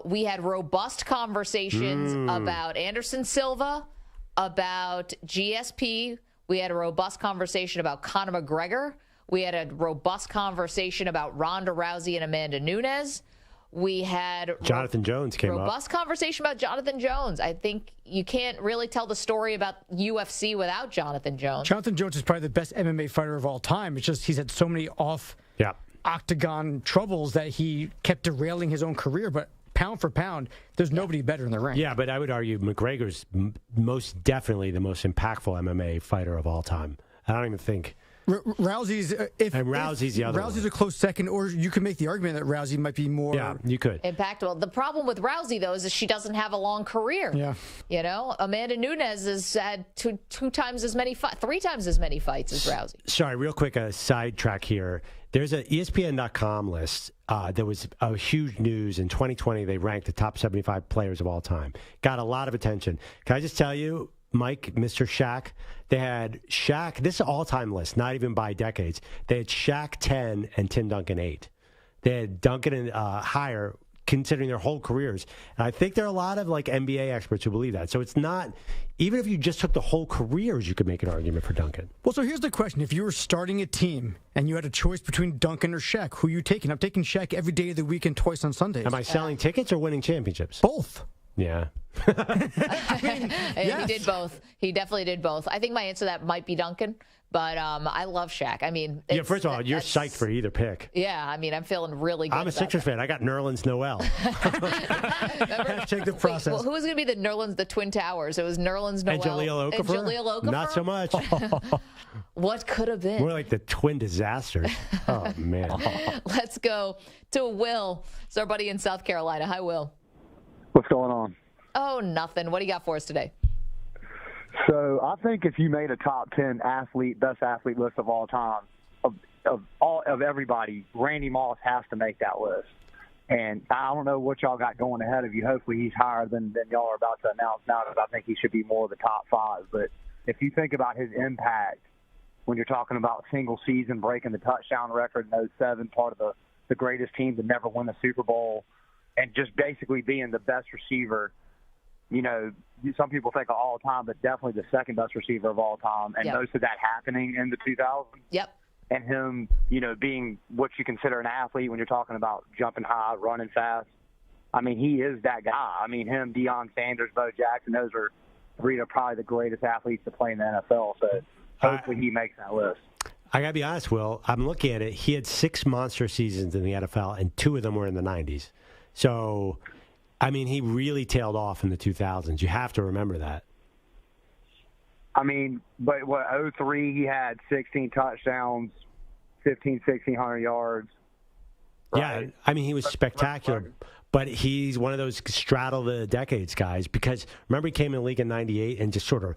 We had robust conversations about Anderson Silva, about GSP. We had a robust conversation about Conor McGregor. We had a robust conversation about Ronda Rousey and Amanda Nunes. We had Jonathan Jones came up. Robust conversation about Jonathan Jones. I think you can't really tell the story about UFC without Jonathan Jones. Jonathan Jones is probably the best MMA fighter of all time. It's just he's had so many octagon troubles that he kept derailing his own career. But pound for pound, there's nobody better in the ring. Yeah, but I would argue McGregor's most definitely the most impactful MMA fighter of all time. I don't even think... Rousey's Rousey's the other Rousey's one. a close second, or you could make the argument that Rousey might be more. Yeah, you could. Impactful. The problem with Rousey, though, is that she doesn't have a long career. Yeah. You know, Amanda Nunes has had three times as many fights as Rousey. Sorry, real quick, a sidetrack here. There's a ESPN.com list. There was a huge news in 2020. They ranked the top 75 players of all time. Got a lot of attention. Can I just tell you, Mike, Mr. Shaq, they had Shaq, this is an all-time list, not even by decades. They had Shaq 10 and Tim Duncan 8. They had Duncan higher, considering their whole careers. And I think there are a lot of like NBA experts who believe that. So it's not, even if you just took the whole careers, you could make an argument for Duncan. Well, so here's the question. If you were starting a team and you had a choice between Duncan or Shaq, who are you taking? I'm taking Shaq every day of the week and twice on Sundays. Am I selling tickets or winning championships? Both. Yeah. He did both. He definitely did both. I think my answer to that might be Duncan, but I love Shaq. I mean, yeah. First of all, you're psyched for either pick. Yeah, I mean, I'm feeling really good. I'm a Sixers fan. I got Nerlens Noel. Check the process. Well, who was going to be the Nerlens, the Twin Towers? It was Nerlens Noel And Jahlil Okafor? And Jahlil Okafor? Not so much. What could have been? More like the twin disasters. Oh, man. Let's go to Will. It's our buddy in South Carolina. Hi, Will. What's going on? Oh, nothing. What do you got for us today? So I think if you made a top 10 best athlete list of all time, of everybody, Randy Moss has to make that list. And I don't know what y'all got going ahead of you. Hopefully he's higher than y'all are about to announce now, because I think he should be more of the top 5. But if you think about his impact when you're talking about single season, breaking the touchdown record in 2007, part of the greatest team to never win a Super Bowl, and just basically being the best receiver, you know, some people think of all time, but definitely the second best receiver of all time. And most of that happening in the 2000s. Yep. And him, you know, being what you consider an athlete when you're talking about jumping high, running fast. I mean, he is that guy. I mean, him, Deion Sanders, Bo Jackson, those are three of probably the greatest athletes to play in the NFL. So hopefully he makes that list. I got to be honest, Will. I'm looking at it. He had 6 monster seasons in the NFL, and 2 of them were in the 90s. So, I mean, he really tailed off in the 2000s. You have to remember that. I mean, but 03, he had 16 touchdowns, 1,600 yards. Right? Yeah, I mean, he was spectacular. But he's one of those straddle the decades guys, because remember he came in the league in 98 and just sort of,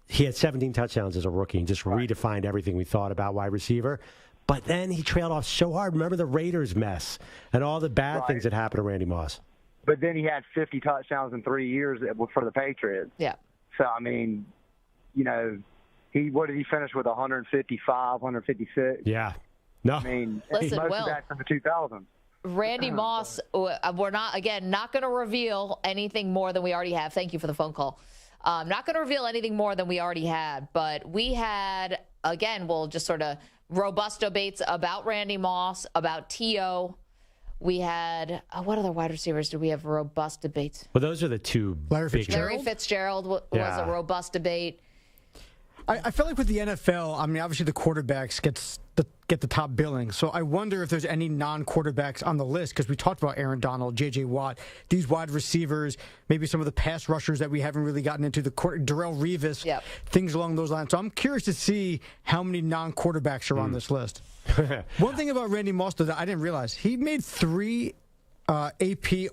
he had 17 touchdowns as a rookie and just redefined everything we thought about wide receiver. But then he trailed off so hard. Remember the Raiders mess and all the bad things that happened to Randy Moss. But then he had 50 touchdowns in 3 years for the Patriots. Yeah. So, I mean, you know, what did he finish with, 155, 156? Yeah. No. I mean, Listen, most Will, of that's in the 2000s. Randy Moss, we're not going to reveal anything more than we already have. Thank you for the phone call. Not going to reveal anything more than we already had, but we had, again, we'll just sort of robust debates about Randy Moss, about T.O. We had, what other wide receivers did we have robust debates? Well, those are the two Larry big Fitzgerald? Larry Fitzgerald was a robust debate. I feel like with the NFL, I mean, obviously the quarterbacks get the top billing. So I wonder if there's any non-quarterbacks on the list, because we talked about Aaron Donald, J.J. Watt, these wide receivers, maybe some of the pass rushers that we haven't really gotten into, Darrelle Revis, things along those lines. So I'm curious to see how many non-quarterbacks are on this list. One thing about Randy Moss, though, that I didn't realize, he made 3 AP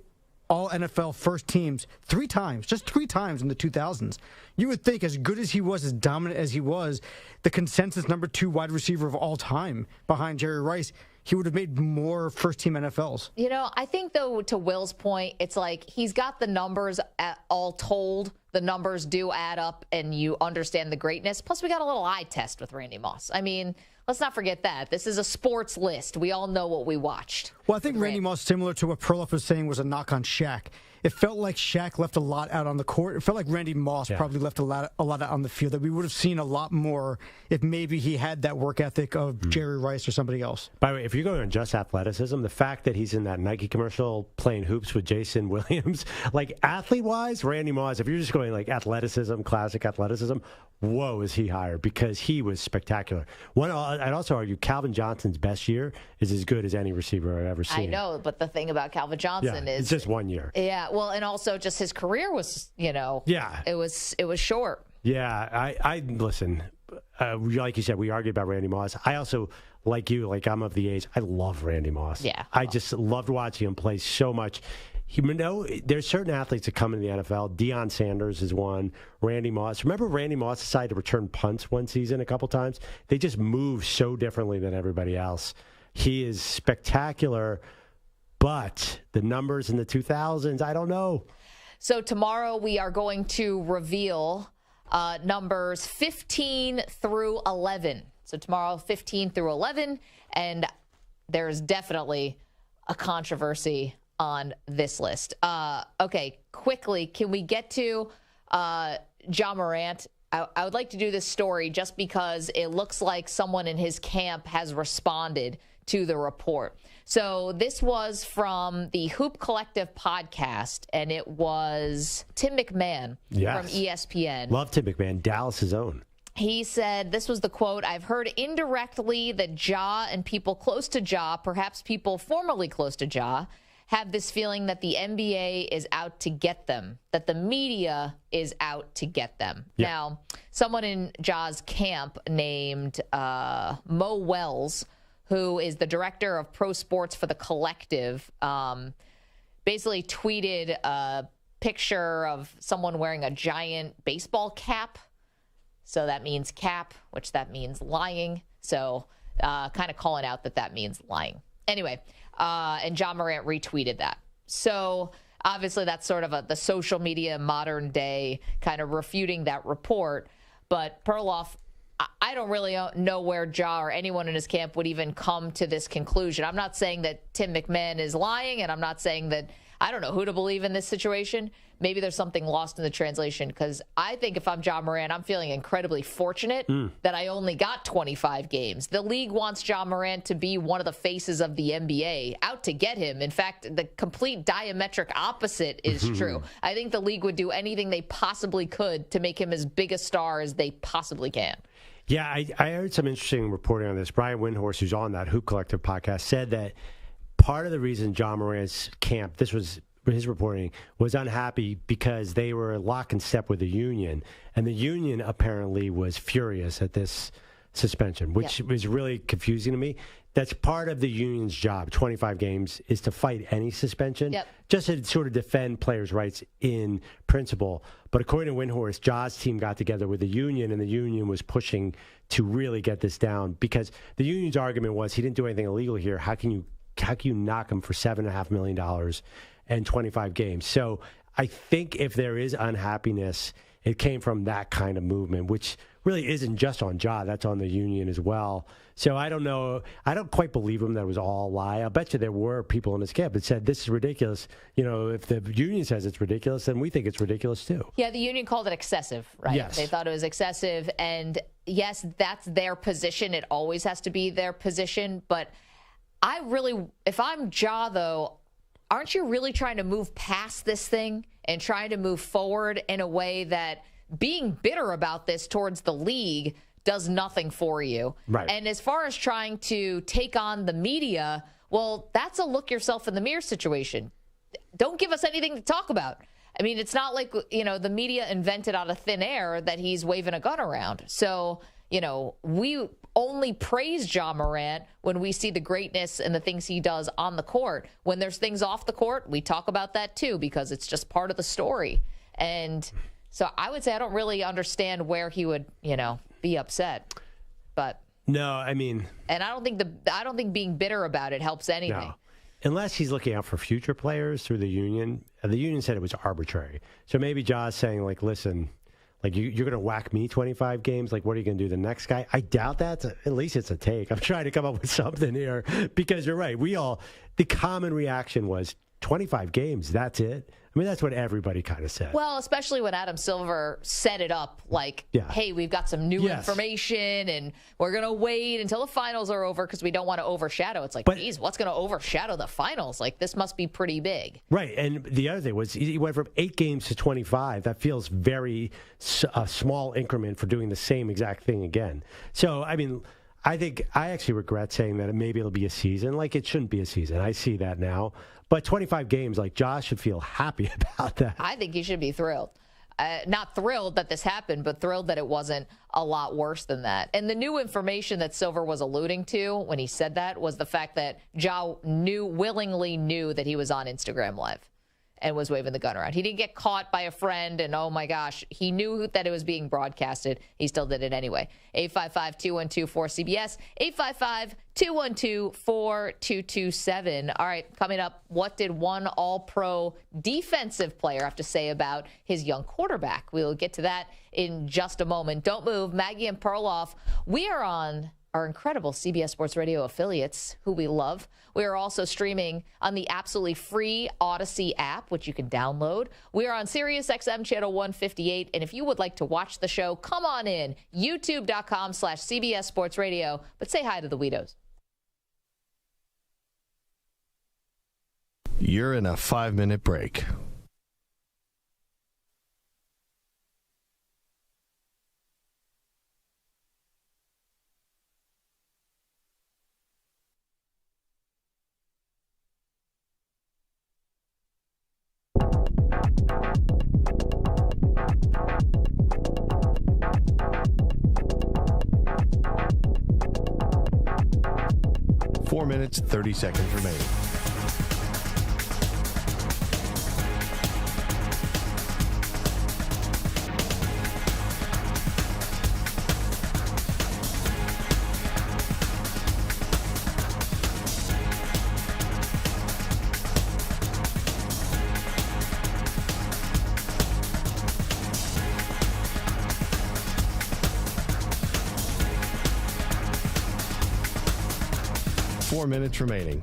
All-NFL first teams 3 times, just 3 times in the 2000s. You would think, as good as he was, as dominant as he was, the consensus number 2 wide receiver of all time behind Jerry Rice, he would have made more first-team NFLs. You know, I think, though, to Will's point, it's like he's got the numbers all told. The numbers do add up, and you understand the greatness. Plus, we got a little eye test with Randy Moss. I mean, let's not forget that. This is a sports list. We all know what we watched. Well, I think Randy Moss, similar to what Perloff was saying, was a knock on Shaq. It felt like Shaq left a lot out on the court. It felt like Randy Moss probably left a lot out on the field, that we would have seen a lot more if maybe he had that work ethic of Jerry Rice or somebody else. By the way, if you're going on just athleticism, the fact that he's in that Nike commercial playing hoops with Jason Williams, like athlete-wise, Randy Moss, if you're just going like athleticism, classic athleticism, whoa, is he higher, because he was spectacular. I'd also argue Calvin Johnson's best year is as good as any receiver I've ever seen. I know, but the thing about Calvin Johnson is it's just 1 year. Yeah, well, and also just his career was, it was short. Yeah, I listen. Like you said, we argued about Randy Moss. I also, like you, I'm of the age. I love Randy Moss. Yeah, I just loved watching him play so much. There's certain athletes that come into the NFL. Deion Sanders is one. Randy Moss. Remember Randy Moss decided to return punts one season a couple times? They just move so differently than everybody else. He is spectacular, but the numbers in the 2000s, I don't know. So tomorrow we are going to reveal numbers 15 through 11. So tomorrow, 15 through 11, and there's definitely a controversy on this list. Okay, quickly, can we get to Ja Morant? I would like to do this story just because it looks like someone in his camp has responded to the report. So this was from the Hoop Collective podcast, and it was Tim McMahon from ESPN. Love Tim McMahon, Dallas's own. He said, this was the quote, "I've heard indirectly that Ja and people close to Ja, perhaps people formerly close to Ja, have this feeling that the NBA is out to get them, that the media is out to get them." Yeah. Now, someone in Ja's camp named Mo Wells, who is the director of pro sports for the Collective, basically tweeted a picture of someone wearing a giant baseball cap. So that means cap, which that means lying. So kind of calling out that means lying. Anyway, and Ja Morant retweeted that. So obviously that's sort of the social media modern day kind of refuting that report. But Perloff, I don't really know where Ja or anyone in his camp would even come to this conclusion. I'm not saying that Tim McMahon is lying, and I'm not saying that I don't know who to believe in this situation. Maybe there's something lost in the translation, because I think if I'm Ja Morant, I'm feeling incredibly fortunate that I only got 25 games. The league wants Ja Morant to be one of the faces of the NBA, out to get him. In fact, the complete diametric opposite is true. I think the league would do anything they possibly could to make him as big a star as they possibly can. Yeah, I heard some interesting reporting on this. Brian Windhorst, who's on that Hoop Collective podcast, said that part of the reason Ja Morant's camp, this was his reporting, was unhappy because they were lock and step with the union. And the union apparently was furious at this suspension, which was really confusing to me. That's part of the union's job, 25 games, is to fight any suspension, just to sort of defend players' rights in principle. But according to Windhorst, Ja's team got together with the union, and the union was pushing to really get this down, because the union's argument was he didn't do anything illegal here. How can you knock him for $7.5 million and 25 games? So I think if there is unhappiness, it came from that kind of movement, which really isn't just on Ja. That's on the union as well. So I don't know. I don't quite believe him that it was all a lie. I bet you there were people in his camp that said, this is ridiculous. You know, if the union says it's ridiculous, then we think it's ridiculous too. Yeah, the union called it excessive, right? Yes. They thought it was excessive. And yes, that's their position. It always has to be their position. But if I'm Ja, though, aren't you really trying to move past this thing and trying to move forward in a way that being bitter about this towards the league does nothing for you? Right. And as far as trying to take on the media, well, that's a look yourself in the mirror situation. Don't give us anything to talk about. I mean, it's not like, the media invented out of thin air that he's waving a gun around. So, we only praise Ja Morant when we see the greatness and the things he does on the court. When there's things off the court, we talk about that too, because it's just part of the story. And so I would say I don't really understand where he would, be upset. But No, I mean, And I don't think being bitter about it helps anything. no. Unless he's looking out for future players through the union. The union said it was arbitrary. So maybe Ja's saying, like, listen, like you're going to whack me 25 games. Like, what are you going to do to the next guy? I doubt that. At least it's a take. I'm trying to come up with something here because you're right. The common reaction was 25 games. That's it. I mean, that's what everybody kind of said. Well, especially when Adam Silver set it up like, hey, we've got some new information and we're going to wait until the finals are over because we don't want to overshadow. It's like, geez, what's going to overshadow the finals? Like, this must be pretty big. Right. And the other thing was he went from 8 games to 25. That feels very small increment for doing the same exact thing again. So, I mean, I actually regret saying that maybe it'll be a season. Like, it shouldn't be a season. I see that now. But 25 games, like, Josh should feel happy about that. I think he should be thrilled. Not thrilled that this happened, but thrilled that it wasn't a lot worse than that. And the new information that Silver was alluding to when he said that was the fact that Ja willingly knew that he was on Instagram Live and was waving the gun around. He didn't get caught by a friend and, oh my gosh, he knew that it was being broadcasted. He still did it anyway. 855-212-4CBS, 855-212-4227. All right, coming up, what did one all-pro defensive player have to say about his young quarterback? We'll get to that in just a moment. Don't move. Maggie and Perloff, we are on our incredible CBS Sports Radio affiliates, who we love. We are also streaming on the absolutely free Odyssey app, which you can download. We are on SiriusXM channel 158. And if you would like to watch the show, come on in, youtube.com/CBS Sports Radio. But say hi to the Weedos. You're in a 5-minute break. Four minutes, 30 seconds remaining. Four minutes remaining.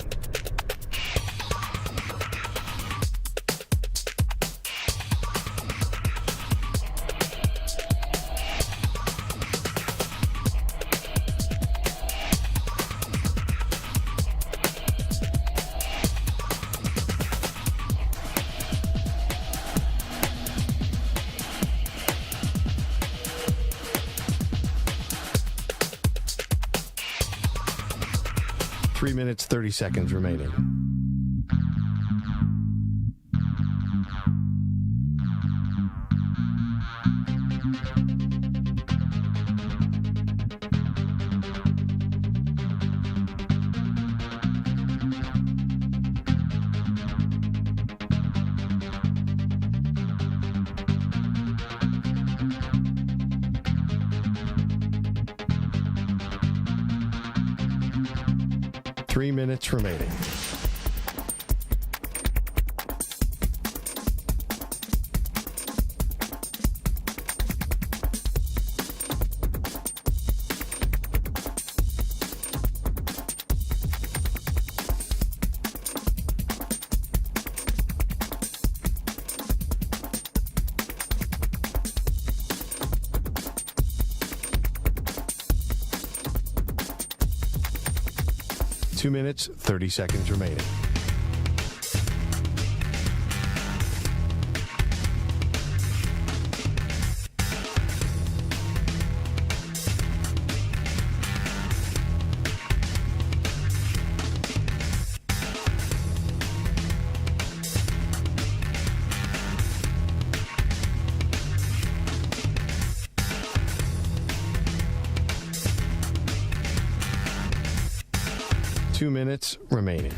Three minutes, 30 seconds remaining. Three minutes remaining. Two minutes, 30 seconds remaining. Two minutes remaining.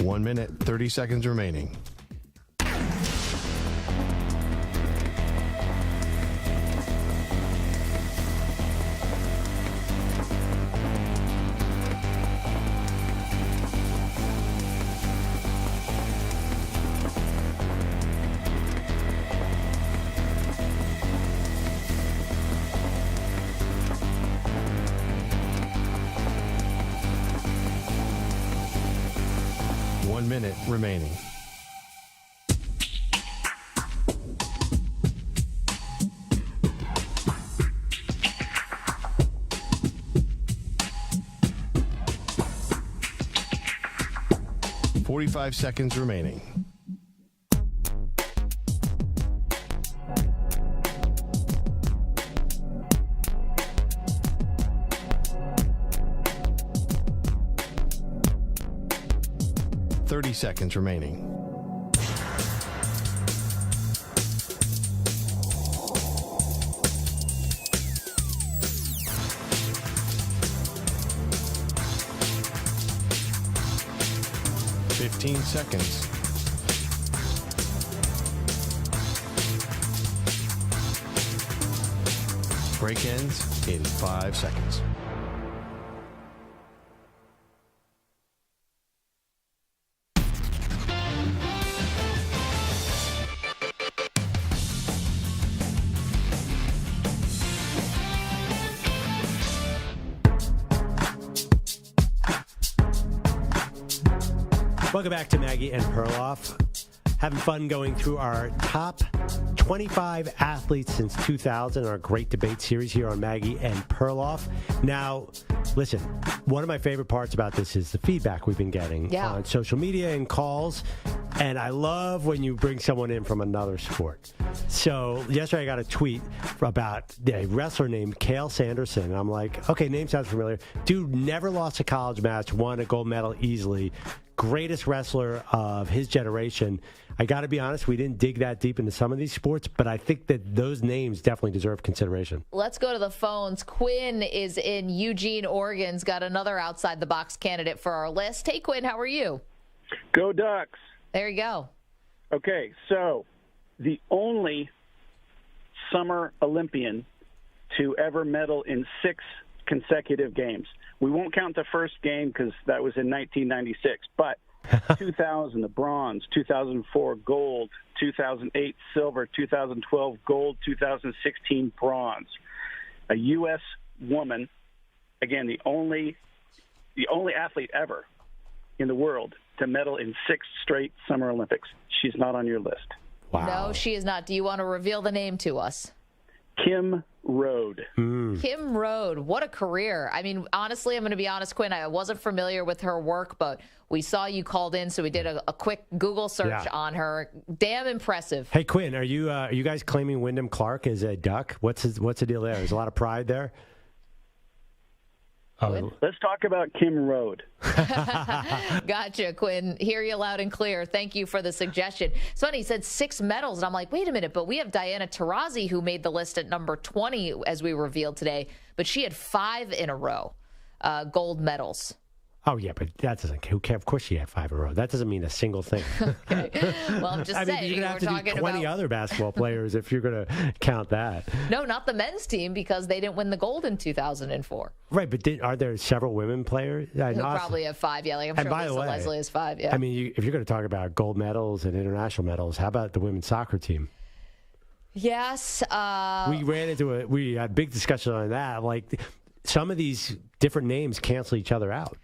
1 minute, 30 seconds remaining. Minute remaining. "45 seconds remaining. "30 seconds remaining. "15 seconds. Break ends in 5 seconds. Welcome back to Maggie and Perloff. Having fun going through our top 25 athletes since 2000, our great debate series here on Maggie and Perloff. Now, listen, one of my favorite parts about this is the feedback we've been getting on social media and calls. And I love when you bring someone in from another sport. So yesterday I got a tweet about a wrestler named Cael Sanderson. And I'm like, okay, name sounds familiar. Dude never lost a college match, won a gold medal easily. Greatest wrestler of his generation. I got to be honest, we didn't dig that deep into some of these sports, but I think that those names definitely deserve consideration. Let's go to the phones. Quinn is in Eugene, Oregon's got another outside-the-box candidate for our list. Hey, Quinn, how are you? Go Ducks. There you go. Okay, so the only summer Olympian to ever medal in 6 consecutive games. We won't count the first game because that was in 1996, but 2000, the bronze, 2004, gold, 2008, silver, 2012, gold, 2016, bronze. A U.S. woman, again, the only athlete ever in the world to medal in 6 straight Summer Olympics. She's not on your list. Wow. No, she is not. Do you want to reveal the name to us? Kim Rode. Kim Rode. What a career. I mean, honestly, I'm going to be honest, Quinn, I wasn't familiar with her work, but we saw you called in, so we did a quick Google search on her. Damn impressive. Hey, Quinn, are you guys claiming Wyndham Clark is a Duck? What's the deal there? There's a lot of pride there. Let's talk about Kim Rode. Gotcha, Quinn. Hear you loud and clear. Thank you for the suggestion. It's funny, he said 6 medals, and I'm like, wait a minute, but we have Diana Taurasi who made the list at number 20, as we revealed today, but she had 5 in a row, gold medals. Oh, yeah, but that doesn't – who cares? Of course she had 5 in a row. That doesn't mean a single thing. Okay. Well, I'm just saying. You're going to have to do 20 other basketball players if you're going to count that. No, not the men's team because they didn't win the gold in 2004. Right, but are there several women players? Who probably have 5, yeah. Like I'm sure Lisa Leslie has 5, yeah. I mean, if you're going to talk about gold medals and international medals, how about the women's soccer team? Yes. We had a big discussion on that. Like, some of these different names cancel each other out.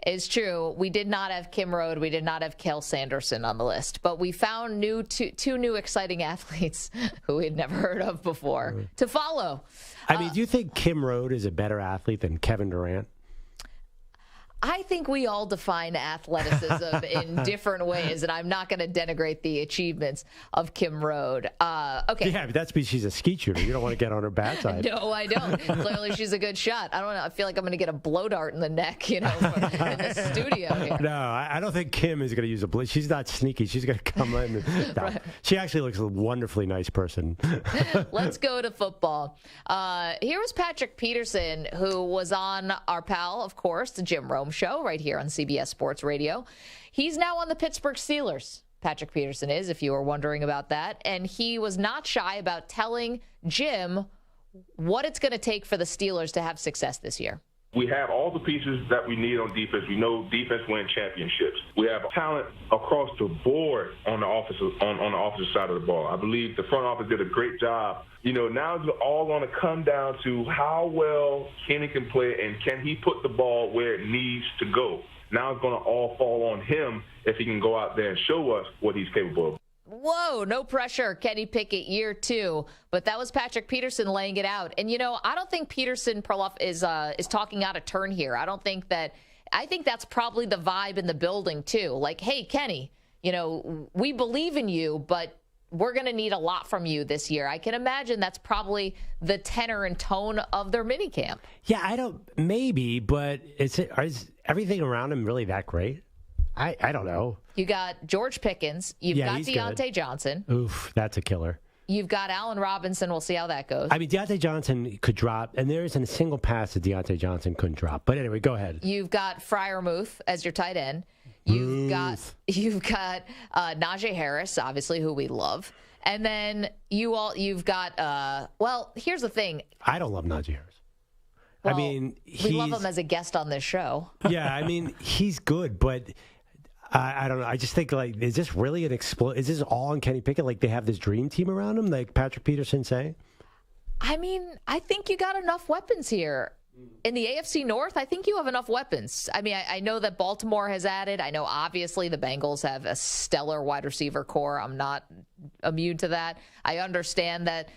It's true. We did not have Kim Rode. We did not have Cael Sanderson on the list. But we found two new exciting athletes who we had never heard of before to follow. I mean, do you think Kim Rode is a better athlete than Kevin Durant? I think we all define athleticism in different ways, and I'm not going to denigrate the achievements of Kim Rode. Okay. Yeah, but that's because she's a skeet shooter. You don't want to get on her bad side. No, I don't. Clearly, she's a good shot. I don't know. I feel like I'm going to get a blow dart in the neck, in the studio here. No, I don't think Kim is going to use a blade. She's not sneaky. She's going to come in. Right. She actually looks a wonderfully nice person. Let's go to football. Here was Patrick Peterson, who was on our pal, of course, the Jim Rome home show right here on CBS Sports Radio. He's now on the Pittsburgh Steelers. Patrick Peterson is, if you were wondering about that. And he was not shy about telling Jim what it's going to take for the Steelers to have success this year. We have all the pieces that we need on defense. We know defense wins championships. We have talent across the board on the offensive side of the ball. I believe the front office did a great job. Now it's all going to come down to how well Kenny can play and can he put the ball where it needs to go. Now it's going to all fall on him if he can go out there and show us what he's capable of. Whoa, no pressure, Kenny Pickett, year 2. But that was Patrick Peterson laying it out. And, I don't think Peterson, Perloff, is talking out of turn here. I think that's probably the vibe in the building, too. Like, hey, Kenny, we believe in you, but we're going to need a lot from you this year. I can imagine that's probably the tenor and tone of their minicamp. Yeah, maybe, but is everything around him really that great? I don't know. You got George Pickens. You've got Deontay good. Johnson. Oof, that's a killer. You've got Allen Robinson. We'll see how that goes. I mean, Deontay Johnson could drop, and there isn't a single pass that Deontay Johnson couldn't drop. But anyway, go ahead. You've got Freiermuth as your tight end. You've got Najee Harris, obviously, who we love. And then you've got here's the thing. I don't love Najee Harris. Well, I mean, we love him as a guest on this show. Yeah, I mean, he's good, but I don't know. I just think, is this really is this all on Kenny Pickett? Like, they have this dream team around him, like Patrick Peterson saying? I mean, I think you got enough weapons here. In the AFC North, I think you have enough weapons. I mean, I know that Baltimore has added. I know, obviously, the Bengals have a stellar wide receiver core. I'm not immune to that. I understand that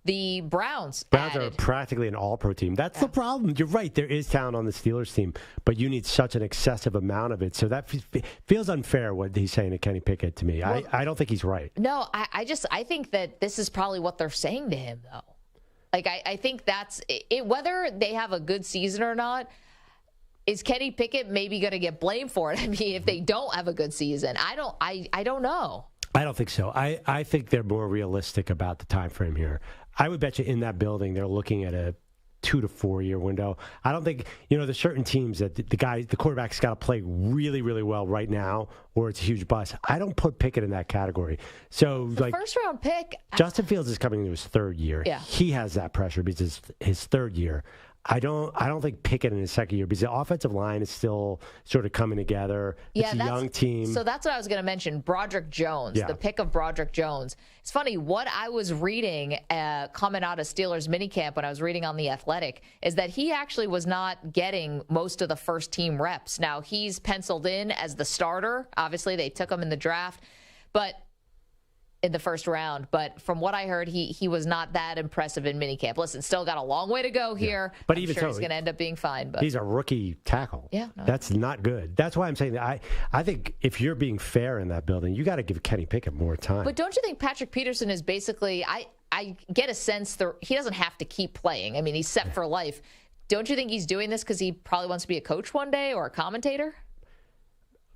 the Browns are practically an all-pro team. That's the problem. You're right. There is talent on the Steelers team, but you need such an excessive amount of it. So that feels unfair, what he's saying to Kenny Pickett to me. Well, I don't think he's right. No, I think that this is probably what they're saying to him, though. Like, I think that's it. Whether they have a good season or not, is Kenny Pickett maybe going to get blamed for it? I mean, if they don't have a good season, I don't know. I don't think so. I think they're more realistic about the time frame here. I would bet you in that building they're looking at a 2 to 4 year window. I don't think, there's certain teams that the quarterback's got to play really, really well right now, or it's a huge bust. I don't put Pickett in that category. So, first round pick, Justin Fields is coming into his 3rd year. Yeah. He has that pressure because it's his 3rd year. I don't think Pickett in his 2nd year, because the offensive line is still sort of coming together. It's a young team. So that's what I was going to mention. Broderick Jones, the pick of Broderick Jones. It's funny, what I was reading coming out of Steelers minicamp when I was reading on The Athletic is that he actually was not getting most of the first team reps. Now, he's penciled in as the starter. Obviously, they took him in the draft, but in the first round. But from what I heard, he was not that impressive in minicamp. Listen, still got a long way to go here. But I'm even sure so, he's going to end up being fine. But he's a rookie tackle. Yeah, that's not good. That's why I'm saying that I think if you're being fair in that building, you got to give Kenny Pickett more time. But don't you think Patrick Peterson is basically? I get a sense that he doesn't have to keep playing. I mean, he's set for life. Don't you think he's doing this because he probably wants to be a coach one day or a commentator?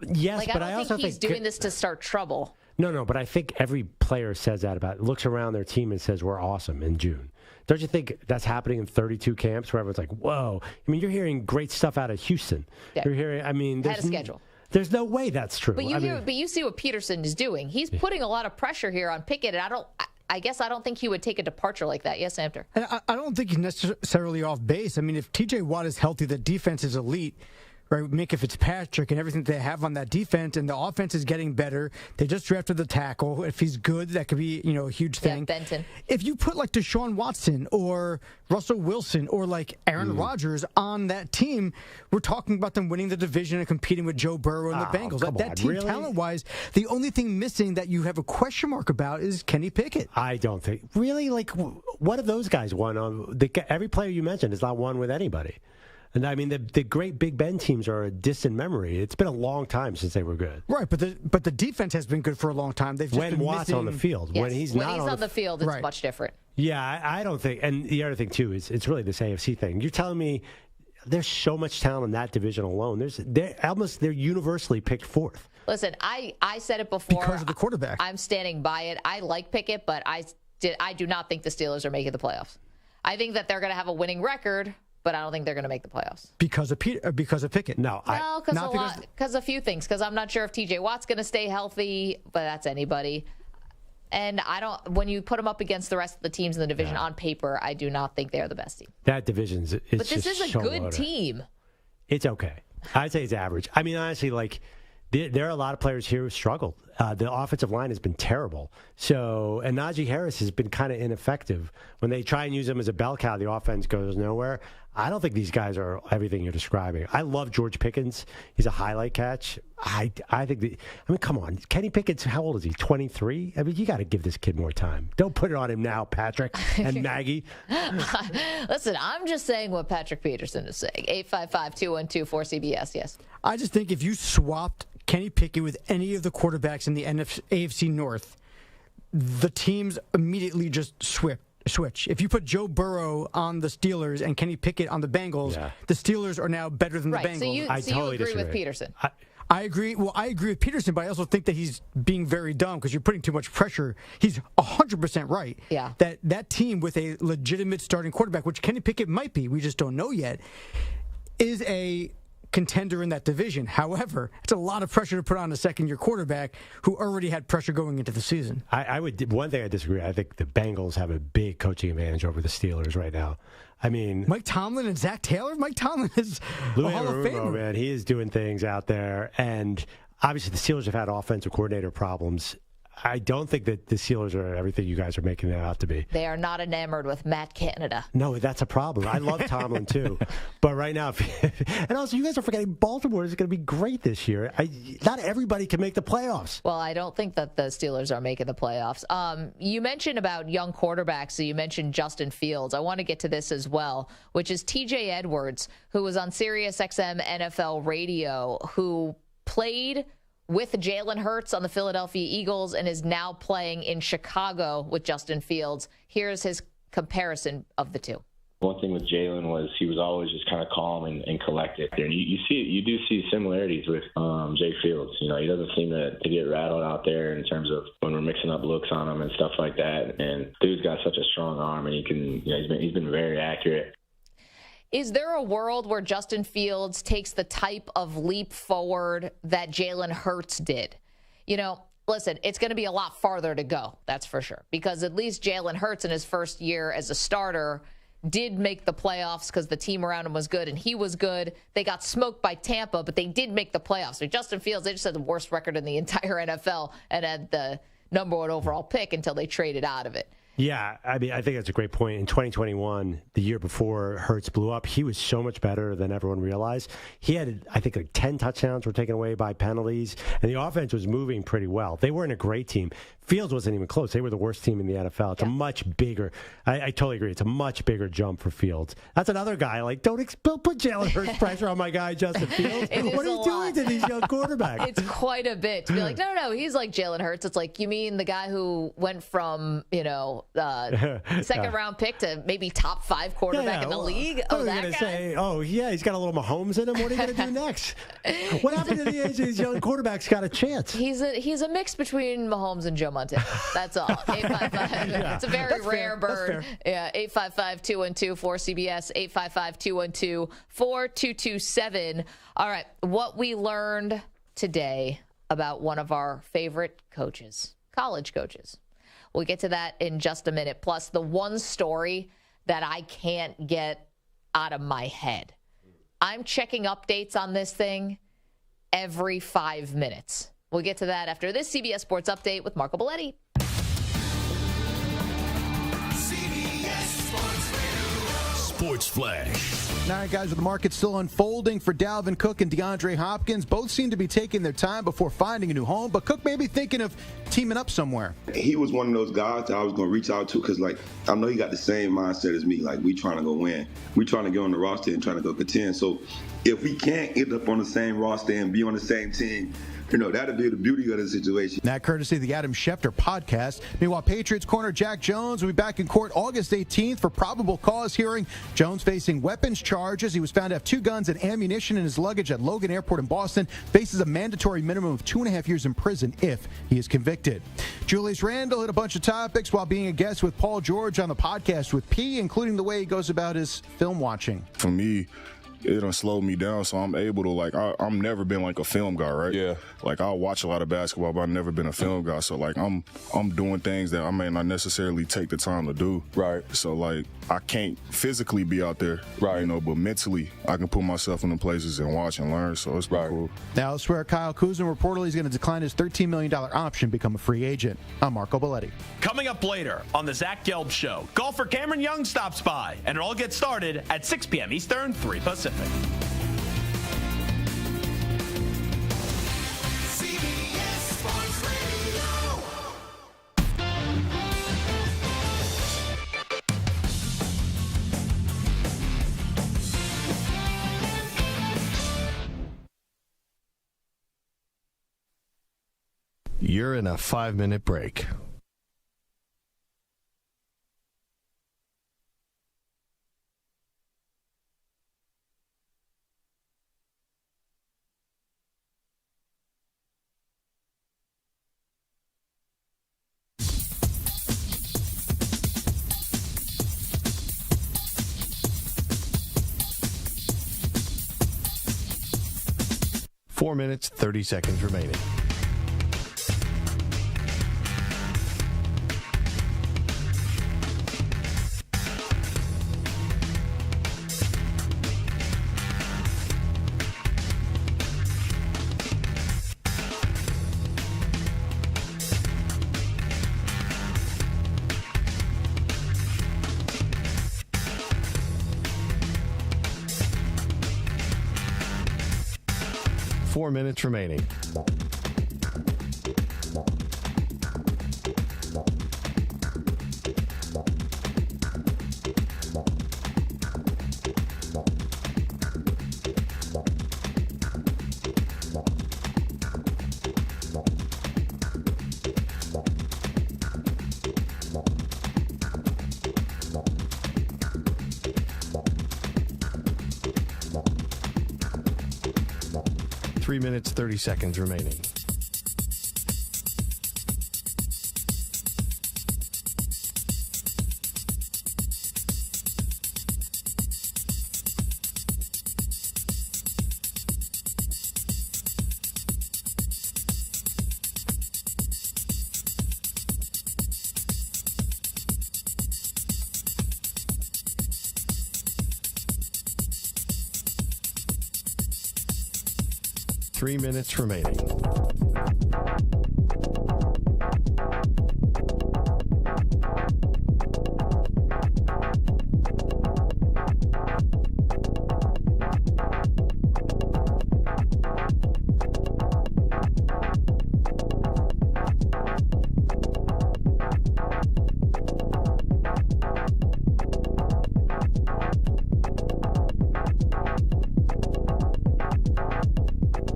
Yes, but I also think he's doing this to start trouble. No, but I think every player says that looks around their team and says, we're awesome in June. Don't you think that's happening in 32 camps where everyone's like, whoa? I mean, you're hearing great stuff out of Houston. Yeah. You're hearing, Had a schedule. There's no way that's true. But you see what Peterson is doing. He's putting a lot of pressure here on Pickett, and I guess I don't think he would take a departure like that. Yes, Amter? And I don't think he's necessarily off base. I mean, if T.J. Watt is healthy, the defense is elite. Right, Minka Fitzpatrick and everything they have on that defense, and the offense is getting better. They just drafted the tackle. If he's good, that could be a huge thing. Yeah, Benton. If you put like Deshaun Watson or Russell Wilson or like Aaron Rodgers on that team, we're talking about them winning the division and competing with Joe Burrow and the Bengals. That team, really? Talent-wise, the only thing missing that you have a question mark about is Kenny Pickett. I don't think really. Like, what have those guys won? Every player you mentioned has not won with anybody. And I mean, the great Big Ben teams are a distant memory. It's been a long time since they were good. Right, but the defense has been good for a long time. They've just when been Watt's missing... on the field. Yes. When he's when not he's on the field, it's much different. Yeah, I don't think. And the other thing too is it's really this AFC thing. You're telling me there's so much talent in that division alone. They're universally picked 4th. Listen, I said it before because of the quarterback. I'm standing by it. I like Pickett, but I do not think the Steelers are making the playoffs. I think that they're going to have a winning record. but I don't think they're going to make the playoffs. Because of Pickett? No, because a few things. Because I'm not sure if T.J. Watt's going to stay healthy, but that's anybody. And when you put them up against the rest of the teams in the division on paper, I do not think they're the best team. That division's But this is a good team. It's okay. I'd say it's average. I mean, honestly, there are a lot of players here who struggled. The offensive line has been terrible. And Najee Harris has been kind of ineffective. When they try and use him as a bell cow, the offense goes nowhere. I don't think these guys are everything you're describing. I love George Pickens. He's a highlight catch. I think come on. Kenny Pickett's, how old is he? 23? I mean, you got to give this kid more time. Don't put it on him now, Patrick and Maggie. Listen, I'm just saying what Patrick Peterson is saying. 855-212-4CBS, yes. I just think if you swapped Kenny Pickett with any of the quarterbacks in the AFC North, the teams immediately just switch. If you put Joe Burrow on the Steelers and Kenny Pickett on the Bengals, the Steelers are now better than the Bengals. So you agree with Peterson? I agree. Well, I agree with Peterson, but I also think that he's being very dumb because you're putting too much pressure. He's 100% right. Yeah. That team with a legitimate starting quarterback, which Kenny Pickett might be, we just don't know yet, is a contender in that division. However, it's a lot of pressure to put on a second-year quarterback who already had pressure going into the season. One thing I disagree. I think the Bengals have a big coaching advantage over the Steelers right now. I mean, Mike Tomlin and Zach Taylor. Mike Tomlin is a Hall of Famer. Man, he is doing things out there, and obviously the Steelers have had offensive coordinator problems. I don't think that the Steelers are everything you guys are making them out to be. They are not enamored with Matt Canada. No, that's a problem. I love Tomlin, too. But right now, and also you guys are forgetting Baltimore is going to be great this year. Not everybody can make the playoffs. Well, I don't think that the Steelers are making the playoffs. You mentioned about young quarterbacks, so you mentioned Justin Fields. I want to get to this as well, which is TJ Edwards, who was on SiriusXM NFL Radio, who played with Jalen Hurts on the Philadelphia Eagles and is now playing in Chicago with Justin Fields. Here's his comparison of the two. One thing with Jalen was he was always just kind of calm and collected. And you do see similarities with Jay Fields. You know, he doesn't seem to get rattled out there in terms of when we're mixing up looks on him and stuff like that. And dude's got such a strong arm, and he's been very accurate. Is there a world where Justin Fields takes the type of leap forward that Jalen Hurts did? You know, listen, it's going to be a lot farther to go, that's for sure. Because at least Jalen Hurts in his first year as a starter did make the playoffs because the team around him was good and he was good. They got smoked by Tampa, but they did make the playoffs. So Justin Fields, they just had the worst record in the entire NFL and had the number one overall pick until they traded out of it. Yeah, I mean, I think that's a great point. In 2021, the year before Hurts blew up, he was so much better than everyone realized. He had, I think, 10 touchdowns were taken away by penalties, and the offense was moving pretty well. They weren't a great team. Fields wasn't even close. They were the worst team in the NFL. It's a much bigger, I totally agree, it's a much bigger jump for Fields. That's another guy, don't put Jalen Hurts pressure on my guy, Justin Fields. What are you doing to these young quarterbacks? It's quite a bit to be like, no, he's like Jalen Hurts. It's like, you mean the guy who went from, second round pick to maybe top 5 quarterback in the league? Oh, that guy? Say, he's got a little Mahomes in him. What are you going to do next? What happened to the age of these young quarterbacks got a chance? He's a mix between Mahomes and Joe Montana. That's all. 855. It's a very rare bird. Yeah, 855-212-4CBS, 855-212-4227. All right, what we learned today about one of our favorite coaches, college coaches. We'll get to that in just a minute. Plus, the one story that I can't get out of my head. I'm checking updates on this thing every 5 minutes. We'll get to that after this CBS Sports Update with Marco Belletti. CBS Sports Flash. All right, guys, with the market still unfolding for Dalvin Cook and DeAndre Hopkins, both seem to be taking their time before finding a new home, but Cook may be thinking of teaming up somewhere. He was one of those guys that I was going to reach out to because, I know he got the same mindset as me. We trying to go win. We trying to get on the roster and trying to go contend. So if we can't end up on the same roster and be on the same team, that'd be the beauty of the situation. That courtesy of the Adam Schefter podcast. Meanwhile, Patriots corner Jack Jones will be back in court August 18th for probable cause hearing. Jones facing weapons charges. He was found to have 2 guns and ammunition in his luggage at Logan Airport in Boston. Faces a mandatory minimum of 2.5 years in prison if he is convicted. Julius Randle hit a bunch of topics while being a guest with Paul George on the podcast with P, including the way he goes about his film watching. For me, it done slowed me down, so I'm able to, I'm never been like a film guy, right? Yeah. Like, I'll watch a lot of basketball, but I've never been a film guy. So, like, I'm doing things that I may not necessarily take the time to do. Right. So, like, I can't physically be out there, right? But mentally, I can put myself in the places and watch and learn, so it's pretty cool. Now, elsewhere, Kyle Kuzma reportedly is going to decline his $13 million option, become a free agent. I'm Marco Belletti. Coming up later on the Zach Gelb Show, golfer Cameron Young stops by, and it all gets started at 6 p.m. Eastern, 3 Pacific. CBS Sports Radio. You're in a 5-minute break. Four minutes, 30 seconds remaining. Four minutes remaining. Three minutes, 30 seconds remaining. Three minutes remaining.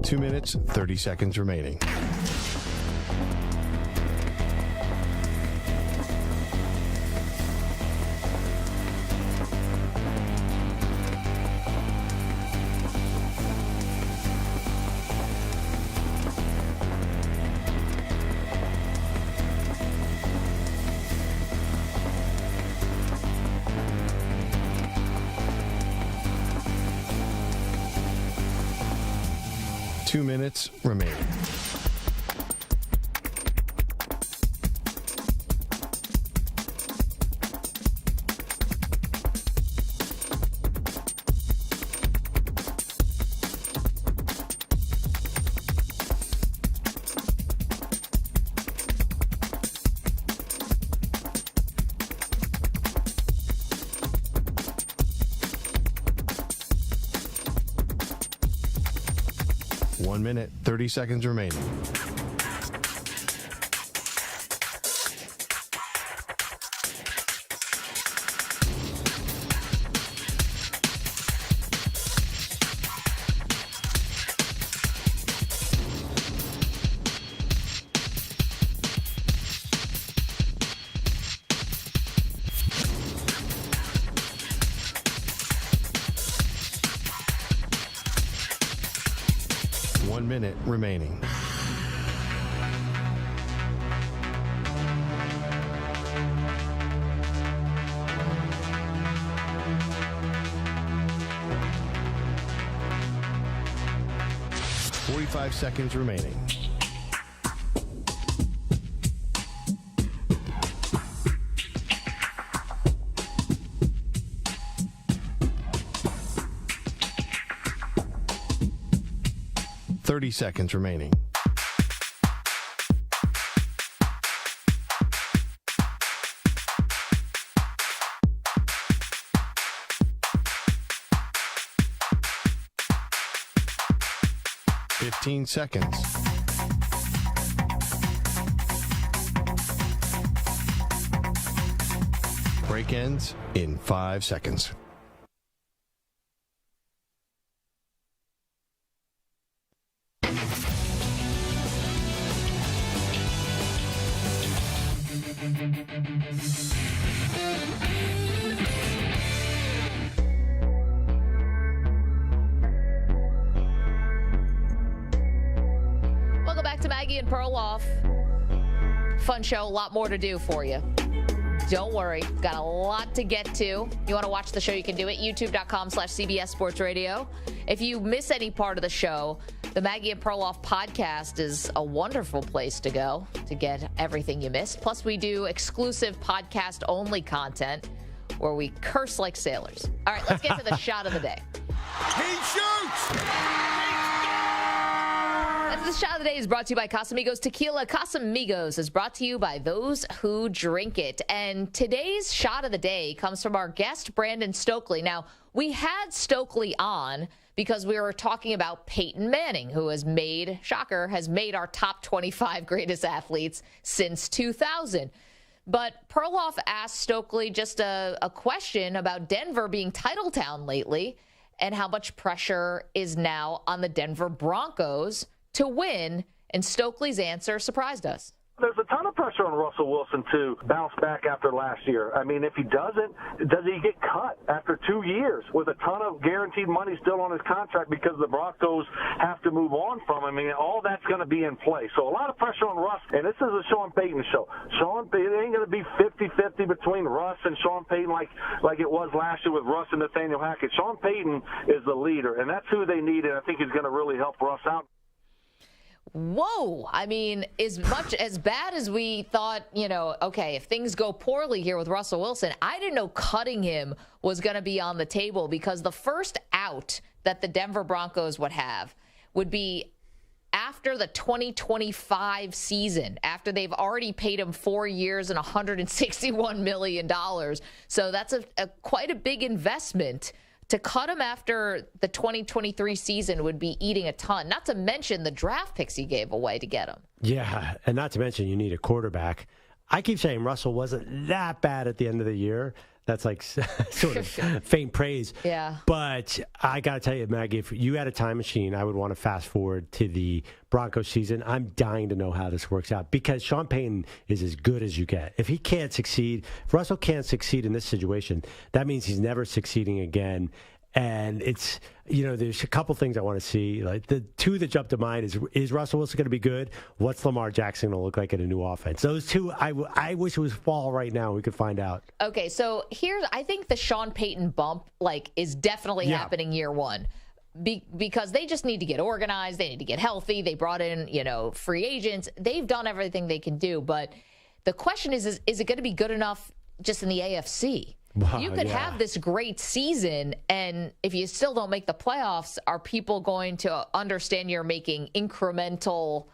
Two minutes, 30 seconds remaining. Two minutes remaining. One minute, 30 seconds remaining. 1 minute remaining. Five seconds remaining. Seconds remaining. Seconds. Break ends in 5 seconds. Maggie and Perloff. Fun show, a lot more to do for you. Don't worry, got a lot to get to. You want to watch the show, you can do it. YouTube.com/CBS Sports Radio. If you miss any part of the show, the Maggie and Perloff podcast is a wonderful place to go to get everything you missed. Plus, we do exclusive podcast-only content where we curse like sailors. All right, let's get to the shot of the day. He shoots! The shot of the day is brought to you by Casamigos Tequila. Casamigos is brought to you by those who drink it. And today's shot of the day comes from our guest, Brandon Stokley. Now, we had Stokley on because we were talking about Peyton Manning, who has made our top 25 greatest athletes since 2000. But Perloff asked Stokley just a question about Denver being title town lately and how much pressure is now on the Denver Broncos to win, and Stokley's answer surprised us. There's a ton of pressure on Russell Wilson to bounce back after last year. I mean, if he doesn't, does he get cut after 2 years with a ton of guaranteed money still on his contract because the Broncos have to move on from him? I mean, all that's going to be in play. So a lot of pressure on Russ, and this is a Sean Payton show. It ain't going to be 50-50 between Russ and Sean Payton like it was last year with Russ and Nathaniel Hackett. Sean Payton is the leader, and that's who they need, and I think he's going to really help Russ out. Whoa. I mean, as bad as we thought, okay, if things go poorly here with Russell Wilson, I didn't know cutting him was going to be on the table, because the first out that the Denver Broncos would have would be after the 2025 season, after they've already paid him 4 years and $161 million. So that's quite a big investment. To cut him after the 2023 season would be eating a ton, not to mention the draft picks he gave away to get him. Yeah, and not to mention you need a quarterback. I keep saying Russell wasn't that bad at the end of the year. That's like sort of faint praise. Yeah. But I got to tell you, Maggie, if you had a time machine, I would want to fast forward to the Broncos season. I'm dying to know how this works out, because Sean Payton is as good as you get. If he can't succeed, if Russell can't succeed in this situation, that means he's never succeeding again. And it's, there's a couple things I want to see. Like the two that jump to mind is Russell Wilson going to be good? What's Lamar Jackson going to look like in a new offense? Those two, I wish it was fall right now. We could find out. Okay, so I think the Sean Payton bump is definitely happening year one. Because they just need to get organized. They need to get healthy. They brought in, free agents. They've done everything they can do. But the question is it going to be good enough just in the AFC? Wow, you could have this great season, and if you still don't make the playoffs, are people going to understand you're making incremental,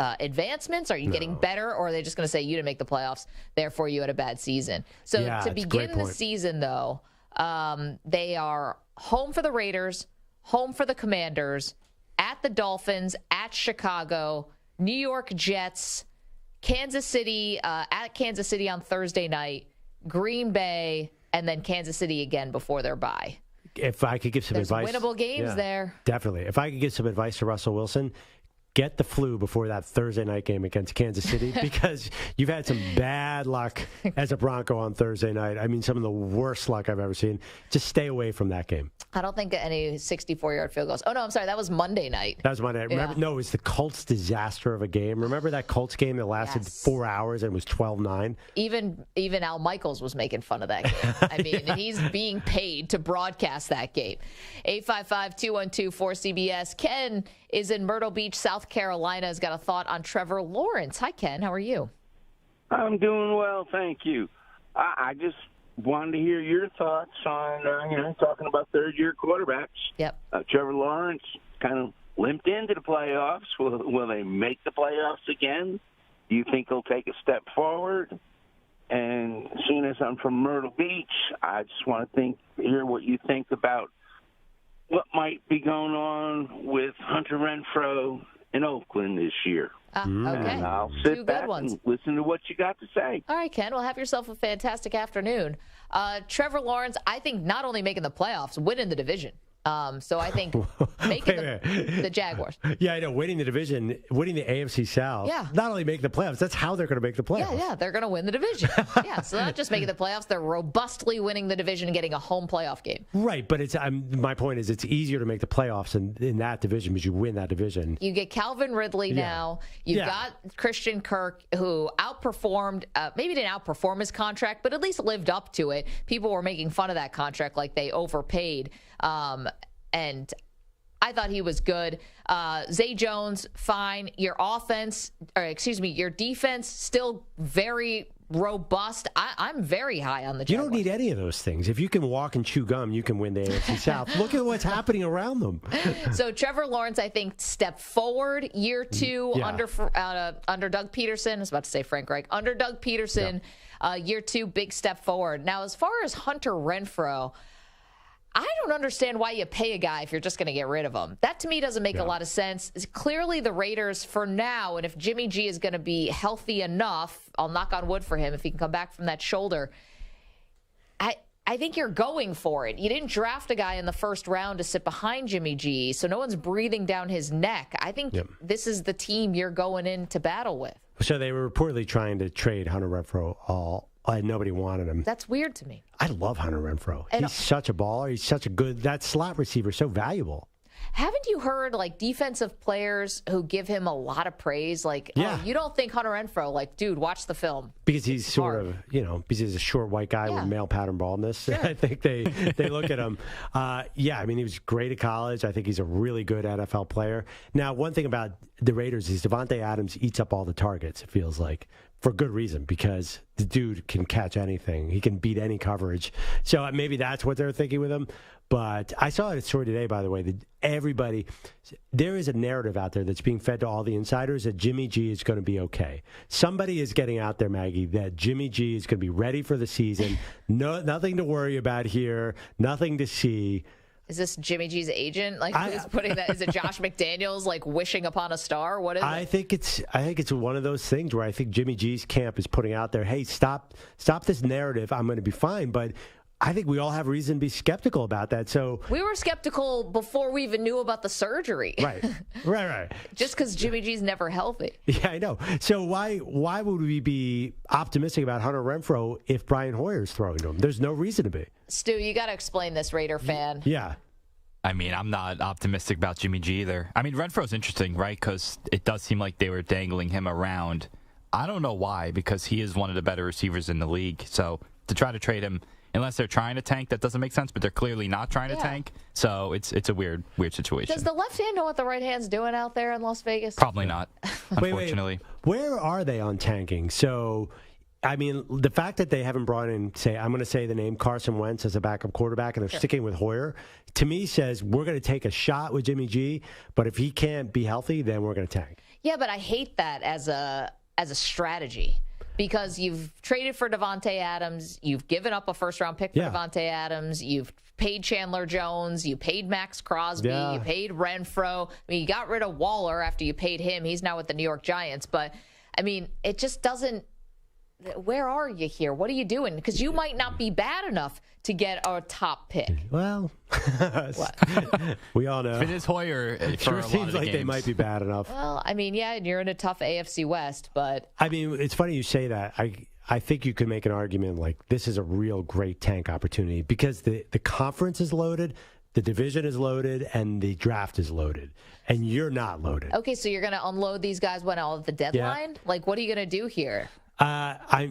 advancements? Are you getting better, or are they just going to say you didn't make the playoffs, therefore you had a bad season? So to begin the season, though, they are home for the Raiders, home for the Commanders, at the Dolphins, at Chicago, New York Jets, Kansas City, at Kansas City on Thursday night, Green Bay, and then Kansas City again before their bye. If I could give some advice. Winnable games there. Definitely. If I could give some advice to Russell Wilson, get the flu before that Thursday night game against Kansas City because you've had some bad luck as a Bronco on Thursday night. I mean, some of the worst luck I've ever seen. Just stay away from that game. I don't think any 64-yard field goals. Oh, no, I'm sorry. That was Monday night. That was Monday night. Remember, no, it was the Colts' disaster of a game. Remember that Colts game that lasted 4 hours and was 12-9? Even Al Michaels was making fun of that game. I mean, and he's being paid to broadcast that game. 855-212-4CBS. Ken is in Myrtle Beach, South Carolina. Has got a thought on Trevor Lawrence. Hi, Ken. How are you? I'm doing well, thank you. I just wanted to hear your thoughts on, talking about third-year quarterbacks. Yep. Trevor Lawrence kind of limped into the playoffs. Will they make the playoffs again? Do you think he'll take a step forward? And seeing as I'm from Myrtle Beach, I just want to hear what you think about what might be going on with Hunter Renfrow in Oakland this year. Okay. And I'll sit back and listen to what you got to say. All right, Ken. Well, have yourself a fantastic afternoon. Trevor Lawrence, I think not only making the playoffs, winning the division. So I think making the Jaguars. Yeah, I know. Winning the division, winning the AFC South. Yeah. Not only make the playoffs, that's how they're going to make the playoffs. Yeah, they're going to win the division. Yeah, so they're not just making the playoffs, they're robustly winning the division and getting a home playoff game. Right, but my point is it's easier to make the playoffs in that division because you win that division. You get Calvin Ridley now. You've got Christian Kirk, who outperformed, maybe didn't outperform his contract, but at least lived up to it. People were making fun of that contract like they overpaid. And I thought he was good. Zay Jones, fine. Your defense, still very robust. I'm very high on the Jaguars. You don't need any of those things. If you can walk and chew gum, you can win the AFC South. Look at what's happening around them. So Trevor Lawrence, I think, step forward year two under Doug Peterson. I was about to say Frank Reich. Under Doug Peterson, year two, big step forward. Now, as far as Hunter Renfrow, I don't understand why you pay a guy if you're just going to get rid of him. That, to me, doesn't make a lot of sense. It's clearly, the Raiders, for now, and if Jimmy G is going to be healthy enough, I'll knock on wood for him if he can come back from that shoulder, I think you're going for it. You didn't draft a guy in the first round to sit behind Jimmy G, so no one's breathing down his neck. I think this is the team you're going into battle with. So they were reportedly trying to trade Hunter Renfrow nobody wanted him. That's weird to me. I love Hunter Renfrow. He's such a baller. He's such a good, that slot receiver, so valuable. Haven't you heard, defensive players who give him a lot of praise? Oh, you don't think Hunter Renfrow, dude, watch the film. Because he's sort of, because he's a short white guy with male pattern baldness. Sure. I think they look at him. He was great at college. I think he's a really good NFL player. Now, one thing about the Raiders is Davante Adams eats up all the targets, it feels like. For good reason, because the dude can catch anything. He can beat any coverage. So maybe that's what they're thinking with him. But I saw a story today, by the way, that there is a narrative out there that's being fed to all the insiders that Jimmy G is going to be okay. Somebody is getting out there, Maggie, that Jimmy G is going to be ready for the season. Nothing to worry about here. Nothing to see. Is this Jimmy G's agent? Who's putting that? Is it Josh McDaniels, wishing upon a star? What is it? I think it's one of those things where I think Jimmy G's camp is putting out there, hey, stop this narrative. I'm going to be fine. But I think we all have reason to be skeptical about that. So we were skeptical before we even knew about the surgery. Right. Just because Jimmy G's never healthy. Yeah, I know. So why would we be optimistic about Hunter Renfrow if Brian Hoyer's throwing to him? There's no reason to be. Stu, you got to explain this, Raider fan. Yeah. I mean, I'm not optimistic about Jimmy G either. I mean, Renfro's interesting, right? Because it does seem like they were dangling him around. I don't know why, because he is one of the better receivers in the league. So to try to trade him, unless they're trying to tank, that doesn't make sense, but they're clearly not trying to tank. So it's a weird situation. Does the left hand know what the right hand's doing out there in Las Vegas? Probably not, unfortunately. Wait. Where are they on tanking? So, I mean, the fact that they haven't brought in, I'm going to say the name Carson Wentz as a backup quarterback, and they're sticking with Hoyer, to me says we're going to take a shot with Jimmy G, but if he can't be healthy, then we're going to tank. Yeah, but I hate that as a strategy. Because you've traded for Davante Adams, you've given up a first-round pick for Davante Adams, you've paid Chandler Jones, you paid Max Crosby, you paid Renfrow. I mean, you got rid of Waller after you paid him. He's now with the New York Giants. But, I mean, it just doesn't where are you here? What are you doing? Because you might not be bad enough to get a top pick. Well, we all know. If it is Hoyer, It sure seems like they might be bad enough. Well, I mean, yeah, and you're in a tough AFC West, but I mean, it's funny you say that. I think you could make an argument like this is a real great tank opportunity because the conference is loaded, the division is loaded, and the draft is loaded, and you're not loaded. okay, so you're going to unload these guys when all of the deadline? Like, what are you going to do here?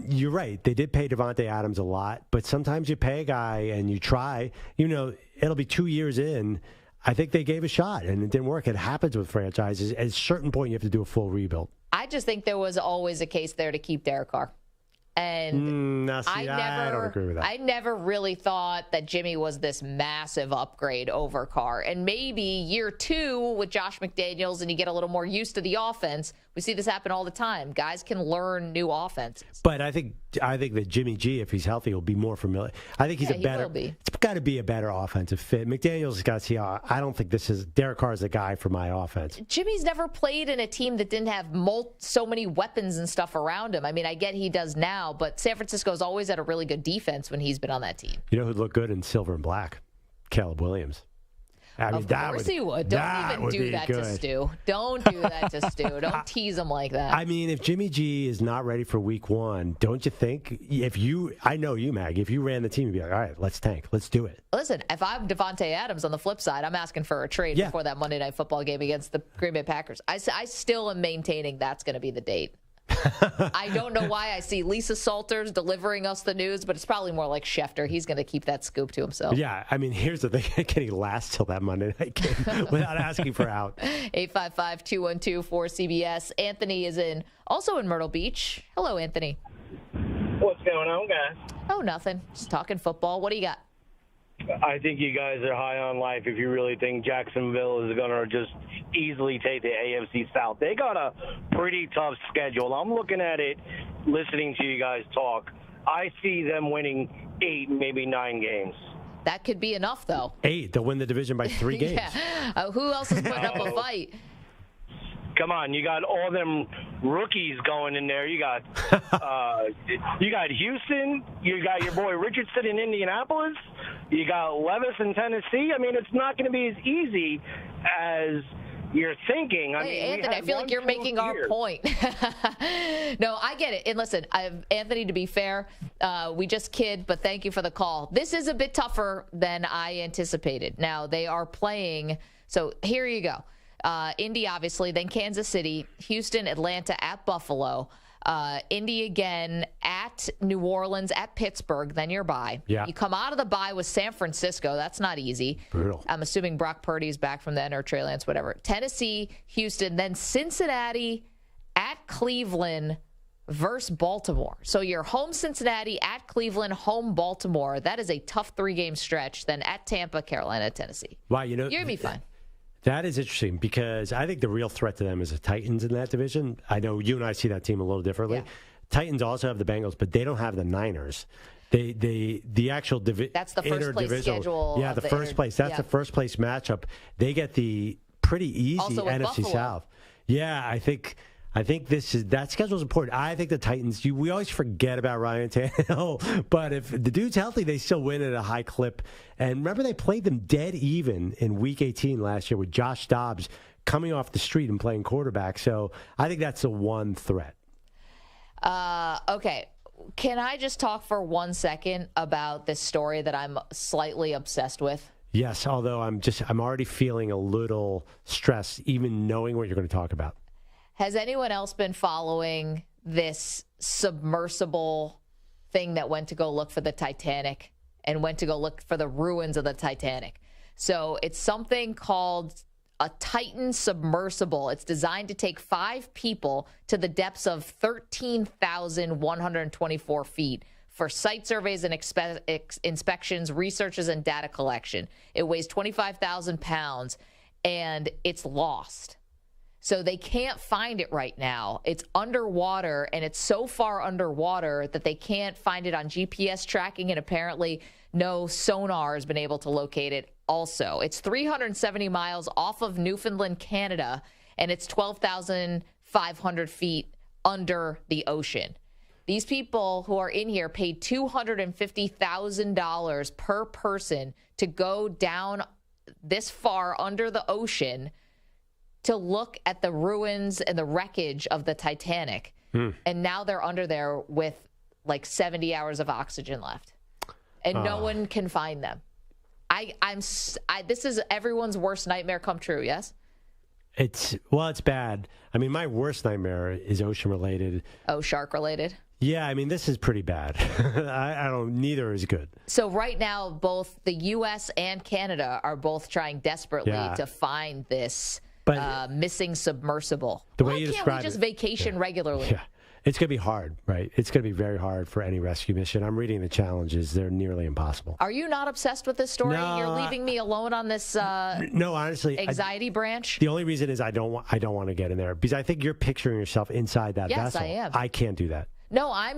You're right. They did pay Devontae Adams a lot, but sometimes you pay a guy and you try. It'll be 2 years in. I think they gave a shot, and it didn't work. It happens with franchises. At a certain point, you have to do a full rebuild. I just think there was always a case there to keep Derek Carr. And I don't agree with that. I never really thought that Jimmy was this massive upgrade over Carr. And maybe year 2 with Josh McDaniels and you get a little more used to the offense. We see this happen all the time. Guys can learn new offenses. But I think that Jimmy G, if he's healthy, will be more familiar. I think he's he will be. It's got to be a better offensive fit. McDaniels has got to see how. I don't think Derek Carr is the guy for my offense. Jimmy's never played in a team that didn't have so many weapons and stuff around him. I mean, I get he does now, but San Francisco's always had a really good defense when he's been on that team. You know who'd look good in silver and black? Caleb Williams. I mean, of course he would. Don't even do that to Stu. Don't do that to Stu. Don't tease him like that. I mean, if Jimmy G is not ready for week 1, don't you think I know you, Maggie, if you ran the team, you'd be like, all right, let's tank. Let's do it. Listen, if I'm Devontae Adams on the flip side, I'm asking for a trade before that Monday Night Football game against the Green Bay Packers. I still am maintaining that's going to be the date. I don't know why I see Lisa Salters delivering us the news, but it's probably more like Schefter. He's going to keep that scoop to himself. Yeah, I mean, here's the thing. Can he last till that Monday night game without asking for out? 855-212-4CBS. Anthony is also in Myrtle Beach. Hello, Anthony. What's going on, guys? Oh, nothing. Just talking football. What do you got? I think you guys are high on life if you really think Jacksonville is going to just easily take the AFC South. They got a pretty tough schedule. I'm looking at it, listening to you guys talk. I see them winning 8, maybe 9 games. That could be enough, though. 8. They'll win the division by 3 games. Yeah. Who else is putting up a fight? Come on, you got all them rookies going in there. You got Houston. You got your boy Richardson in Indianapolis. You got Levis in Tennessee. I mean, it's not going to be as easy as you're thinking. Anthony, I feel like you're making our point. No, I get it. And listen, Anthony, to be fair, we just kid, but thank you for the call. This is a bit tougher than I anticipated. Now, they are playing. So here you go. Indy, obviously, then Kansas City, Houston, Atlanta, at Buffalo, Indy again, at New Orleans, at Pittsburgh, then you're bye. Yeah. You come out of the bye with San Francisco. That's not easy. Brutal. I'm assuming Brock Purdy's back from then, or Trey Lance, whatever. Tennessee, Houston, then Cincinnati, at Cleveland, versus Baltimore. So you're home Cincinnati, at Cleveland, home Baltimore. That is a tough 3-game stretch. Then at Tampa, Carolina, Tennessee. Wow, you're going to be fine. That is interesting because I think the real threat to them is the Titans in that division. I know you and I see that team a little differently. Yeah. Titans also have the Bengals, but they don't have the Niners. The actual division. That's the first place schedule. Yeah, the first place. That's the first place matchup. They get the pretty easy Also with NFC Buffalo. South. Yeah, I think that schedule is important. I think the Titans. We always forget about Ryan Tannehill, but if the dude's healthy, they still win at a high clip. And remember, they played them dead even in Week 18 last year with Josh Dobbs coming off the street and playing quarterback. So I think that's the one threat. Okay. Can I just talk for 1 second about this story that I'm slightly obsessed with? Yes, although I'm already feeling a little stressed, even knowing what you're going to talk about. Has anyone else been following this submersible thing that went to go look for the Titanic and went to go look for the ruins of the Titanic? So it's something called a Titan submersible. It's designed to take 5 people to the depths of 13,124 feet for site surveys and inspections, researches, and data collection. It weighs 25,000 pounds, and it's lost. So they can't find it right now. It's underwater, and it's so far underwater that they can't find it on GPS tracking, and apparently no sonar has been able to locate it also. It's 370 miles off of Newfoundland, Canada, and it's 12,500 feet under the ocean. These people who are in here paid $250,000 per person to go down this far under the ocean to look at the ruins and the wreckage of the Titanic. And now they're under there with like 70 hours of oxygen left. And no one can find them. This is everyone's worst nightmare come true, yes? It's bad. I mean, my worst nightmare is ocean related. Oh, shark related? Yeah, I mean, this is pretty bad. Neither is good. So right now, both the U.S. and Canada are both trying desperately to find this missing submersible. Why you can't we just vacation regularly? Yeah. It's going to be hard, right? It's going to be very hard for any rescue mission. I'm reading the challenges. They're nearly impossible. Are you not obsessed with this story? No, You're leaving me alone on this no, honestly, anxiety branch? The only reason is I don't want to get in there because I think you're picturing yourself inside that vessel. Yes, I am. I can't do that. No, I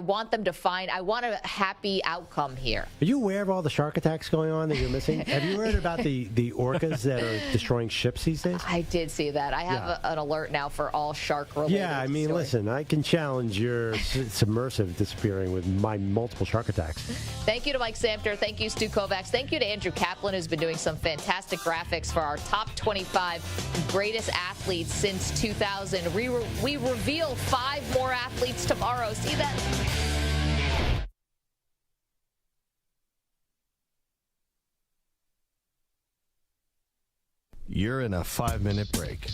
want them to find, I want a happy outcome here. Are you aware of all the shark attacks going on that you're missing? Have you heard about the orcas that are destroying ships these days? I did see that. I have an alert now for all shark-related Yeah, I mean, stories. listen, I can challenge your submersive disappearing with my multiple shark attacks. Thank you to Mike Samter. Thank you, Stu Kovacs. Thank you to Andrew Kaplan, who's been doing some fantastic graphics for our top 25 greatest athletes since 2000. We reveal 5 more athletes tomorrow. See that? You're in a 5-minute break.